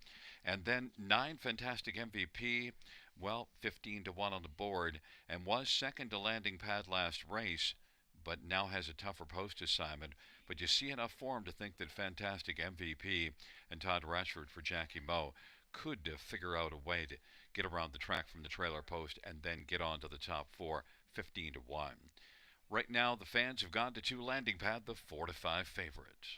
A: And then 9, Fantastic MVP. Well, 15 to 1 on the board and was second to Landing Pad last race, but now has a tougher post assignment. But you see enough form to think that Fantastic MVP and Todd Ratchford for Jackie Moe could figure out a way to get around the track from the trailer post and then get on to the top 4, 15 to 1. Right now, the fans have gone to 2 Landing Pad, the 4 to 5 favorite.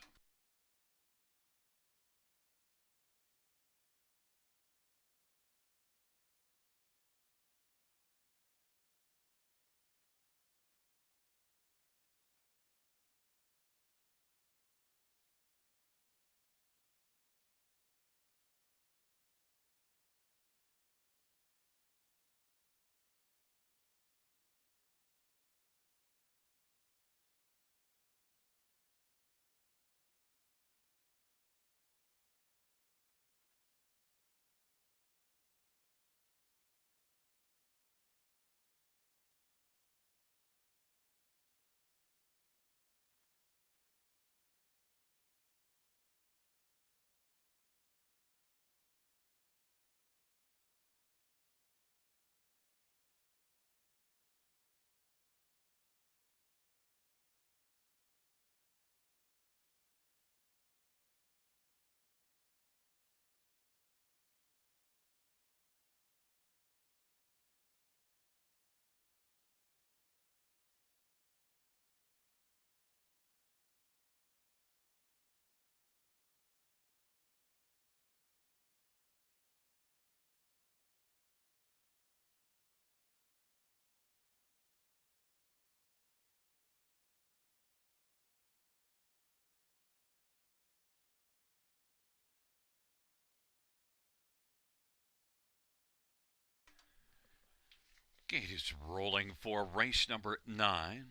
A: Gate is rolling for race number 9.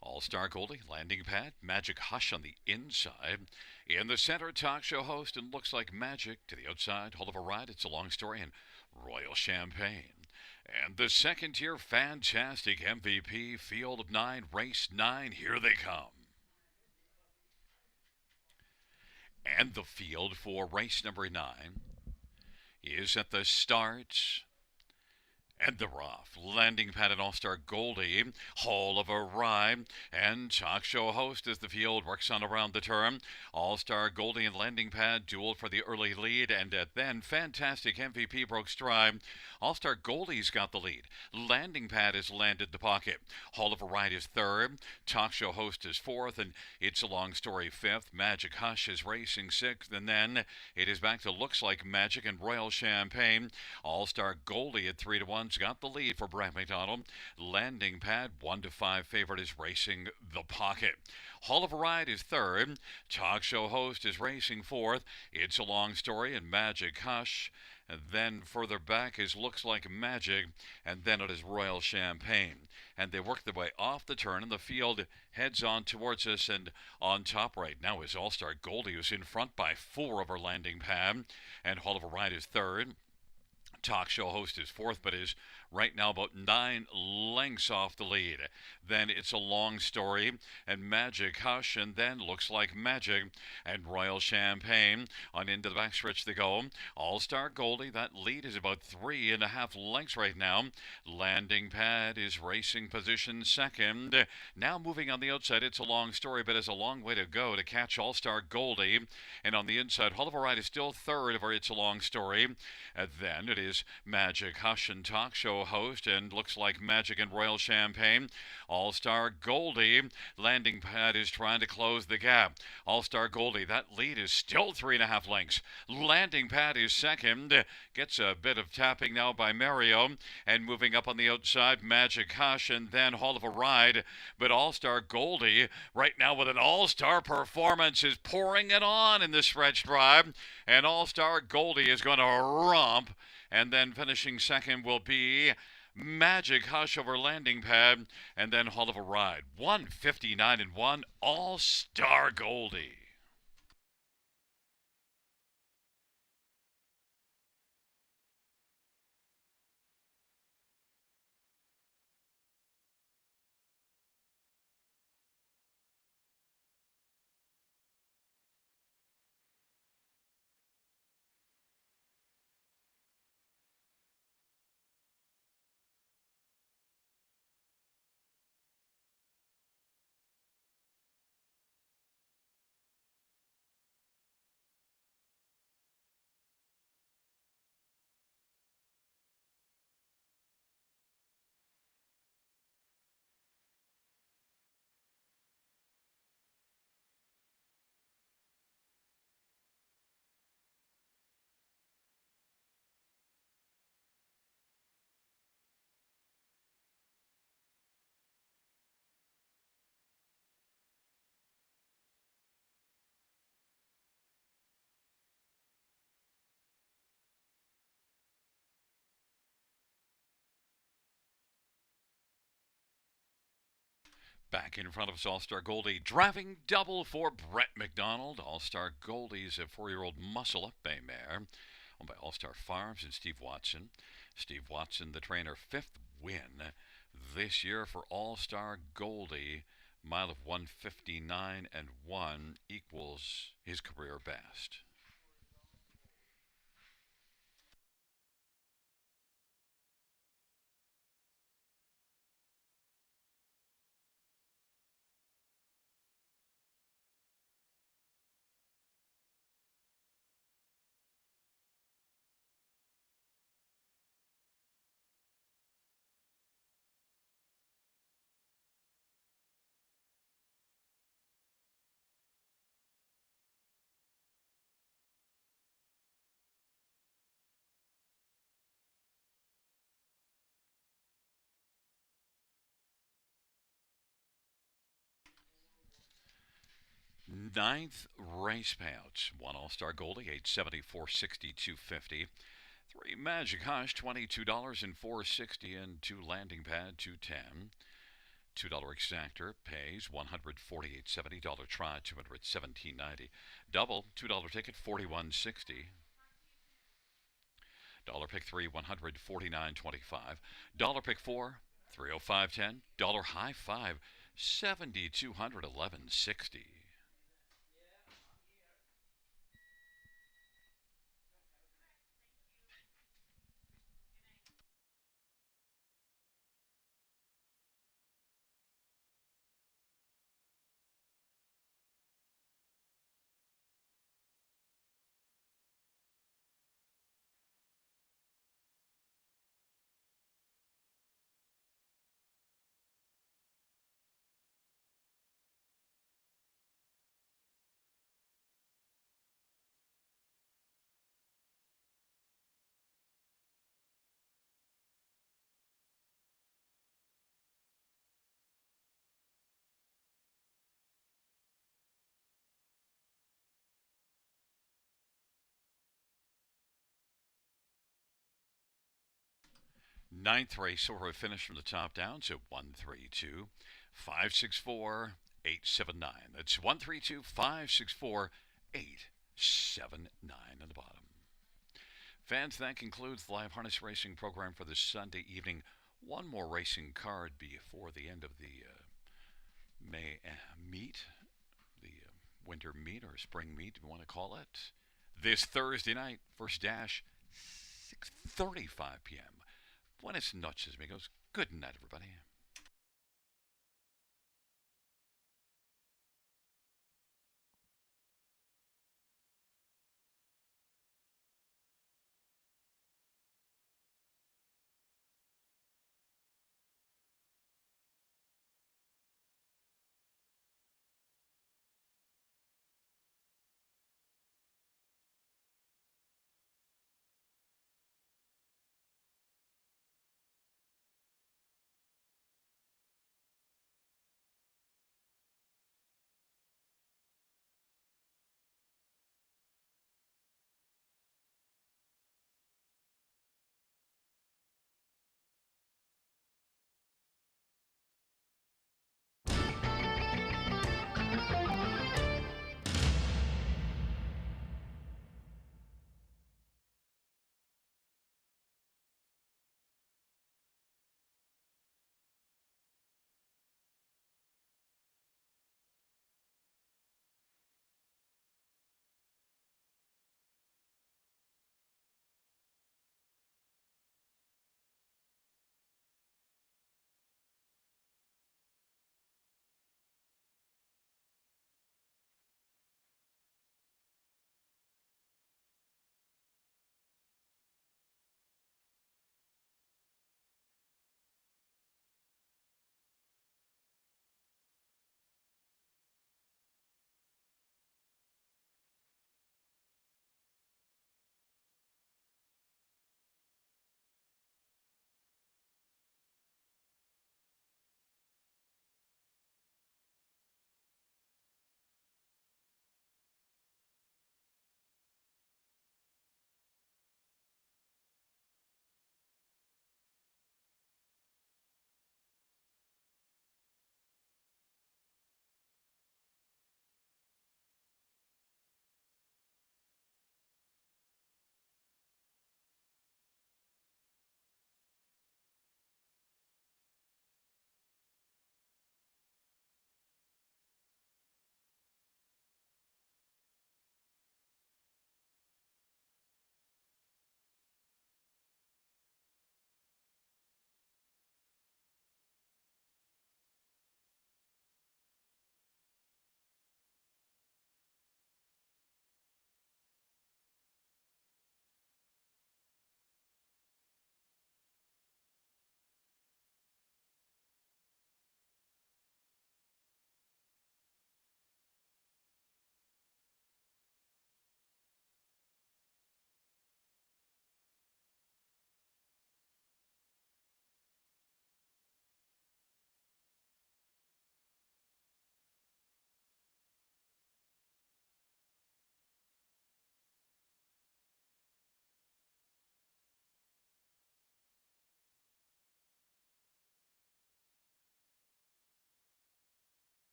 A: All-Star Goldie, landing pad, Magic Hush on the inside. In the center, talk show host, and looks like magic. To the outside, Hell of a Ride, It's a Long Story, and Royal Champagne. And the second tier, fantastic MVP, field of 9, race 9, here they come. And the field for race number 9 is at the start. And they're off. Landing pad and All-Star Goldie, Hall of a Ride, and talk show host as the field works on around the turn. All-Star Goldie and landing pad duel for the early lead, and then fantastic MVP broke stride. All-Star Goldie's got the lead. Landing pad has landed the pocket. Hall of a Ride is third. Talk show host is fourth, and It's a Long Story fifth. Magic Hush is racing sixth, and then it is back to Looks Like Magic and Royal Champagne. All-Star Goldie at 3-1. Got the lead for Brad McDonald. Landing pad 1-5 favorite is racing the pocket. Hall of a Ride is third. Talk show host is racing fourth. It's a Long Story and Magic Hush. And then further back is Looks Like Magic, and then it is Royal Champagne. And they work their way off the turn, and the field heads on towards us, and on top right now is All-Star Goldie, who's in front by 4 over landing pad, and Hall of a Ride is third. Talk show host is fourth, but is right now about 9 lengths off the lead. Then It's a Long Story and Magic Hush, and then Looks Like Magic and Royal Champagne. On into the backstretch they go. All-Star Goldie, that lead is about 3.5 lengths right now. Landing pad is racing position second. Now moving on the outside, It's a Long Story, but has a long way to go to catch All-Star Goldie. And on the inside, Hall of a Ride is still third over It's a Long Story. And then it is Magic Hush and talk show host, and Looks Like Magic and Royal Champagne. All-Star Goldie, landing pad is trying to close the gap. All-Star Goldie, that lead is still 3.5 lengths. Landing pad is second, gets a bit of tapping now by Mario, and moving up on the outside, Magic Hush, and then Hall of a Ride. But All-Star Goldie, right now with an all-star performance, is pouring it on in the stretch drive, and All-Star Goldie is going to romp. And then finishing second will be Magic Hush over landing pad, and then Hall of a Ride. 159-1, All-Star Goldie. Back in front of us, All-Star Goldie, driving double for Brett McDonald. All-Star Goldie's a 4-year-old muscle-up bay mare, owned by All-Star Farms and Steve Watson. Steve Watson, the trainer, 5th win this year for All-Star Goldie. Mile of 159-1 equals his career best. Ninth race payouts. One All-Star Goldie, 874.60, 250. 3 Magic Hush, $22 and $4.60, and 2 Landing Pad, $2.10. $2 exactor pays $148.70. Try $217.90. Double $2 ticket $41.60. Dollar pick 3 $149.25. Dollar pick 4 $305.10. Dollar high 5 $7,211.60. Ninth race, so we're finished from the top down. So 132 564 879. That's 132 564 879 on the bottom. Fans, that concludes the live harness racing program for this Sunday evening. One more racing card before the end of the May meet, the winter meet or spring meet, if you want to call it. This Thursday night, first dash, 6:35 p.m. Buenas noches, amigos. Good night, everybody.